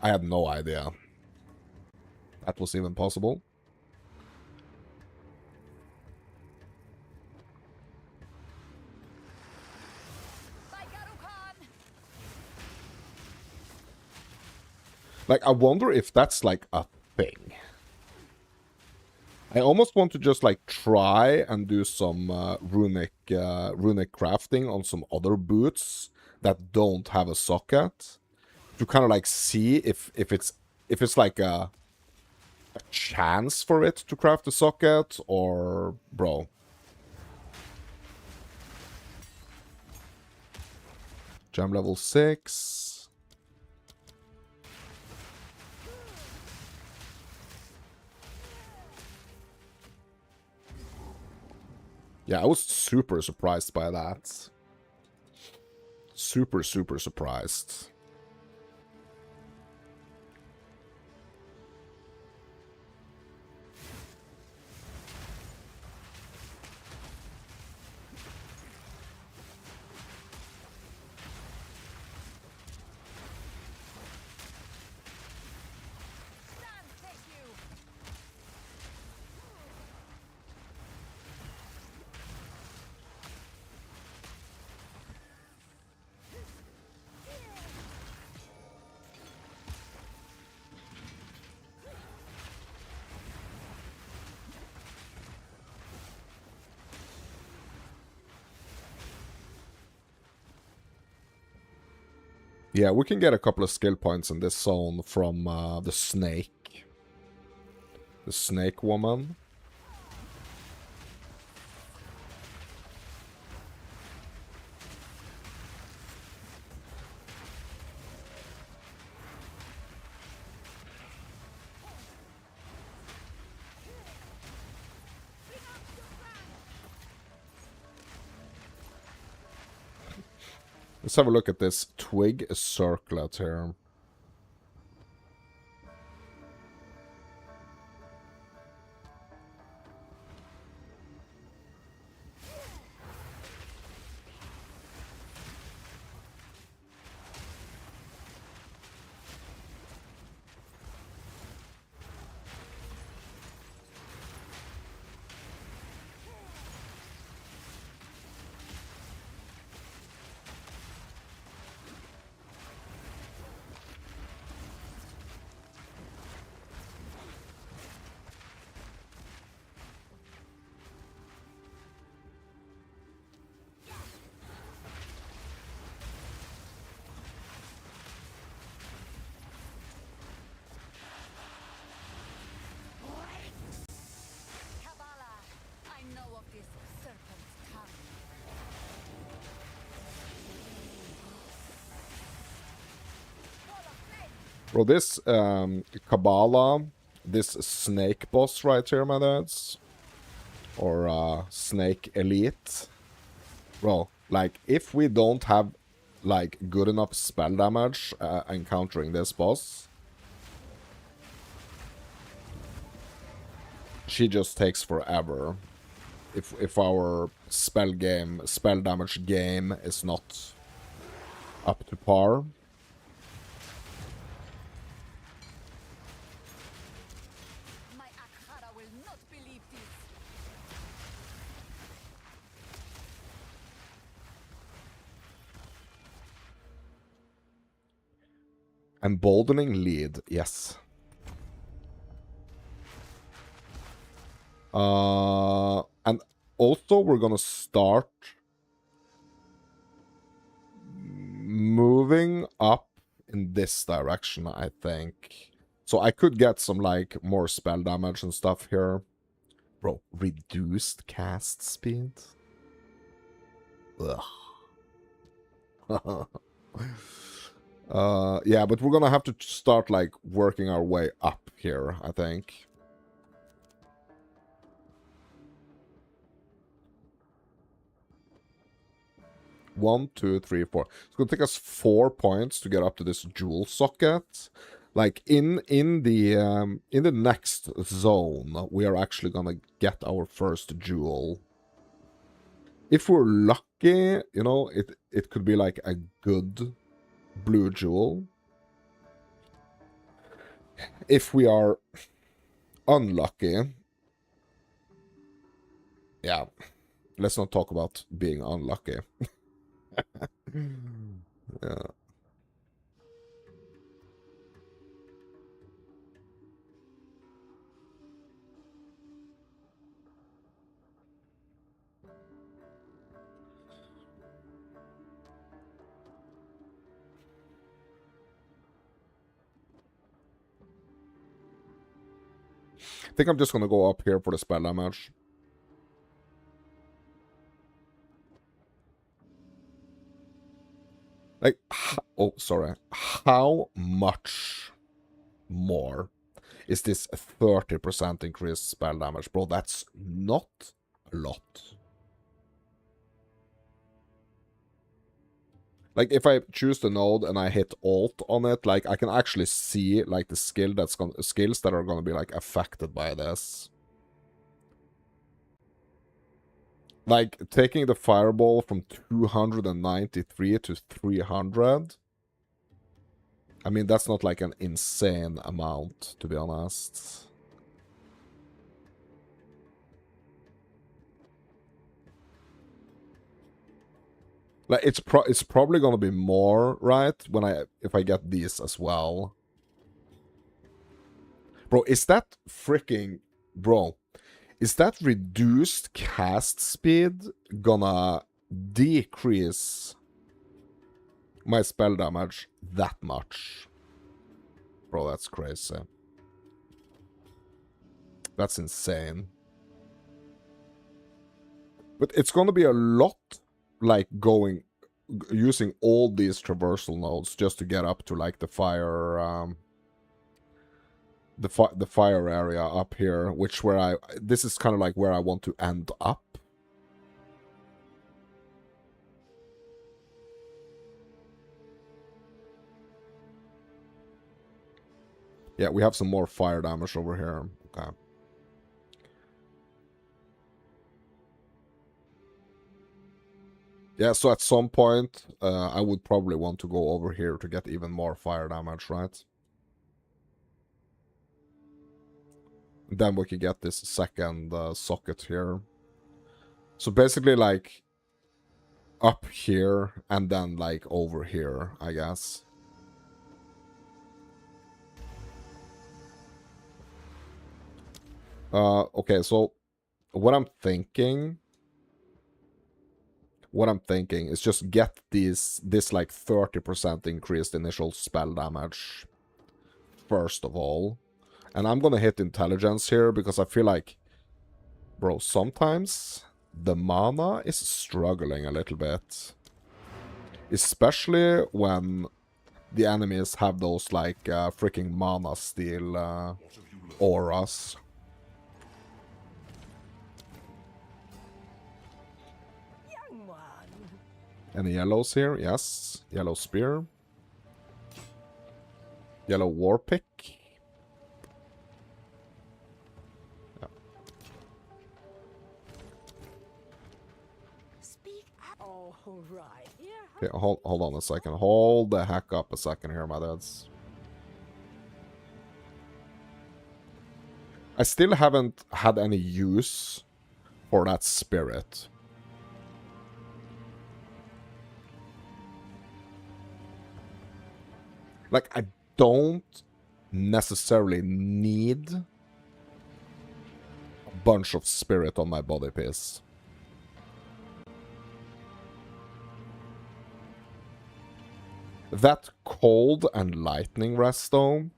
I had no idea that was even possible. Like, I wonder if that's like a thing. I almost want to just like try and do some runic crafting on some other boots that don't have a socket to kind of like see if it's like a chance for it to craft a socket, or bro. Gem level 6. Yeah, I was super surprised by that. Super surprised. Yeah, we can get a couple of skill points in this zone from the snake. The snake woman. Let's have a look at this twig circlet here. Bro, this Kabbalah, this snake boss right here, my dudes, or snake elite, bro, like, if we don't have, like, good enough spell damage encountering this boss, she just takes forever. If our spell damage game is not up to par. Emboldening lead, yes. And also we're gonna start moving up in this direction, I think. So I could get some, like, more spell damage and stuff here. Bro, reduced cast speed? Ugh. Yeah, but we're gonna have to start, like, working our way up here, I think. 1, 2, 3, 4. It's gonna take us 4 points to get up to this jewel socket. Like in the next zone, we are actually gonna get our first jewel. If we're lucky, you know, it could be like a good blue jewel. If we are unlucky, yeah, let's not talk about being unlucky. Yeah. I think I'm just gonna go up here for the spell damage. Like, oh, sorry. How much more is this 30% increased spell damage? Bro, that's not a lot. Like, if I choose the node and I hit Alt on it, like, I can actually see, like, the skills that are gonna be, like, affected by this. Like, taking the fireball from 293 to 300. I mean, that's not, like, an insane amount, to be honest. Like, it's probably gonna be more, right? If I get these as well. Bro, is that freaking... Bro, is that reduced cast speed gonna decrease my spell damage that much? Bro, that's crazy. That's insane. But it's gonna be a lot, like, using all these traversal nodes just to get up to, like, the fire... the fire area up here, this is kind of like where I want to end up. Yeah, we have some more fire damage over here. Okay. Yeah, so at some point, I would probably want to go over here to get even more fire damage, right? Then we could get this second socket here. So basically, like, up here and then, like, over here, I guess. Okay, so what I'm thinking is just get this like 30% increased initial spell damage first of all. And I'm gonna hit intelligence here because I feel like, bro, sometimes the mana is struggling a little bit. Especially when the enemies have those, like, freaking mana steal auras. Young one. Any yellows here? Yes. Yellow spear. Yellow war pick. Yeah. Speak up. All right. Yeah. Okay, hold on a second. Hold the heck up a second here, my dudes. I still haven't had any use for that spirit. Like, I don't necessarily need a bunch of spirit on my body piece. That cold and lightning rest, though.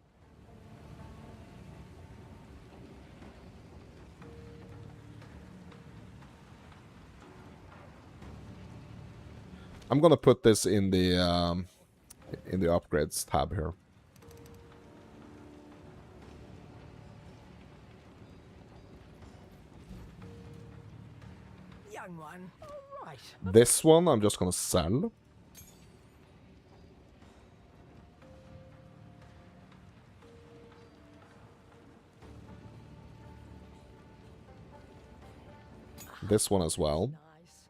I'm gonna put this in the upgrades tab here. Young one. All Right. This one I'm just gonna sell. This one as well. Nice.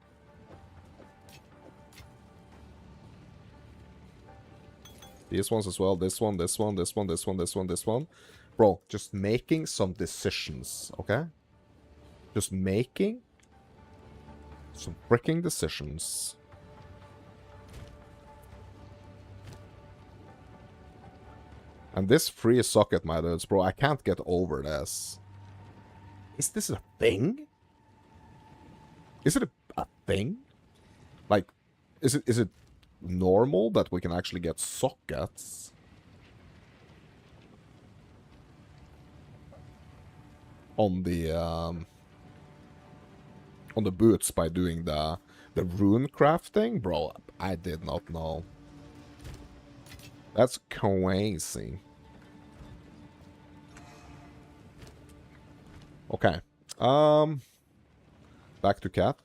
These ones as well. This one, this one, this one, this one, this one, this one. Bro, just making some decisions, okay? Just making some freaking decisions. And this free socket, my dudes, bro, I can't get over this. Is this a thing? Is it a thing? Like, is it normal that we can actually get sockets on the boots by doing the rune crafting? Bro, I did not know. That's crazy. Okay. Back to Cat.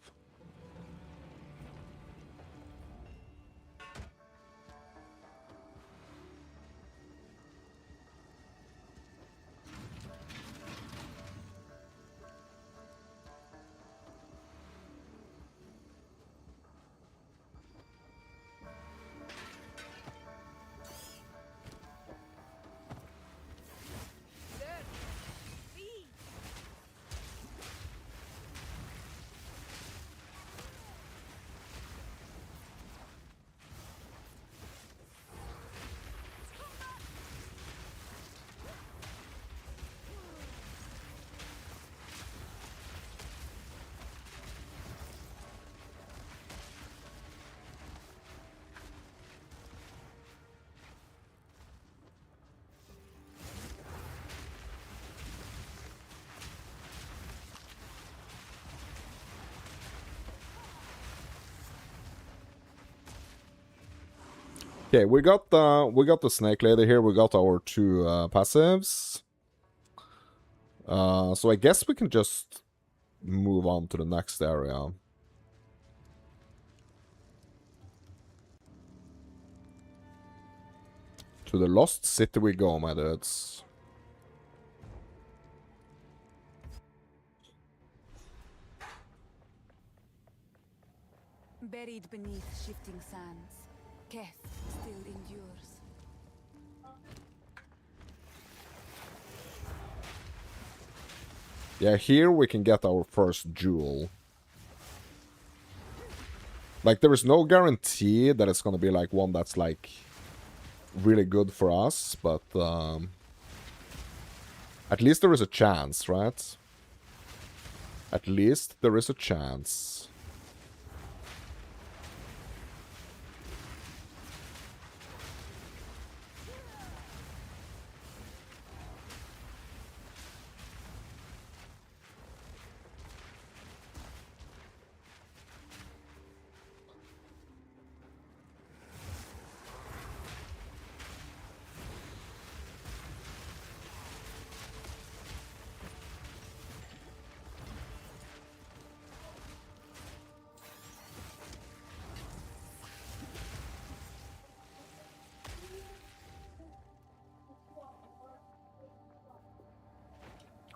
Okay, we got the snake lady here. We got our two passives. So I guess we can just move on to the next area. To the lost city we go, my dudes. Buried beneath shifting sands, Keth still endures. Yeah, here we can get our first jewel. Like, there is no guarantee that it's gonna be, like, one that's, like, really good for us, but, at least there is a chance, right? At least there is a chance.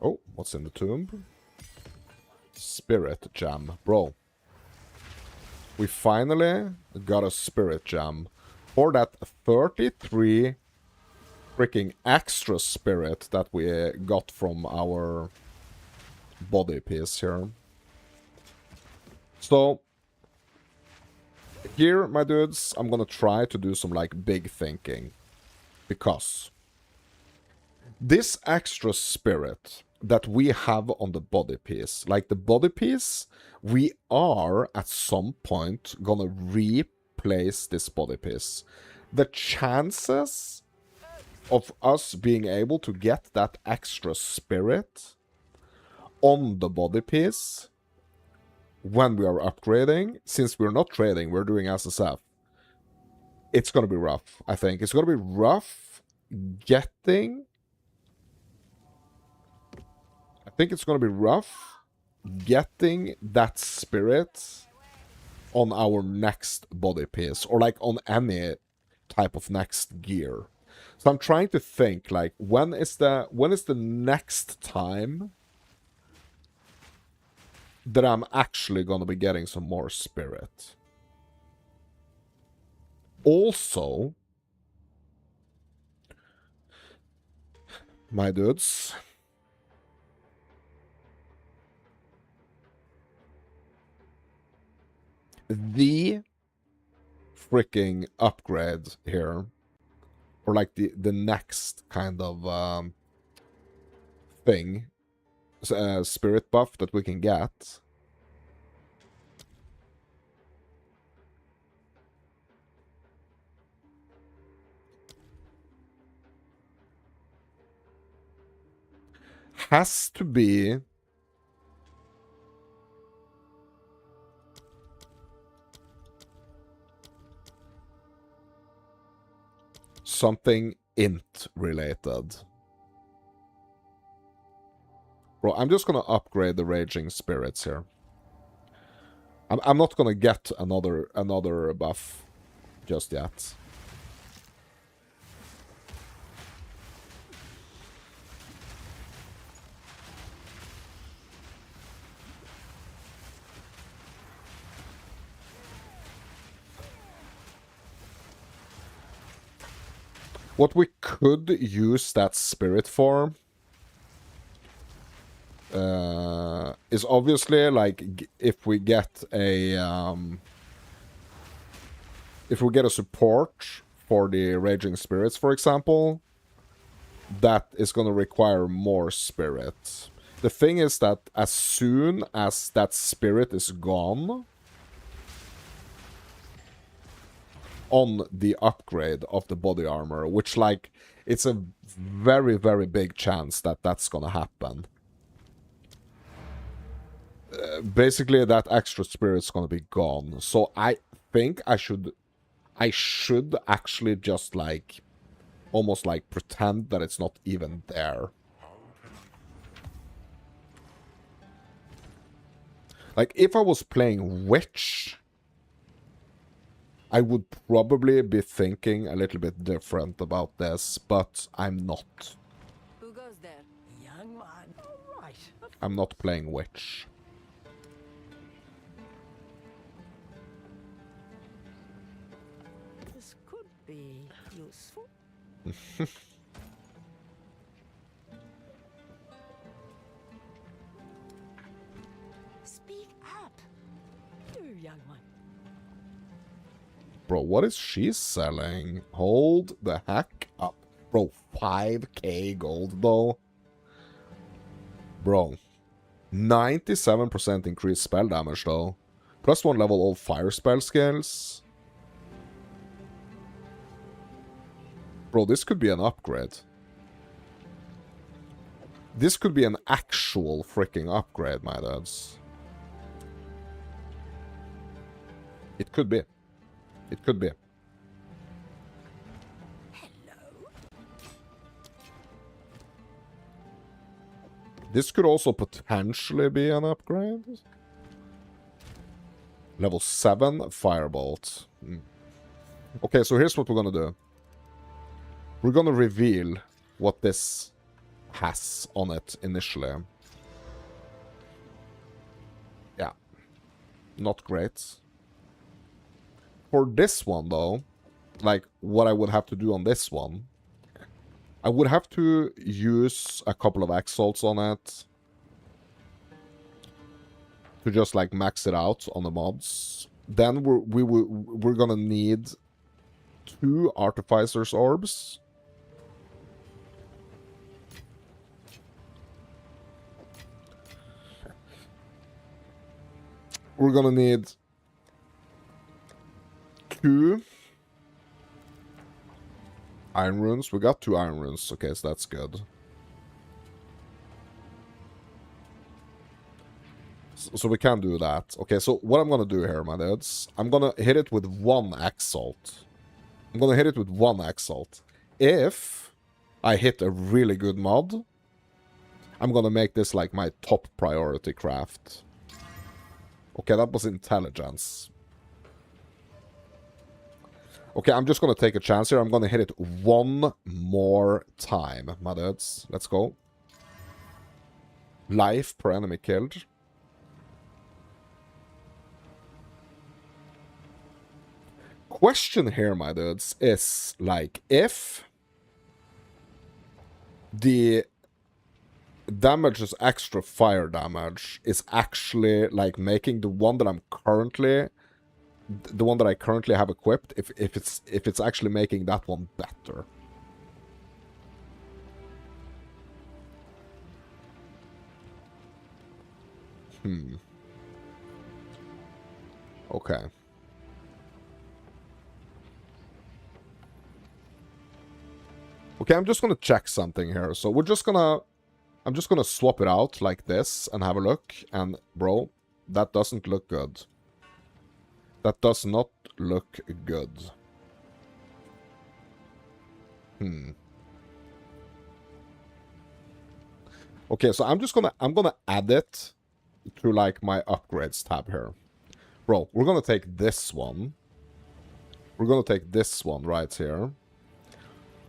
Oh, what's in the tomb? Spirit gem. Bro. We finally got a spirit gem. For that 33 freaking extra spirit that we got from our body piece here. So, here, my dudes, I'm gonna try to do some, like, big thinking. Because this extra spirit that we have on the body piece, like the body piece, we are at some point gonna replace this body piece. The chances of us being able to get that extra spirit on the body piece when we are upgrading, since we're not trading, we're doing SSF, it's gonna be rough, I think. It's gonna be rough getting... I think it's gonna be rough getting that spirit on our next body piece, or like on any type of next gear. So I'm trying to think, like, when is the next time that I'm actually gonna be getting some more spirit? Also, my dudes, the freaking upgrade here, or like the next kind of thing, spirit buff that we can get, has to be something int related. Bro, I'm just gonna upgrade the raging spirits here. I'm not gonna get another buff just yet. What we could use that spirit for is obviously, like, if we get a support for the raging spirits, for example, that is going to require more spirit. The thing is that as soon as that spirit is gone on the upgrade of the body armor, which, like, it's a very, very big chance that that's gonna happen. Basically, that extra spirit's gonna be gone. So I think I should actually just, like, almost like pretend that it's not even there. Like, if I was playing Witch, I would probably be thinking a little bit different about this, but I'm not. Who goes there? Young man. All right. I'm not playing Witch. This could be useful. Speak up. You, young man. Bro, what is she selling? Hold the heck up. Bro, 5k gold though? Bro, 97% increased spell damage though. +1 level all fire spell skills. Bro, this could be an upgrade. This could be an actual freaking upgrade, my dudes. It could be. It could be. Hello. This could also potentially be an upgrade. Level 7 Firebolt. Okay, so here's what we're gonna do. We're gonna reveal what this has on it initially. Yeah. Not great. For this one, though, like, what I would have to do on this one, I would have to use a couple of exalts on it to just, like, max it out on the mods. Then we're gonna need 2 Artificer's Orbs. We're gonna need 2 Iron Runes. We got 2 Iron Runes. Okay, so that's good. So we can do that. Okay, so what I'm gonna do here, my dudes, I'm gonna hit it with 1 Exalt. I'm gonna hit it with 1 Exalt. If I hit a really good mod, I'm gonna make this like my top priority craft. Okay, that was Intelligence. Okay, I'm just gonna take a chance here. I'm gonna hit it one more time, my dudes. Let's go. Life per enemy killed. Question here, my dudes, is like if the damage is extra fire damage is actually like making the one that I'm currently, the one that I currently have equipped, if it's actually making that one better. Okay. Okay, I'm just gonna check something here. So we're just gonna, I'm just gonna swap it out like this and have a look. And bro, that doesn't look good. That does not look good. Okay, so I'm gonna add it to like my upgrades tab here. Bro, we're gonna take this one. We're gonna take this one right here.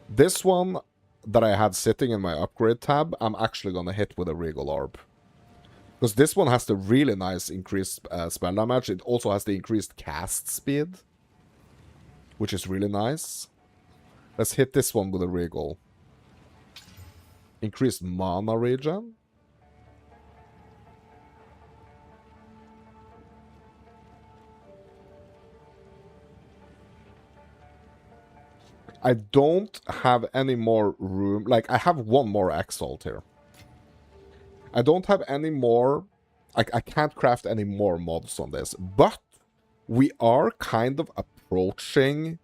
This one that I had sitting in my upgrade tab, I'm actually gonna hit with a Regal Orb. Because this one has the really nice increased spell damage. It also has the increased cast speed, which is really nice. Let's hit this one with a Regal. Increased mana regen. I don't have any more room. Like, I have one more Exalt here. I don't have any more. I can't craft any more mods on this. But we are kind of approaching.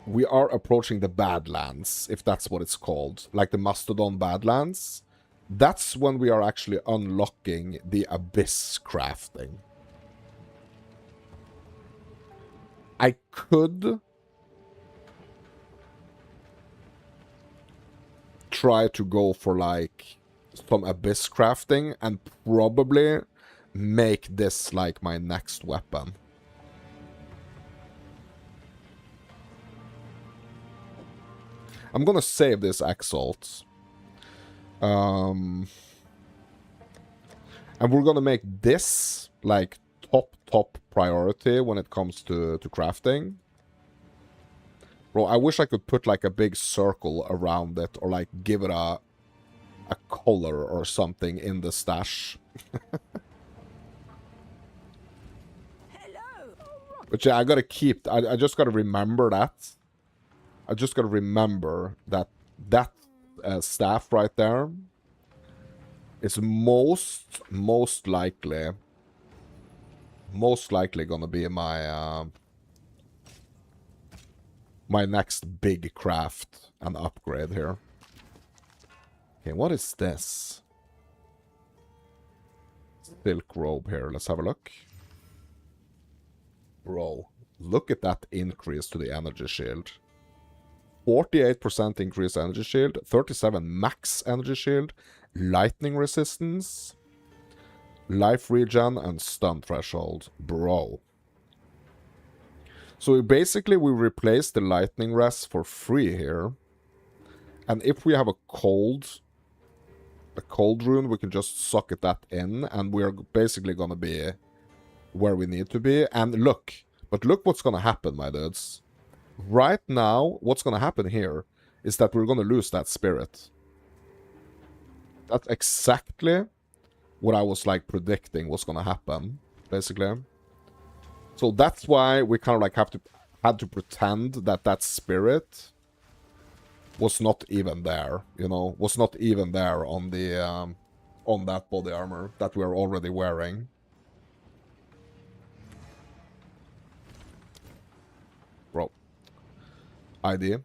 We are approaching the Badlands, if that's what it's called. Like the Mastodon Badlands. That's when we are actually unlocking the Abyss crafting. I could try to go for like some Abyss crafting and probably make this like my next weapon. I'm gonna save this Exalt. And we're gonna make this like top priority when it comes to crafting. Bro, I wish I could put like a big circle around it or like give it a color or something in the stash. But yeah, I gotta keep, I just gotta remember that. I just gotta remember that staff right there is most likely gonna be my my next big craft and upgrade here. Okay, what is this? Silk robe here. Let's have a look. Bro, look at that increase to the energy shield. 48% increased energy shield, 37 max energy shield, lightning resistance, life regen, and stun threshold. Bro. So we replace the lightning res for free here. And if we have a cold rune, we can just socket that in, and we're basically gonna be where we need to be. And look what's gonna happen, my dudes. Right now, what's gonna happen here is that we're gonna lose that spirit. That's exactly what I was like predicting was gonna happen, basically. So that's why we kind of like had to pretend that that spirit was not even there, you know, was not even there on the on that body armor that we're already wearing. Bro. ID.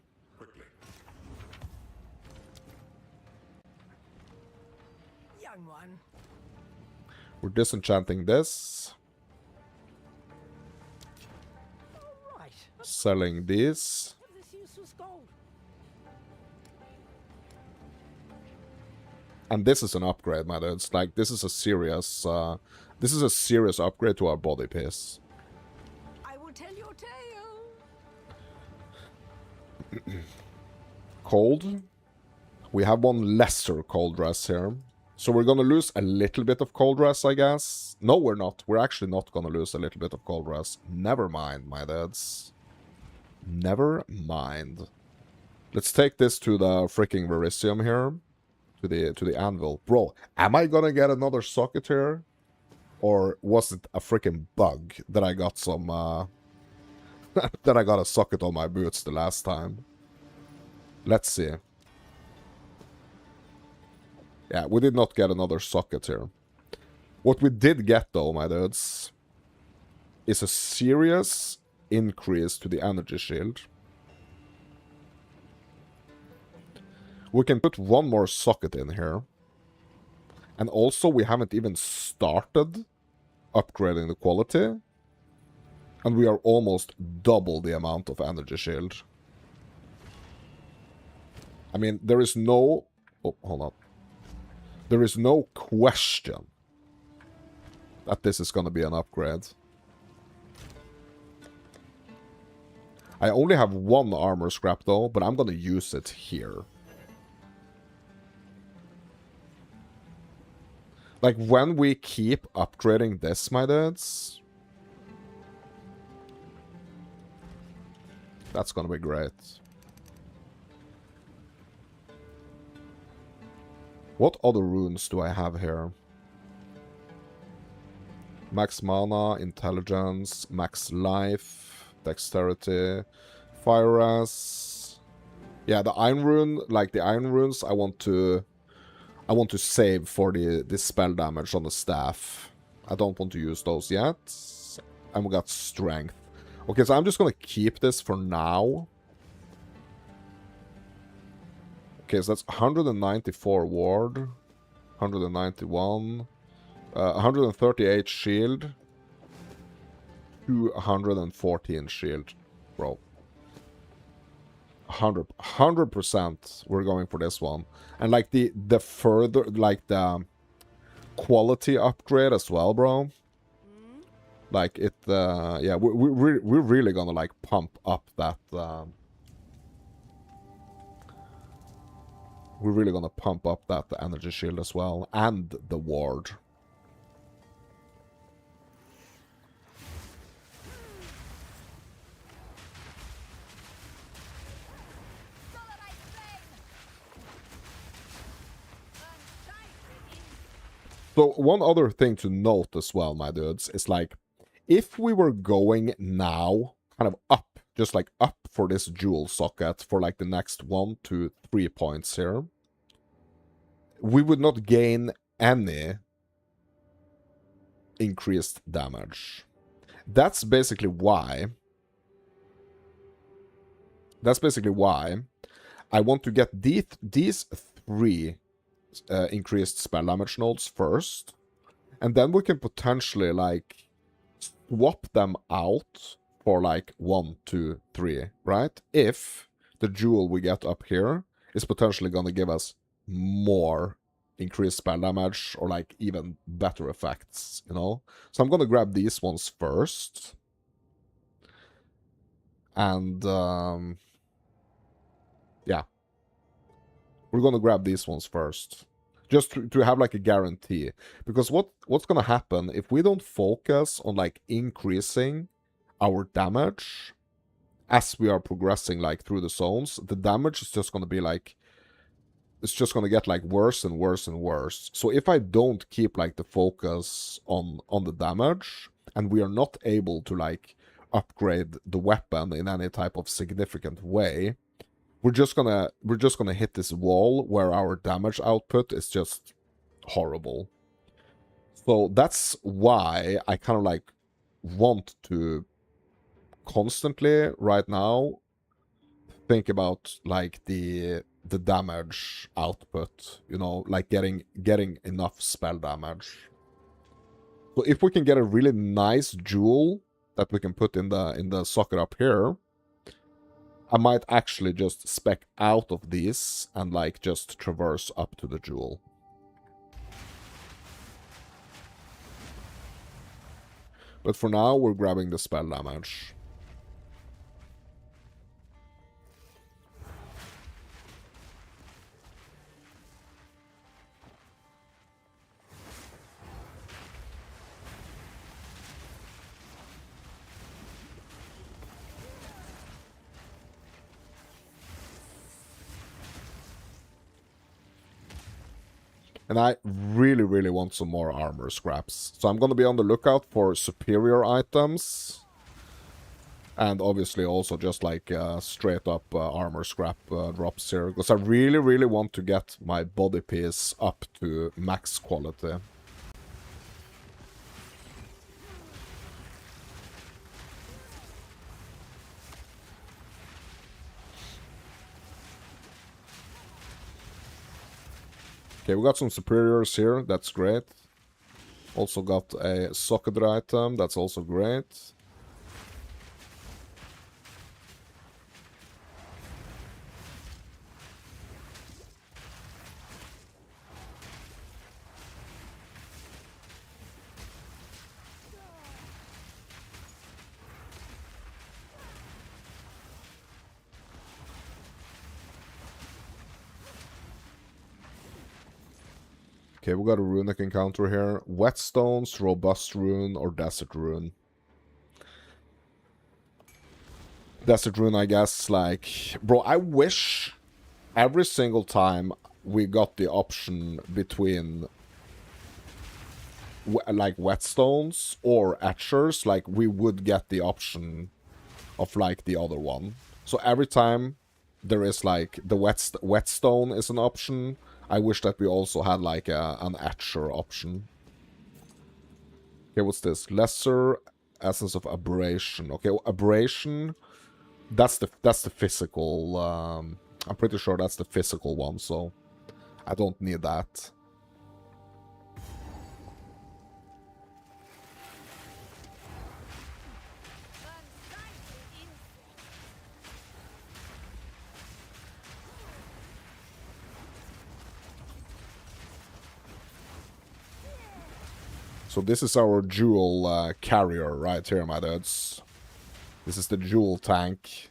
Young one. We're disenchanting this. Right. Selling these. Have this useless gold. And this is an upgrade, my dudes. Like, this is a serious upgrade to our body piece. I will tell Cold. We have one lesser cold dress here. So we're gonna lose a little bit of cold dress, I guess. No, we're not. We're actually not gonna lose a little bit of cold dress. Never mind, my dudes. Never mind. Let's take this to the freaking Verisium here. To the anvil. Bro, am I gonna get another socket here? Or was it a freaking bug that I got some that I got a socket on my boots the last time? Let's see. Yeah, we did not get another socket here. What we did get, though, my dudes, is a serious increase to the energy shield. We can put one more socket in here. And also, we haven't even started upgrading the quality. And we are almost double the amount of energy shield. I mean, there is no... Oh, hold on. There is no question that this is going to be an upgrade. I only have one armor scrap though, but I'm going to use it here. Like, when we keep upgrading this, my dudes, that's going to be great. What other runes do I have here? Max mana, intelligence, max life, dexterity, fire res. Yeah, the iron rune, like the iron runes, I want to save for the spell damage on the staff. I don't want to use those yet. And we got strength. Okay, so I'm just gonna keep this for now. Okay, so that's 194 ward, 191, 138 shield, 214 shield, bro. 100% we're going for this one. And like the further, like the quality upgrade as well, bro. Like it, yeah, we're really gonna like pump up that, we're really gonna pump up that energy shield as well, and the ward. So one other thing to note as well, my dudes, is like, if we were going now, kind of up, just like up for this jewel socket for like the next 1 to 3 points here, we would not gain any increased damage. That's basically why I want to get these 3 increased spell damage nodes first, and then we can potentially like swap them out for like 1, 2, 3, right? If the jewel we get up here is potentially going to give us more increased spell damage or like even better effects, you know? So I'm going to grab these ones first. And yeah, we're going to grab these ones first. Just to have like a guarantee. Because what's going to happen if we don't focus on like increasing our damage as we are progressing like through the zones, the damage is just going to be like, it's just going to get like worse and worse and worse. So if I don't keep like the focus on the damage, and we are not able to like upgrade the weapon in any type of significant way, we're just gonna hit this wall where our damage output is just horrible. So that's why I kind of like want to constantly right now think about like the damage output, you know, like getting enough spell damage. So if we can get a really nice jewel that we can put in the socket up here, I might actually just spec out of these and like just traverse up to the jewel. But for now, we're grabbing the spell damage. And I really, really want some more armor scraps. So I'm going to be on the lookout for superior items. And obviously also just like straight up armor scrap drops here. Because I really, really want to get my body piece up to max quality. Okay, we got some superiors here. That's great. Also got a socket item. That's also great. Okay, we got a runic encounter here. Whetstones, Robust Rune, or Desert Rune. Desert Rune, I guess, like... Bro, I wish every single time we got the option between... like, Whetstones or Etchers, like, we would get the option of, like, the other one. So every time there is, like, the Whetstone is an option... I wish that we also had like an Etcher option. Okay, what's this? Lesser Essence of Aberration. Okay, well, Aberration, that's the physical. I'm pretty sure that's the physical one, so I don't need that. So this is our jewel carrier right here, my dudes. This is the jewel tank.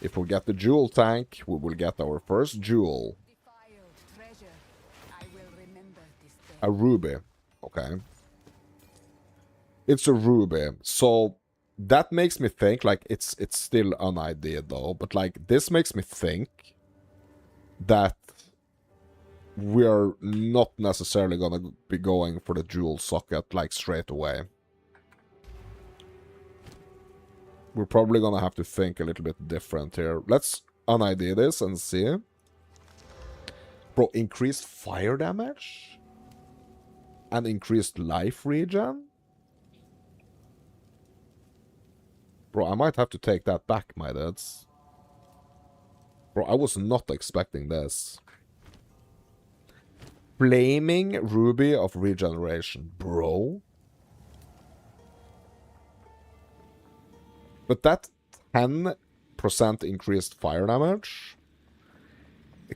If we get the jewel tank, we will get our first jewel. A ruby. Okay. It's a ruby. So that makes me think, like, it's still an idea though, but like this makes me think that we're not necessarily gonna be going for the jewel socket, like, straight away. We're probably gonna have to think a little bit different here. Let's unidea this and see. Bro, increased fire damage? And increased life regen? Bro, I might have to take that back, my dudes. Bro, I was not expecting this. Flaming Ruby of Regeneration. Bro. But that 10% increased fire damage,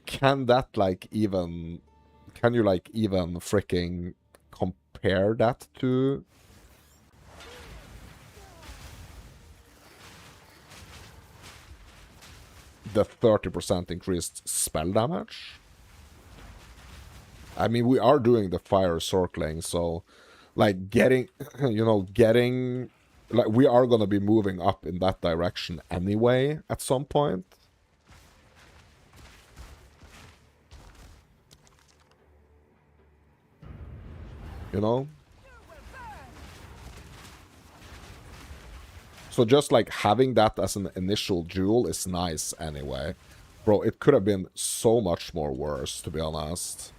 can that, like, even... Can you, like, even freaking compare that to... the 30% increased spell damage? I mean, we are doing the Fire Sorcling, so, like, getting, you know, getting, like, we are gonna be moving up in that direction anyway, at some point. You know? So just, like, having that as an initial jewel is nice anyway. Bro, it could have been so much more worse, to be honest.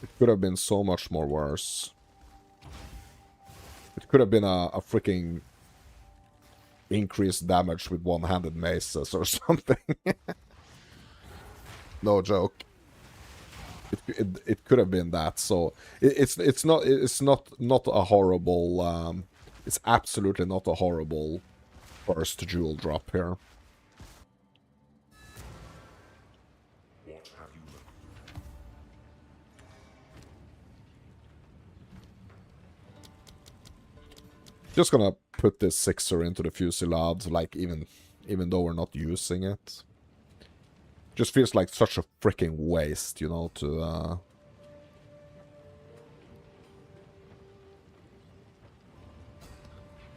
It could have been so much more worse. It could have been a freaking increased damage with one-handed maces or something. No joke. It could have been that. So it's not a horrible. It's absolutely not a horrible first jewel drop here. What have you learned? Just gonna put this 6er into the Fusillade, like, even though we're not using it. Just feels like such a freaking waste, you know, to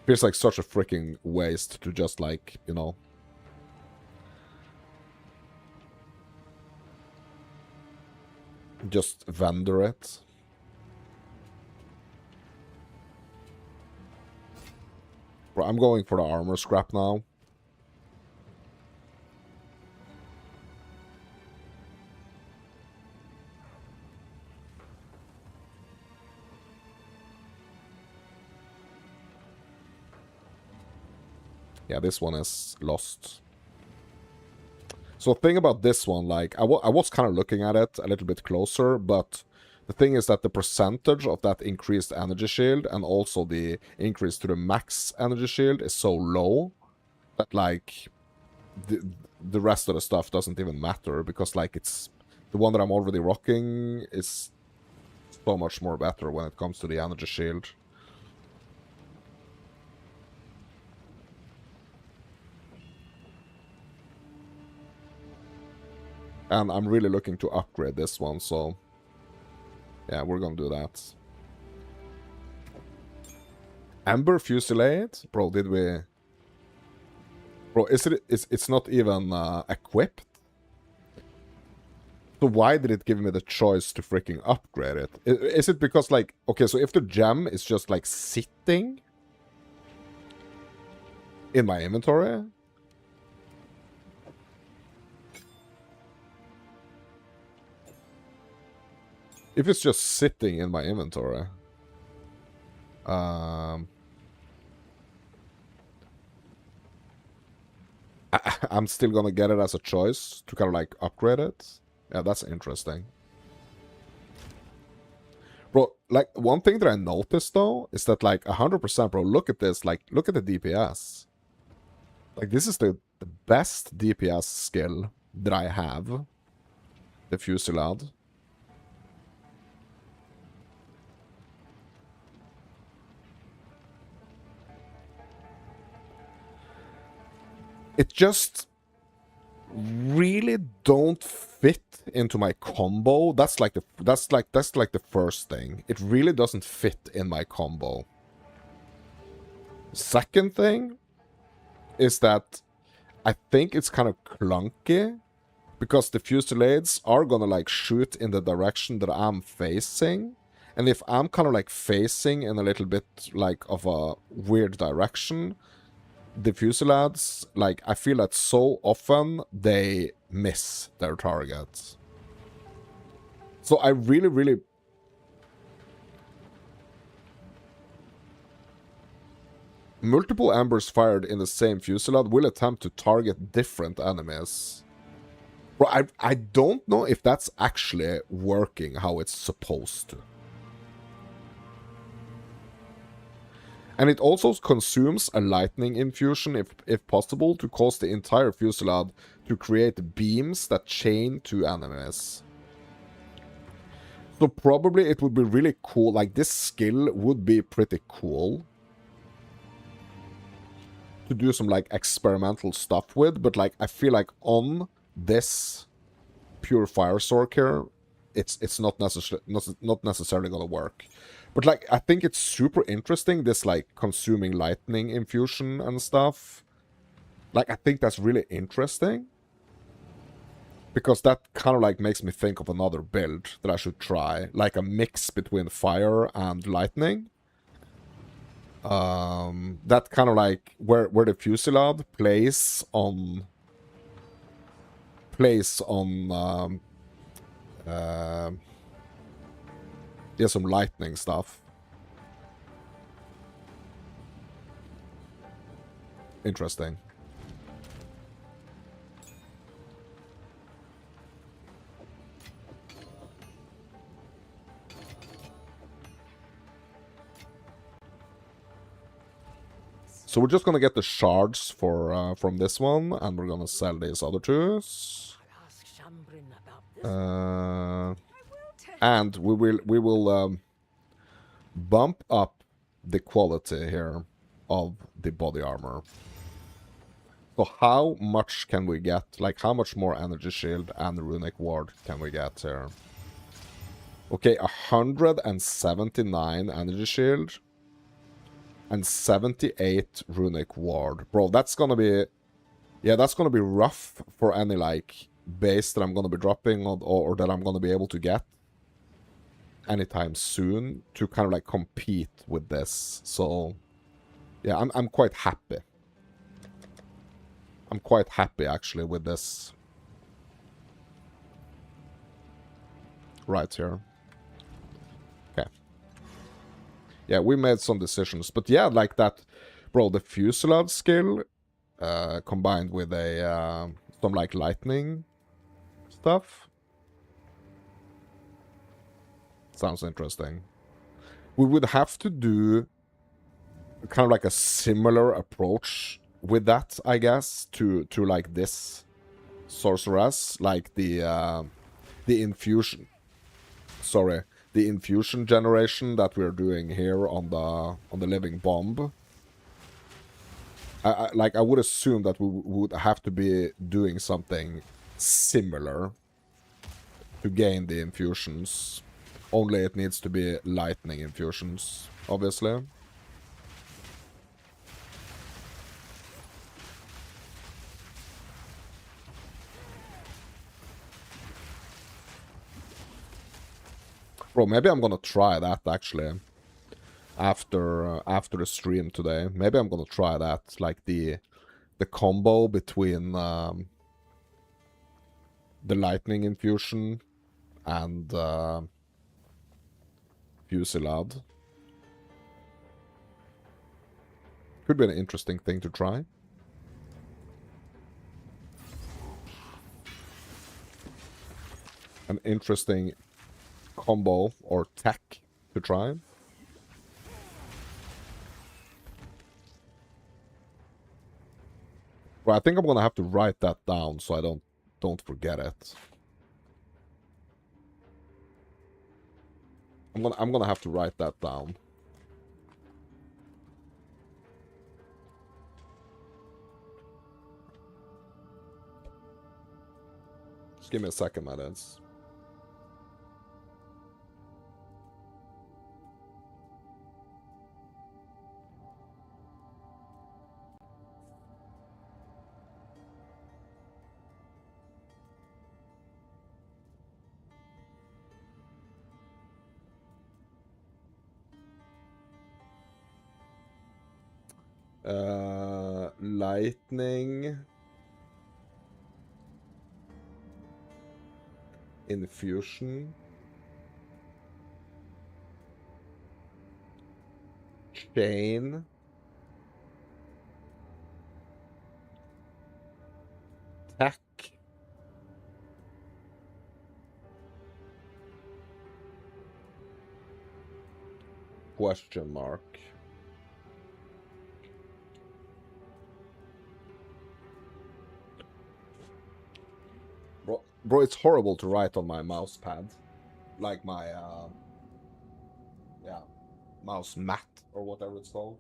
feels like such a freaking waste to just, like, you know, just vendor it. Bro, I'm going for the armor scrap now. Yeah, this one is lost. So thing about this one, like, I was kind of looking at it a little bit closer, but the thing is that the percentage of that increased energy shield and also the increase to the max energy shield is so low that, like, the rest of the stuff doesn't even matter, because, like, it's the one that I'm already rocking is so much more better when it comes to the energy shield. And I'm really looking to upgrade this one, so yeah, we're gonna do that. Amber Fusillade? Bro, did we... Bro, it's not even equipped? So why did it give me the choice to freaking upgrade it? Is it because, like... Okay, so if the gem is just, like, sitting in my inventory... If it's just sitting in my inventory, I'm still gonna get it as a choice to kind of like upgrade it. Yeah, that's interesting. Bro, like, one thing that I noticed though is that, like, 100%, bro, look at this, like, look at the DPS. Like, this is the best DPS skill that I have. The Fusillade. It just really don't fit into my combo. That's like the first thing. It really doesn't fit in my combo. Second thing is that I think it's kind of clunky because the fusillades are gonna like shoot in the direction that I'm facing. And if I'm kind of like facing in a little bit like of a weird direction, the fusillades, like, I feel that so often they miss their targets. So I really... Multiple embers fired in the same fusillade will attempt to target different enemies. Bro, I don't know if that's actually working how it's supposed to. And it also consumes a lightning infusion, if possible, to cause the entire fusillade to create beams that chain to enemies. So probably it would be really cool, like this skill would be pretty cool to do some like experimental stuff with, but like I feel like on this pure Fire Sorc here, it's not necessarily gonna work. But, like, I think it's super interesting, this, like, consuming lightning infusion and stuff. Like, I think that's really interesting. Because that kind of, like, makes me think of another build that I should try. Like, a mix between fire and lightning. That kind of, like, where the fusillade plays on... yeah, some lightning stuff. Interesting. So we're just gonna get the shards for from this one, and we're gonna sell these other two. And we will bump up the quality here of the body armor. So how much can we get? Like, how much more energy shield and runic ward can we get here? Okay, 179 energy shield and 78 runic ward. Bro, that's gonna be... Yeah, that's gonna be rough for any, like, base that I'm gonna be dropping or that I'm gonna be able to get. anytime soon to kind of like compete with this. So yeah, I'm quite happy. I'm quite happy actually with this right here. Okay. Yeah, we made some decisions, but yeah, like that, bro. The Fusillade skill combined with a some like lightning stuff sounds interesting. We would have to do kind of like a similar approach with that, I guess, to like this Sorceress, like the infusion. Sorry, the infusion generation that we're doing here on the living bomb. I would assume that we would have to be doing something similar to gain the infusions. Only it needs to be lightning infusions, obviously. Bro, maybe I'm gonna try that actually after the stream today. Maybe I'm gonna try that, like the combo between the lightning infusion and Fusillade. Could be an interesting thing to try. An interesting combo or tech to try. Well, I think I'm gonna have to write that down so I don't forget it. I'm gonna have to write that down. Just give me a second, my dudes. Lightning infusion, chain, tech, question mark. Bro, it's horrible to write on my mouse pad. Like my, yeah, mouse mat, or whatever it's called.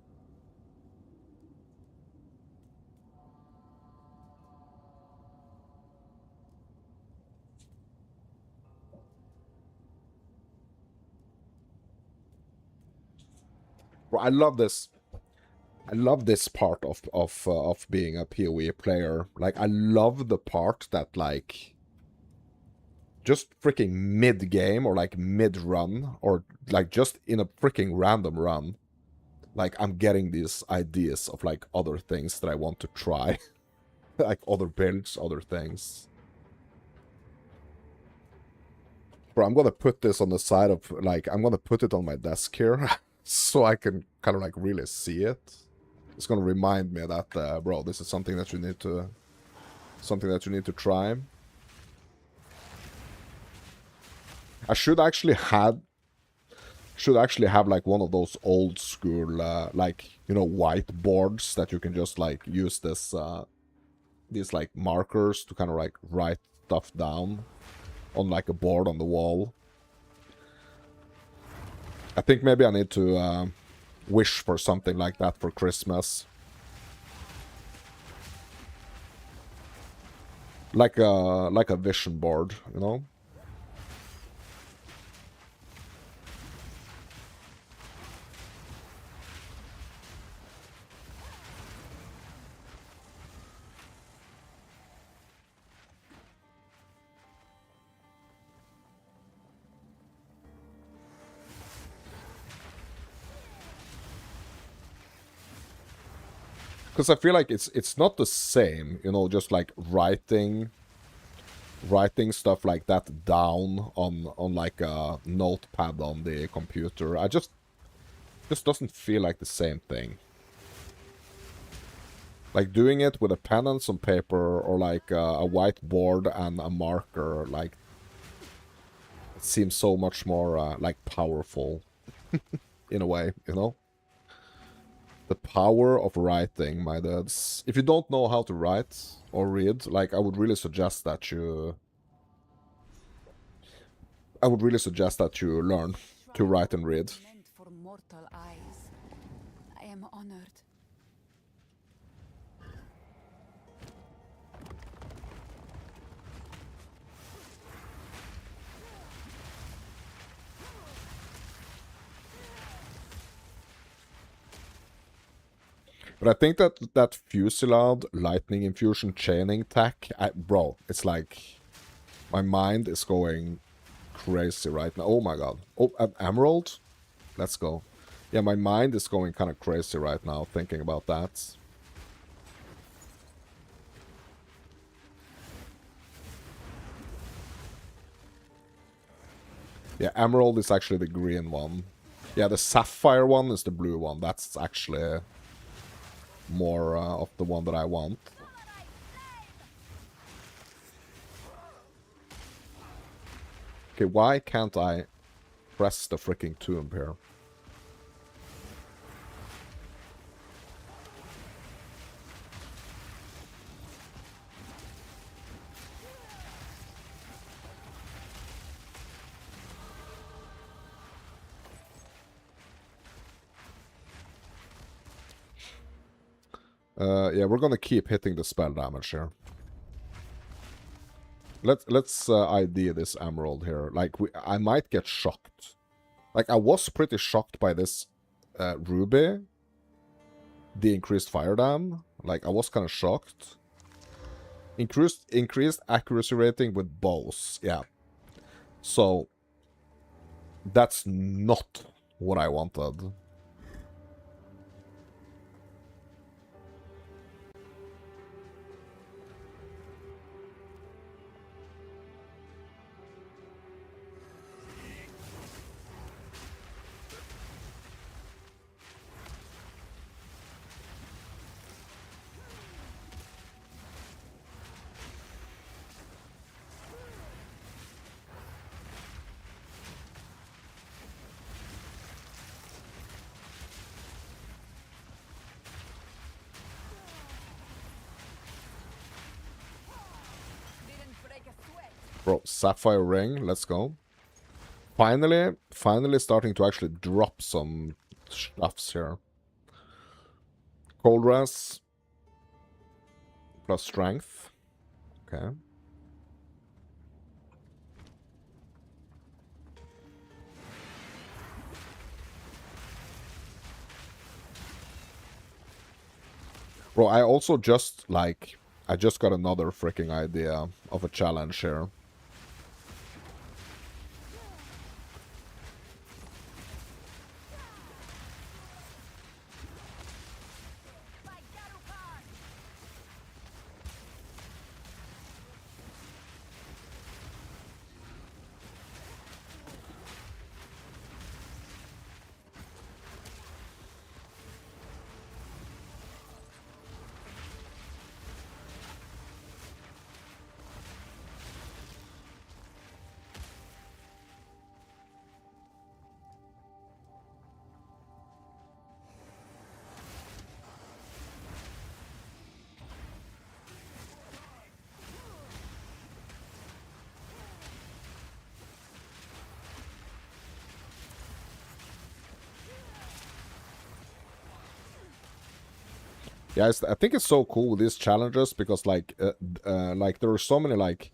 Bro, I love this. I love this part of being a PoE player. Like, I love the part that, like, just freaking mid-game or, like, mid-run or, like, just in a freaking random run, like, I'm getting these ideas of, like, other things that I want to try. Like, other builds, other things. Bro, I'm gonna put this on the side of, like, I'm gonna put it on my desk here so I can kind of, like, really see it. It's gonna remind me that, bro, this is something that you need to try. I should actually have like one of those old school like, you know, whiteboards that you can just like use this these like markers to kind of like write stuff down on like a board on the wall. I think maybe I need to wish for something like that for Christmas. Like a vision board, you know? Because I feel like it's not the same, you know, just like writing stuff like that down on like a notepad on the computer. I just doesn't feel like the same thing. Like doing it with a pen and some paper, or like a whiteboard and a marker, like it seems so much more like powerful in a way, you know? The power of writing, my dudes. If you don't know how to write or read, like I would really suggest that you learn to write and read. Meant for mortal eyes. I am honored. But I think that Fusillade, Lightning Infusion, Chaining Tack, bro, it's like my mind is going crazy right now. Oh my god. Oh, an Emerald? Let's go. Yeah, my mind is going kind of crazy right now thinking about that. Yeah, Emerald is actually the green one. Yeah, the Sapphire one is the blue one. That's actually more of the one that I want. Okay, why can't I press the freaking tomb here? Yeah, we're gonna keep hitting the spell damage here. Let's ID this emerald here. Like, I might get shocked. Like, I was pretty shocked by this ruby. The increased fire dam. Like, I was kind of shocked. Increased accuracy rating with bows. Yeah. So, that's not what I wanted. Bro, Sapphire Ring, let's go. Finally starting to actually drop some stuffs here. Cold Res. Plus Strength. Okay. Bro, I also just, like... I just got another freaking idea of a challenge here. Yeah, I think it's so cool with these challenges because like there are so many like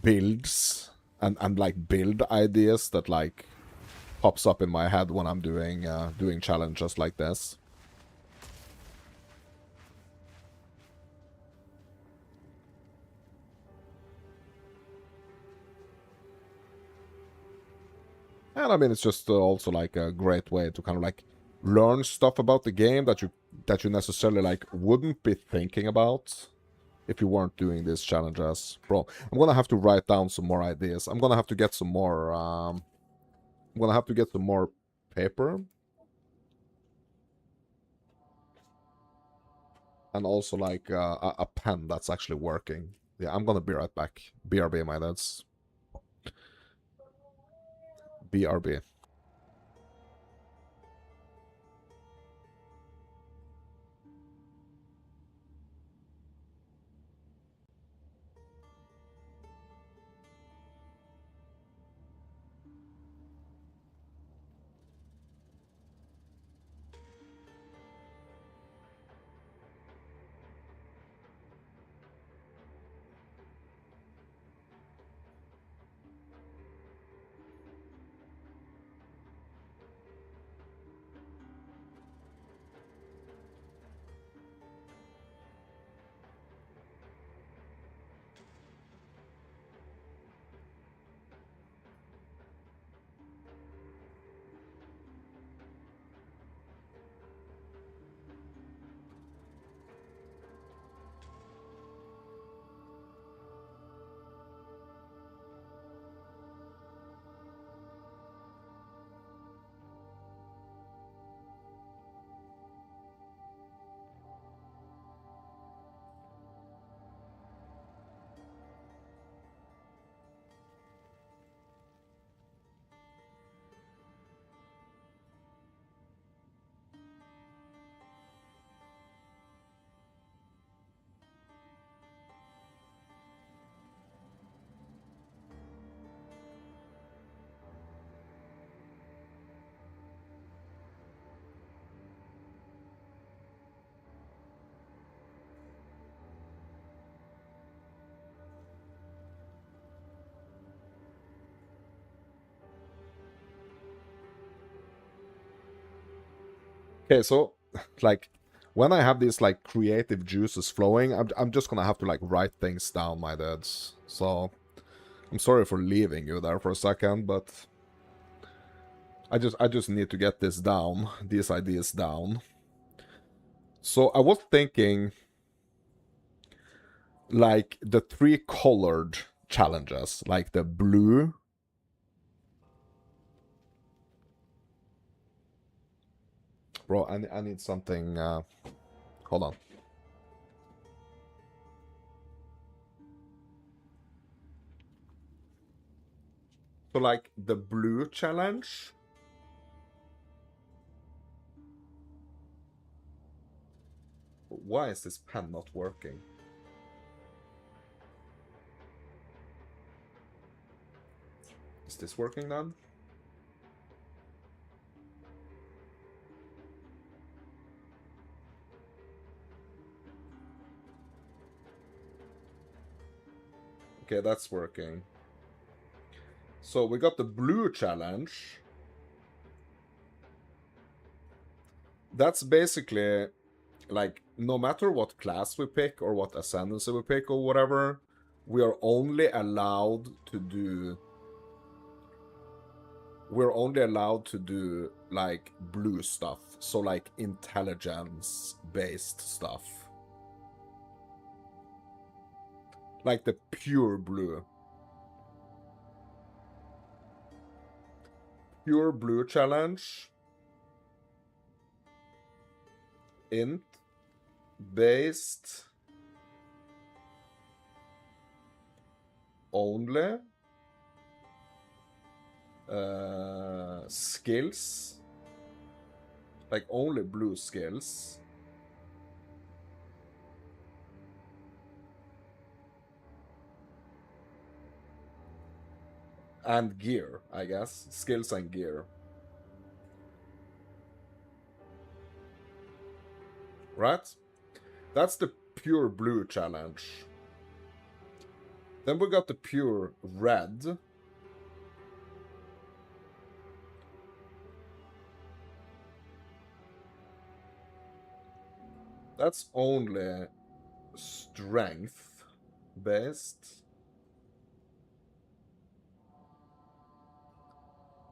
builds and like build ideas that like pops up in my head when I'm doing challenges like this. And I mean, it's just also like a great way to kind of like learn stuff about the game that you necessarily like wouldn't be thinking about if you weren't doing these challenges. Bro, I'm gonna have to write down some more ideas. I'm gonna have to get some more paper. And also like a pen that's actually working. Yeah, I'm gonna be right back. BRB, my lads. BRB. Okay, so like when I have these like creative juices flowing, I'm just gonna have to like write things down, my dudes. So I'm sorry for leaving you there for a second, but I just need to get this down, these ideas down. So I was thinking like the 3 colored challenges, like the blue. Bro, I need something, hold on. So like the blue challenge. Why is this pen not working? Is this working then? Okay, that's working. So we got the blue challenge. That's basically like no matter what class we pick or what ascendancy we pick or whatever, we are only allowed to do like blue stuff. So like intelligence based stuff. Like the pure blue. Pure blue challenge. Int based only. Skills. Like only blue skills. And gear, I guess. Skills and gear. Right? That's the pure blue challenge. Then we got the pure red. That's only strength based.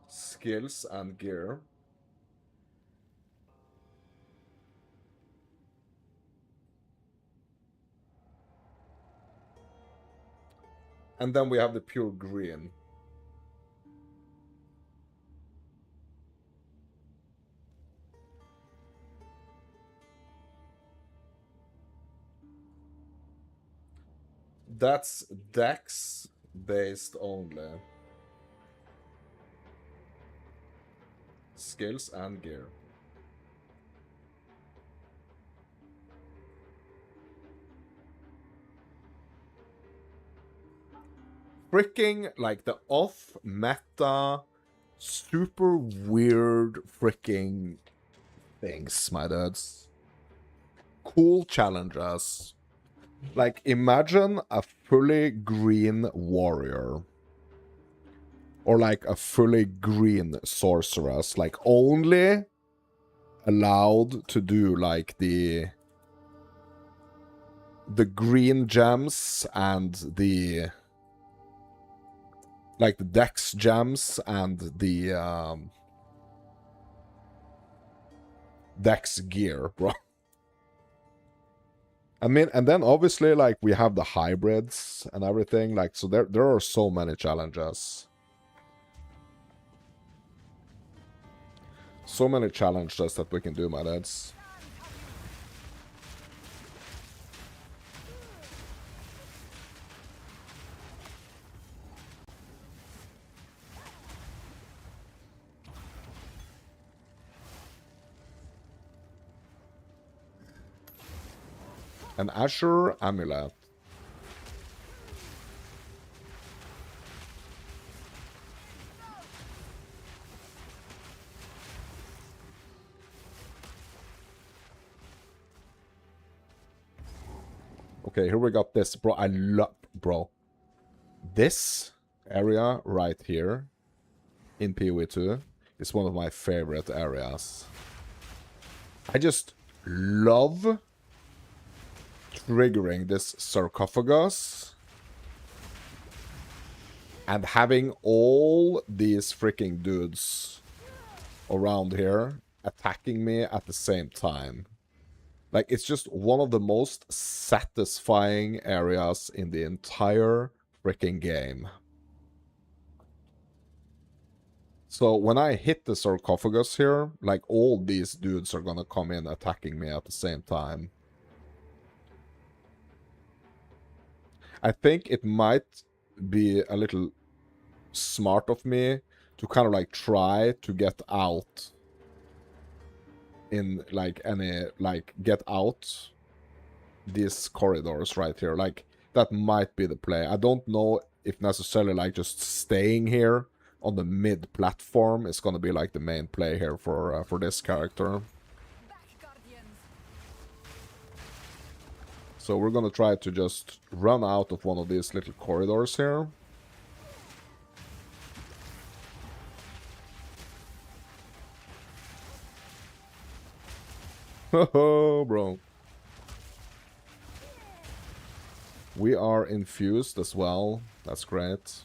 Skills and gear. And then we have the pure green. That's Dex based only. Skills and gear. Freaking, like, the off-meta, super weird freaking things, my dudes. Cool challenges. Like, imagine a fully green warrior. Or like a fully green sorceress. Like, only allowed to do like the green gems and the like the dex gems and the dex gear, bro. I mean, and then obviously like we have the hybrids and everything, like, so there are so many challenges. So many challenges that we can do, my lads. An Azure Amulet. Okay, here we got this, bro. I love, bro. This area right here in PoE2 is one of my favorite areas. I just love triggering this sarcophagus and having all these freaking dudes around here attacking me at the same time. Like, it's just one of the most satisfying areas in the entire freaking game. So when I hit the sarcophagus here, like, all these dudes are gonna come in attacking me at the same time. I think it might be a little smart of me to kind of like try to get out in like any, like, get out these corridors right here. Like, that might be the play. I don't know if necessarily like just staying here on the mid platform is gonna be like the main play here for this character. So we're gonna try to just run out of one of these little corridors here. Oh, bro. We are infused as well. That's great.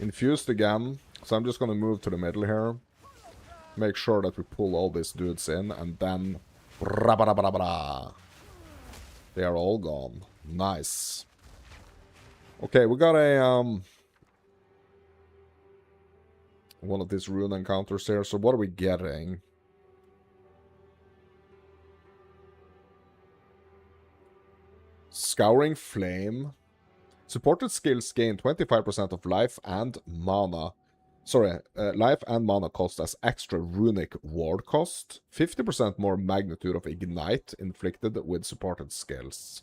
Infused again. So I'm just gonna move to the middle here. Make sure that we pull all these dudes in, and then they are all gone. Nice. Okay, we got a one of these rune encounters here. So what are we getting? Scouring Flame. Supported skills gain 25% of life and mana. Sorry, life and mana cost as extra runic ward cost. 50% more magnitude of ignite inflicted with supported skills.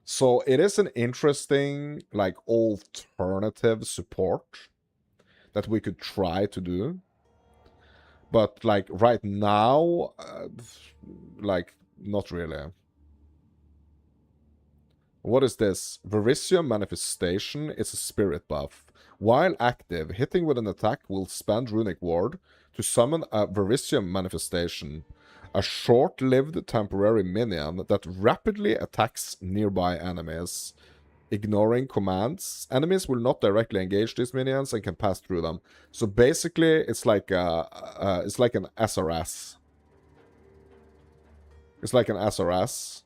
So it is an interesting, like, alternative support that we could try to do. But, like, right now, like, not really. What is this? Verisium Manifestation is a spirit buff. While active, hitting with an attack will spend Runic Ward to summon a Verisium Manifestation. A short-lived temporary minion that rapidly attacks nearby enemies, ignoring commands. Enemies will not directly engage these minions and can pass through them. So basically, it's like an SRS. It's like an SRS,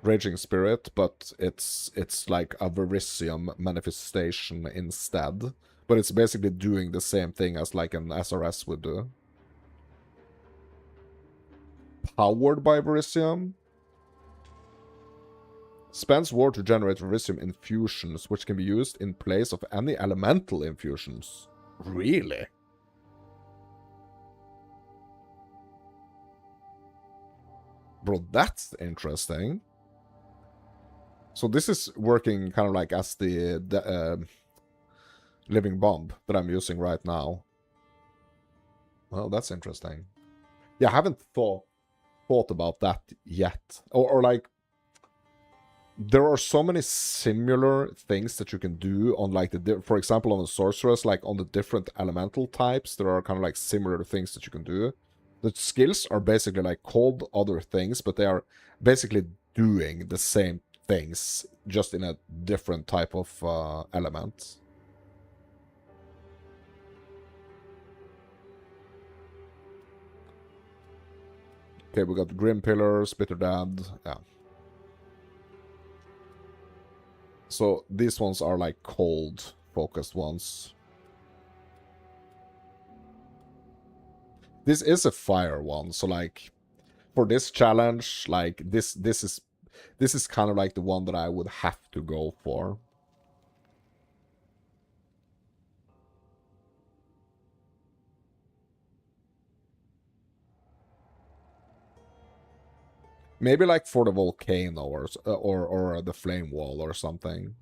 Raging Spirit, but it's like a Verisium manifestation instead. But it's basically doing the same thing as like an SRS would do. Powered by Verisium. Spends War to generate Verisium infusions, which can be used in place of any elemental infusions. Really? Bro, that's interesting. So this is working kind of like as the living bomb that I'm using right now. Well, that's interesting. Yeah, I haven't thought about that yet. Or like, there are so many similar things that you can do on like for example, on the Sorceress, like on the different elemental types, there are kind of like similar things that you can do. The skills are basically like called other things, but they are basically doing the same things, just in a different type of element. Okay, we got Grim Pillars, Bitter Dad, yeah. So these ones are like cold focused ones. This is a fire one, so like for this challenge, like this is kind of like the one that I would have to go for. Maybe like for the volcano or the flame wall or something.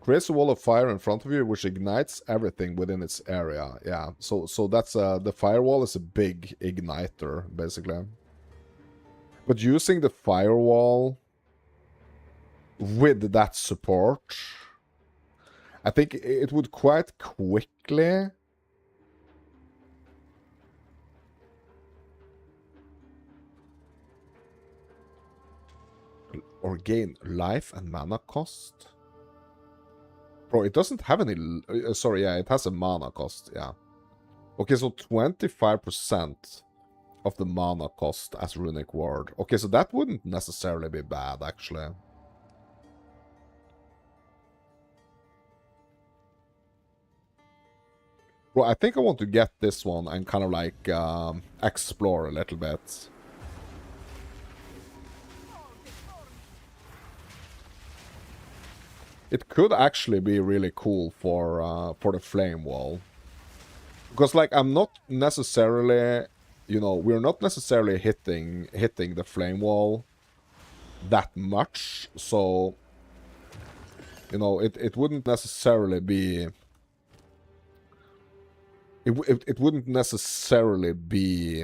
Creates a wall of fire in front of you, which ignites everything within its area. Yeah, so that's the firewall is a big igniter, basically. But using the firewall with that support, I think it would quite quickly or gain life and mana cost. Bro, it doesn't have any... sorry, yeah, it has a mana cost, yeah. Okay, so 25% of the mana cost as Runic Ward. Okay, so that wouldn't necessarily be bad, actually. Bro, I think I want to get this one and kind of like explore a little bit. It could actually be really cool for the flame wall. Because like I'm not necessarily, you know, we're not necessarily hitting the flame wall that much, so you know, it wouldn't necessarily be it wouldn't necessarily be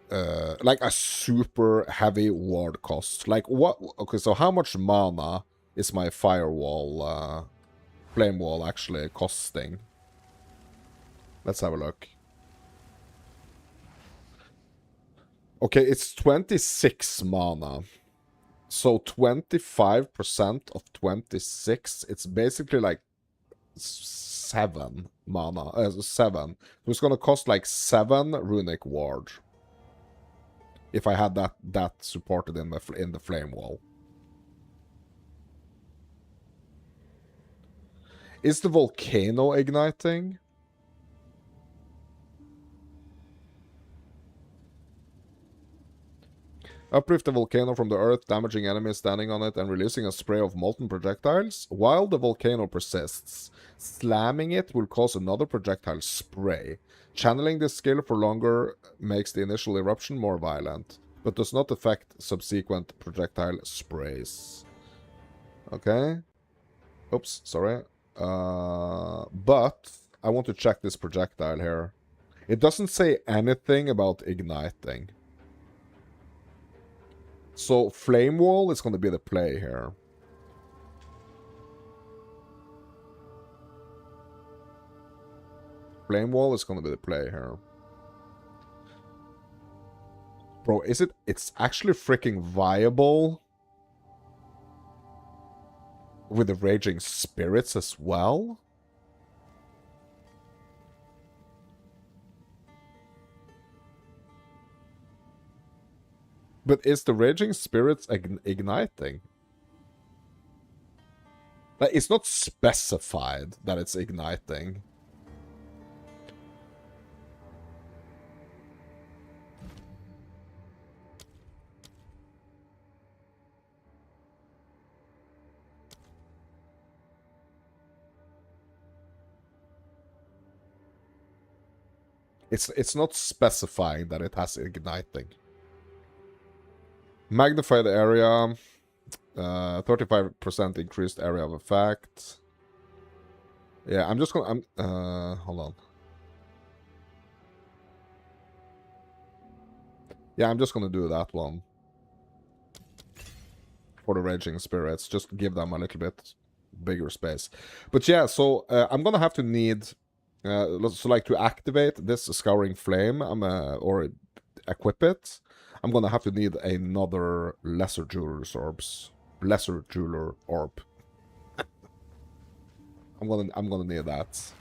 like a super heavy ward cost. Like what? Okay, so how much mana is my firewall, flame wall actually costing? Let's have a look. Okay, it's 26 mana. So 25% of 26, it's basically like 7 mana. 7. So it's gonna cost like 7 runic ward. If I had that supported in the flame wall. Is the volcano igniting? Uplift the volcano from the earth, damaging enemies standing on it and releasing a spray of molten projectiles. While the volcano persists, slamming it will cause another projectile spray. Channeling this skill for longer makes the initial eruption more violent, but does not affect subsequent projectile sprays. Okay. Oops, sorry. But I want to check this projectile here. It doesn't say anything about igniting. So Flame Wall is going to be the play here. Flame Wall is going to be the play here. Bro, is it? It's actually freaking viable with the Raging Spirits as well? But is the Raging Spirits igniting? Like, it's not specified that it's igniting. It's not specifying that it has igniting. Magnify the area. 35% increased area of effect. Yeah, I'm just gonna... hold on. Yeah, I'm just gonna do that one. For the Raging Spirits. Just give them a little bit bigger space. But yeah, so I'm gonna have to need... so like to activate this Scouring Flame, or equip it, I'm gonna have to need another Lesser Jeweler's Orbs. Lesser Jeweler Orb. I'm gonna need that.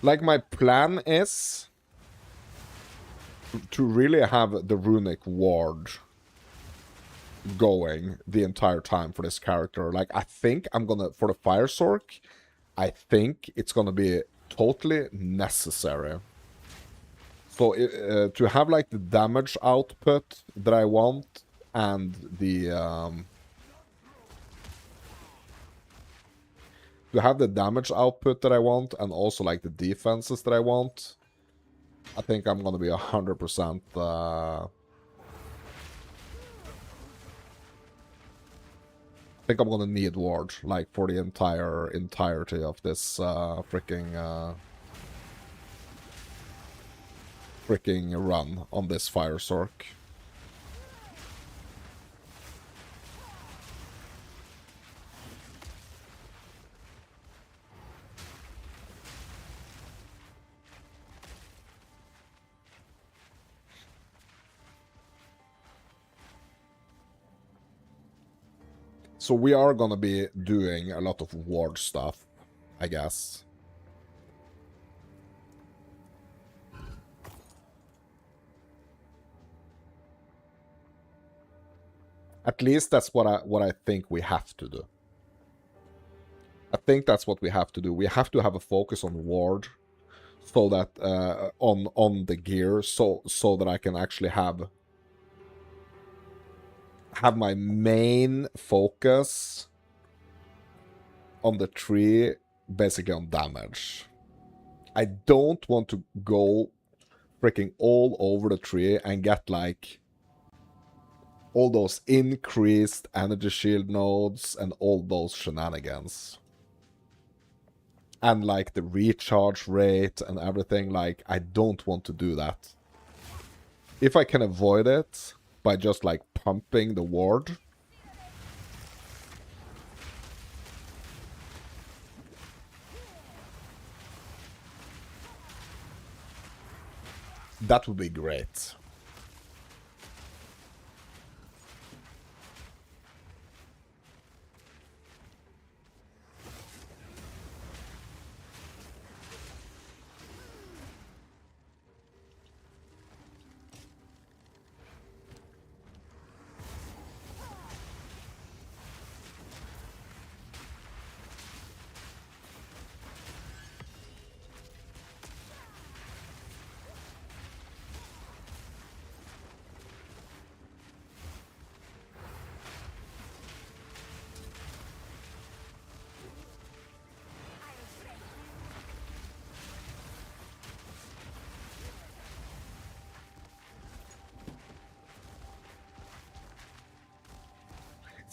Like, my plan is to really have the Runic Ward going the entire time for this character. Like, I think I'm gonna, for the Fire Sorc, I think it's gonna be totally necessary. So, to have, like, the damage output that I want, and the, to have the damage output that I want, and also, like, the defenses that I want, I think I'm gonna be 100%, I think I'm gonna need Ward, like, for the entirety of this, freaking run on this Fire Sorc. So we are gonna be doing a lot of ward stuff, I guess. At least that's what I think we have to do. I think that's what we have to do. We have to have a focus on ward, so that on the gear, so that I can actually have my main focus on the tree, basically on damage. I don't want to go freaking all over the tree and get, like, all those increased energy shield nodes and all those shenanigans. And, like, the recharge rate and everything. Like, I don't want to do that. If I can avoid it by just, like, pumping the ward, that would be great.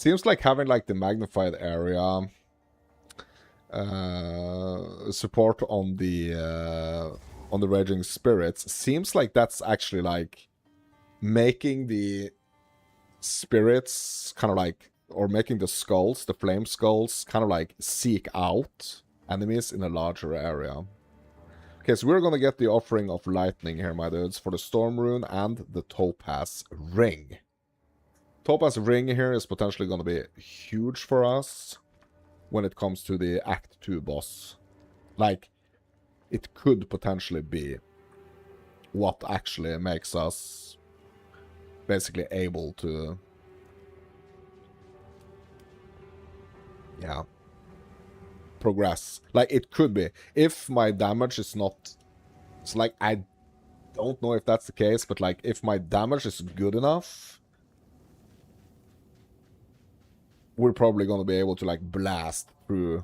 Seems like having like the magnified area support on the raging spirits seems like that's actually like making the spirits kind of like, or making the skulls, the flame skulls, kind of like seek out enemies in a larger area. Okay, so we're gonna get the offering of lightning here, my dudes, for the storm rune and the topaz ring. Topaz ring here is potentially gonna be huge for us when it comes to the Act 2 boss. Like, it could potentially be what actually makes us basically able to, yeah, progress. Like, it could be. If my damage is not... It's like, I don't know if that's the case, but like, if my damage is good enough, we're probably gonna be able to like blast through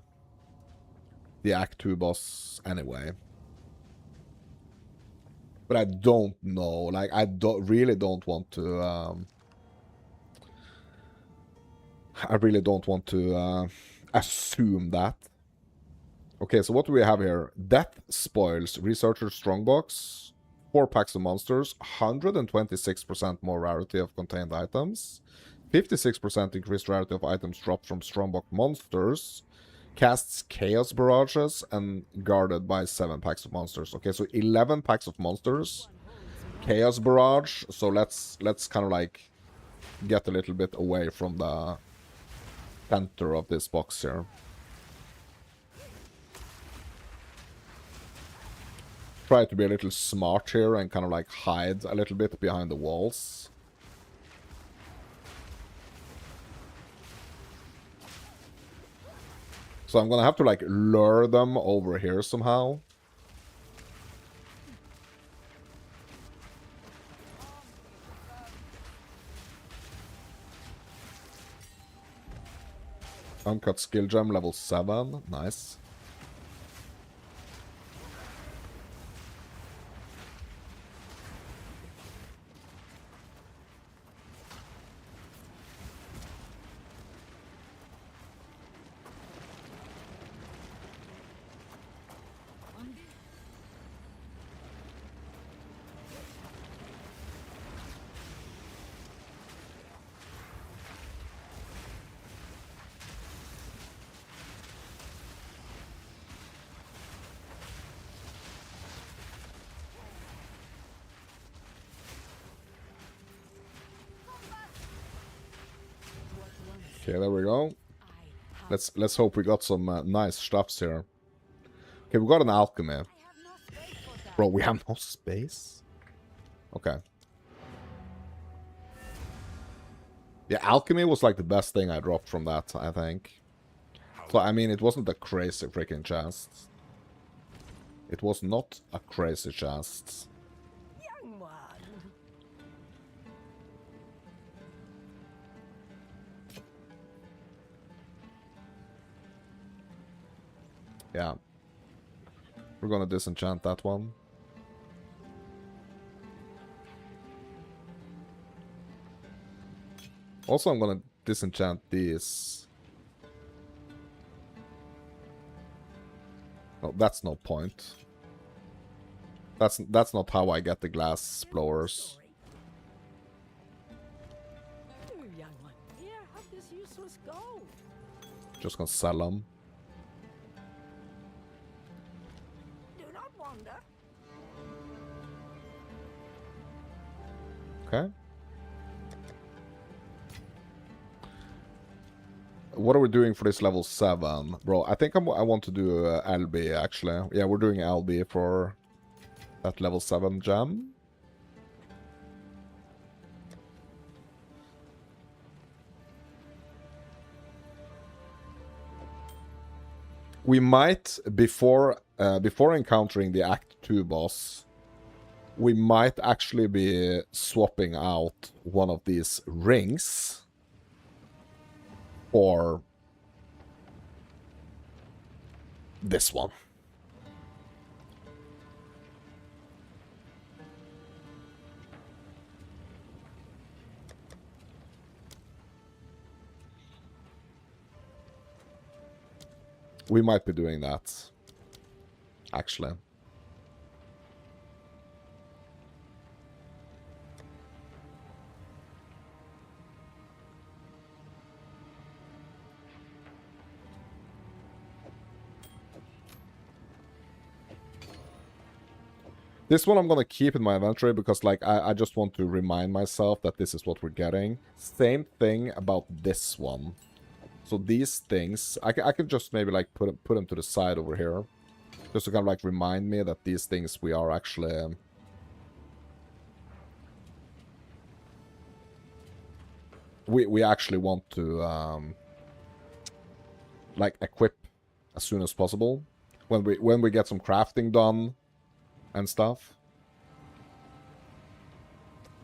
the Act 2 boss anyway. But I don't know. Like, I really don't want to... I really don't want to assume that. Okay, so what do we have here? Death Spoils, Researcher Strongbox, 4 packs of monsters, 126% more rarity of contained items, 56% increased rarity of items dropped from Strongbox monsters, casts Chaos Barrages, and guarded by 7 packs of monsters. Okay, so 11 packs of monsters, Chaos Barrage, so let's kind of like get a little bit away from the center of this box here. Try to be a little smart here and kind of like hide a little bit behind the walls. So I'm gonna have to like lure them over here somehow. Uncut skill gem level 7, nice. Okay, there we go. Let's hope we got some nice stuffs here. Okay, we got an alchemy. Bro, we have no space? Okay. Yeah, alchemy was like the best thing I dropped from that, I think. So, I mean, it wasn't a crazy freaking chest. It was not a crazy chest. Young one. Yeah. We're gonna disenchant that one. Also, I'm gonna disenchant these. No, that's no point. That's not how I get the glass blowers. You young one. Here, have this useless gold. Just gonna sell them. Do not wander. Okay. What are we doing for this level 7? Bro, I think I want to do LB, actually. Yeah, we're doing LB for that level 7 gem. We might, before encountering the Act 2 boss, we might actually be swapping out one of these rings for this one. We might be doing that, actually. This one I'm gonna keep in my inventory because, like, I just want to remind myself that this is what we're getting. Same thing about this one. So these things, I could just maybe, like, put them to the side over here. Just to kind of, like, remind me that these things we are actually... We actually want to, like, equip as soon as possible. When we get some crafting done and stuff.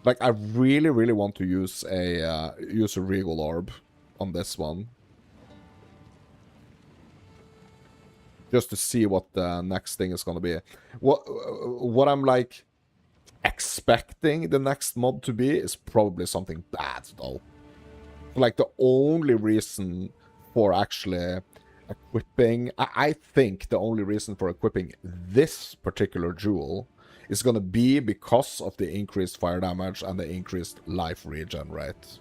Like, I really, really want to use a regal orb on this one. Just to see what the next thing is gonna be. What I'm, like, expecting the next mod to be is probably something bad, though. Like, the only reason for actually equipping... I think the only reason for equipping this particular jewel is gonna be because of the increased fire damage and the increased life regen rate.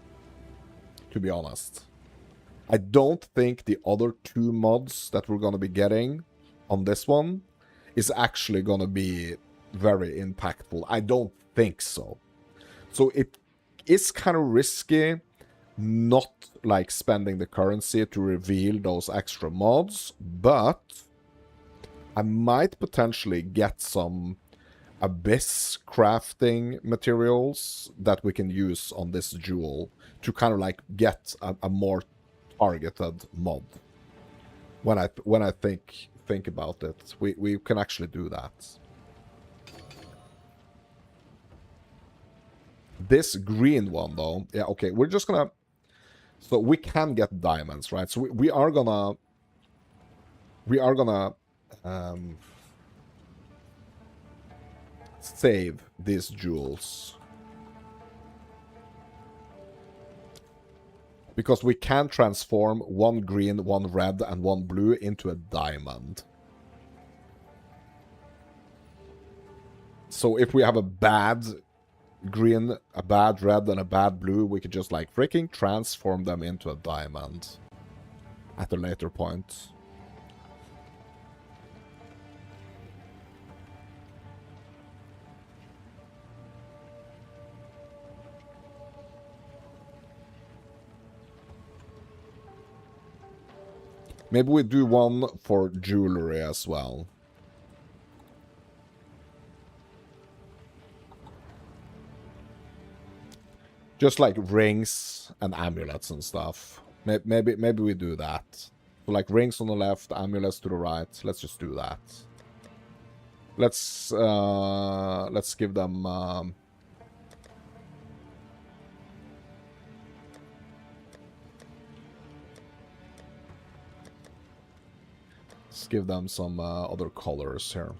To be honest. I don't think the other two mods that we're gonna be getting on this one is actually gonna be very impactful. I don't think so. So it is kind of risky not, like, spending the currency to reveal those extra mods, but I might potentially get some abyss crafting materials that we can use on this jewel to kind of, like, get a more targeted mod. When I think about it, we can actually do that. This green one, though, yeah, okay, we're just gonna... So we can get diamonds, right? So we are gonna save these jewels. Because we can transform one green, one red, and one blue into a diamond. So if we have a bad green, a bad red, and a bad blue, we could just, like, freaking transform them into a diamond at a later point. Maybe we do one for jewelry as well. Just like rings and amulets and stuff. Maybe we do that. So, like, rings on the left, amulets to the right. Let's just do that. Let's give them let's give them some other colors here.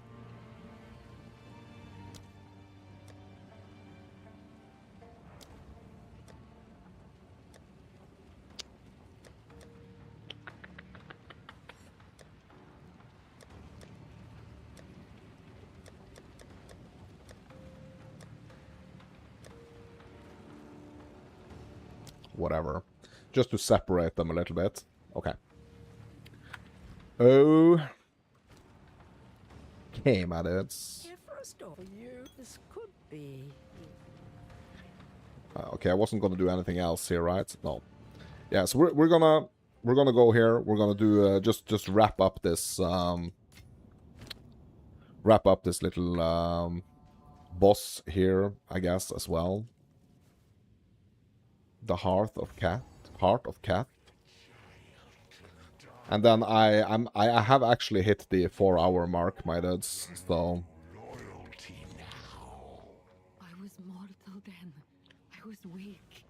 Whatever. Just to separate them a little bit. Okay. Oh. Okay, my dudes. Here for a store for you. This could be. Okay, I wasn't gonna do anything else here, right? No. Yeah, so we're gonna go here. We're gonna do just wrap up this little boss here, I guess, as well. The Heart of Cat. And then I have actually hit the 4-hour mark, my dudes. So Loyalty now. I was mortal then. I was weak.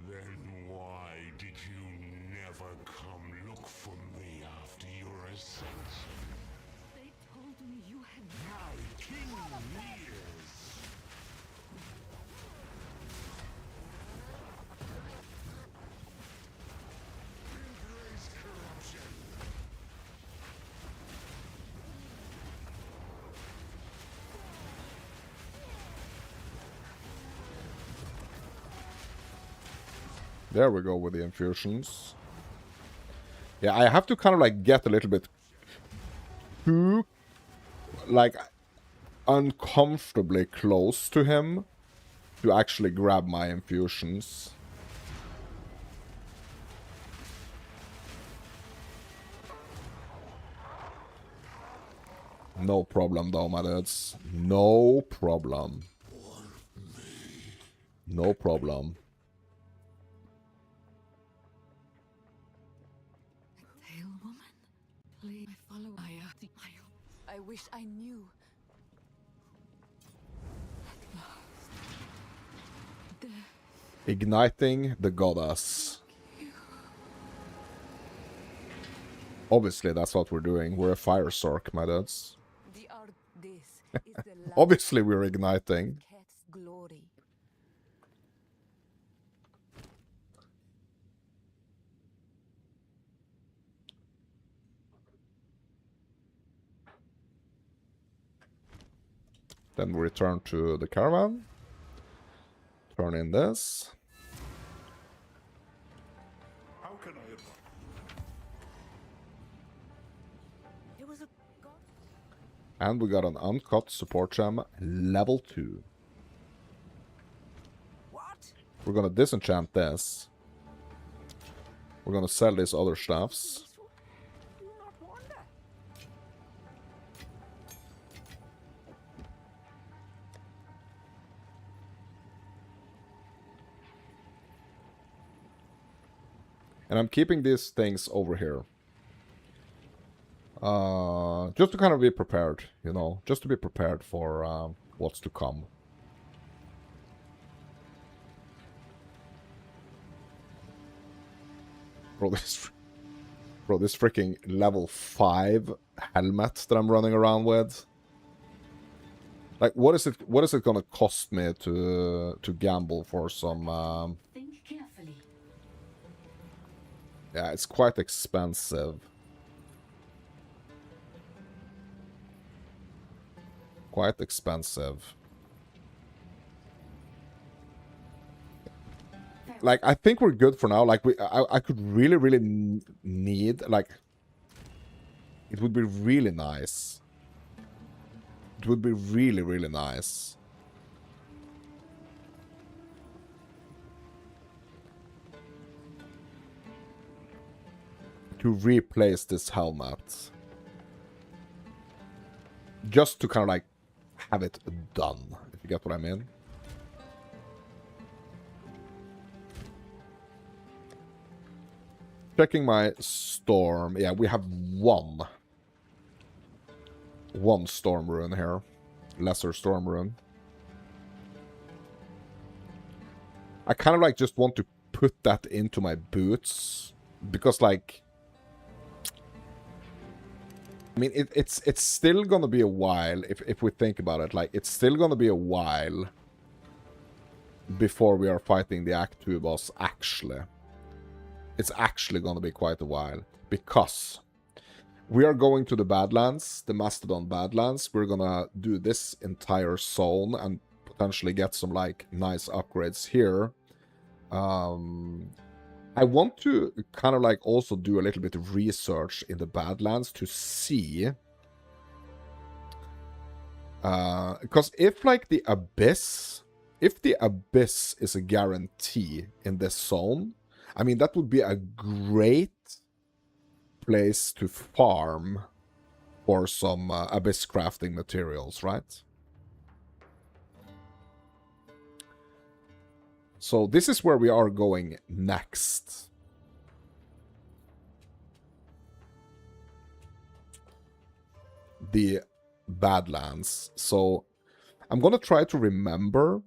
Then why did you never come look for me after your ascension? They told me you had My king nears. Embrace corruption. There we go with the infusions. Yeah, I have to kind of like get a little bit too like uncomfortably close to him to actually grab my infusions. No problem though, my dudes. No problem. No problem. Pale woman, please follow. I wish I knew. At last. Igniting the goddess. Obviously, that's what we're doing. We're a Fire Sorc, my dudes. This is the last Obviously, we're igniting. Keth's glory. Then we return to the caravan. Turn in this. How can I advise? It was a god. And we got an uncut support gem, level 2. What? We're gonna disenchant this. We're gonna sell these other stuffs. Do not wander. And I'm keeping these things over here. Just to kind of be prepared, you know. Just to be prepared for what's to come. Bro, this freaking level 5 helmet that I'm running around with. Like, what is it gonna cost me to gamble for some Think carefully. yeah, it's quite expensive. Quite expensive. Like, I think we're good for now. Like, I could really need, like, it would be really nice. It would be really nice. To replace this helmet. Just to kind of, like, have it done, if you get what I mean. Checking my storm. Yeah, we have one storm rune here. Lesser storm rune. I kind of like just want to put that into my boots. Because like... I mean, it's still gonna be a while, if we think about it. Like, it's still gonna be a while before we are fighting the Act 2 boss, actually. It's actually gonna be quite a while. Because we are going to the Badlands, the Mastodon Badlands. We're gonna do this entire zone and potentially get some, like, nice upgrades here. I want to kind of, like, also do a little bit of research in the Badlands to see... because if, like, the Abyss... If the Abyss is a guarantee in this zone, I mean, that would be a great place to farm for some Abyss crafting materials, right? So this is where we are going next. The Badlands. So I'm gonna try to remember.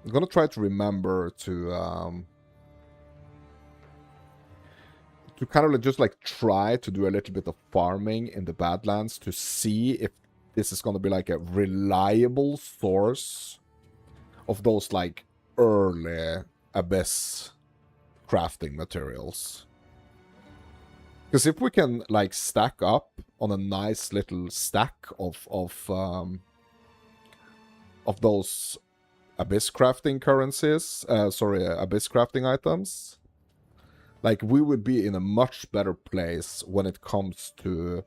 I'm gonna try to remember to kind of just like try to do a little bit of farming in the Badlands to see if this is gonna be like a reliable source of those like early Abyss crafting materials. Because if we can like stack up on a nice little stack of those abyss crafting currencies, abyss crafting items, like, we would be in a much better place when it comes to,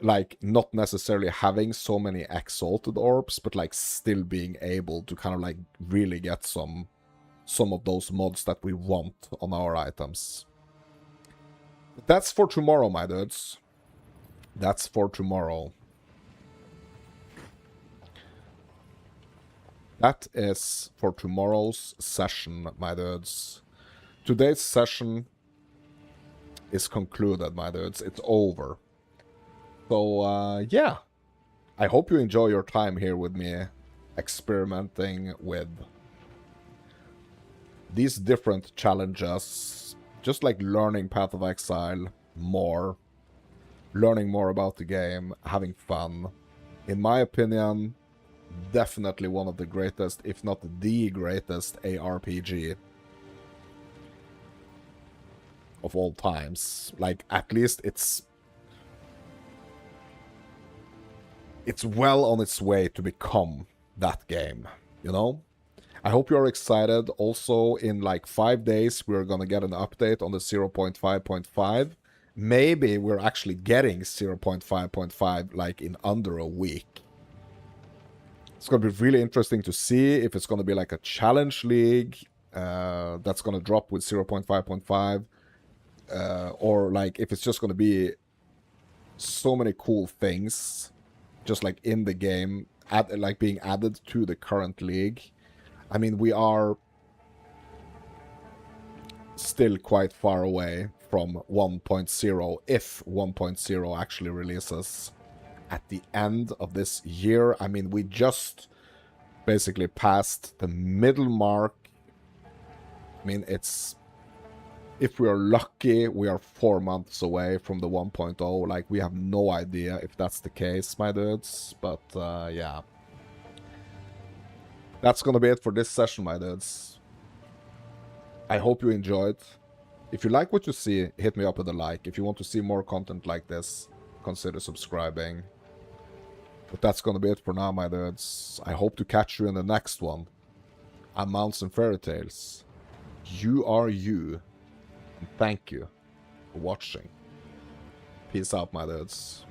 like, not necessarily having so many exalted orbs, but, like, still being able to kind of, like, really get some of those mods that we want on our items. That's for tomorrow, my dudes. That's for tomorrow. That is for tomorrow's session, my dudes. Today's session is concluded, my dudes. It's over. So, yeah. I hope you enjoy your time here with me, experimenting with these different challenges. Just like learning Path of Exile more. Learning more about the game, having fun. In my opinion, definitely one of the greatest, if not the greatest ARPG of all times. Like, at least it's well on its way to become that game, you know? I hope you're excited. Also, in like 5 days, we're gonna get an update on the 0.5.5. Maybe we're actually getting 0.5.5 like in under a week. It's gonna be really interesting to see if it's gonna be like a challenge league that's gonna drop with 0.5.5. Or like if it's just gonna be so many cool things just like in the game, like being added to the current league. I mean, we are still quite far away from 1.0, if 1.0 actually releases at the end of this year. I mean, we just basically passed the middle mark. I mean, it's, if we are lucky, we are 4 months away from the 1.0. Like, we have no idea if that's the case, my dudes. But, yeah. That's gonna be it for this session, my dudes. I hope you enjoyed. If you like what you see, hit me up with a like. If you want to see more content like this, consider subscribing. But that's gonna be it for now, my dudes. I hope to catch you in the next one. I'm Mounts and Fairy Tales. You are you. And thank you for watching. Peace out, my dudes.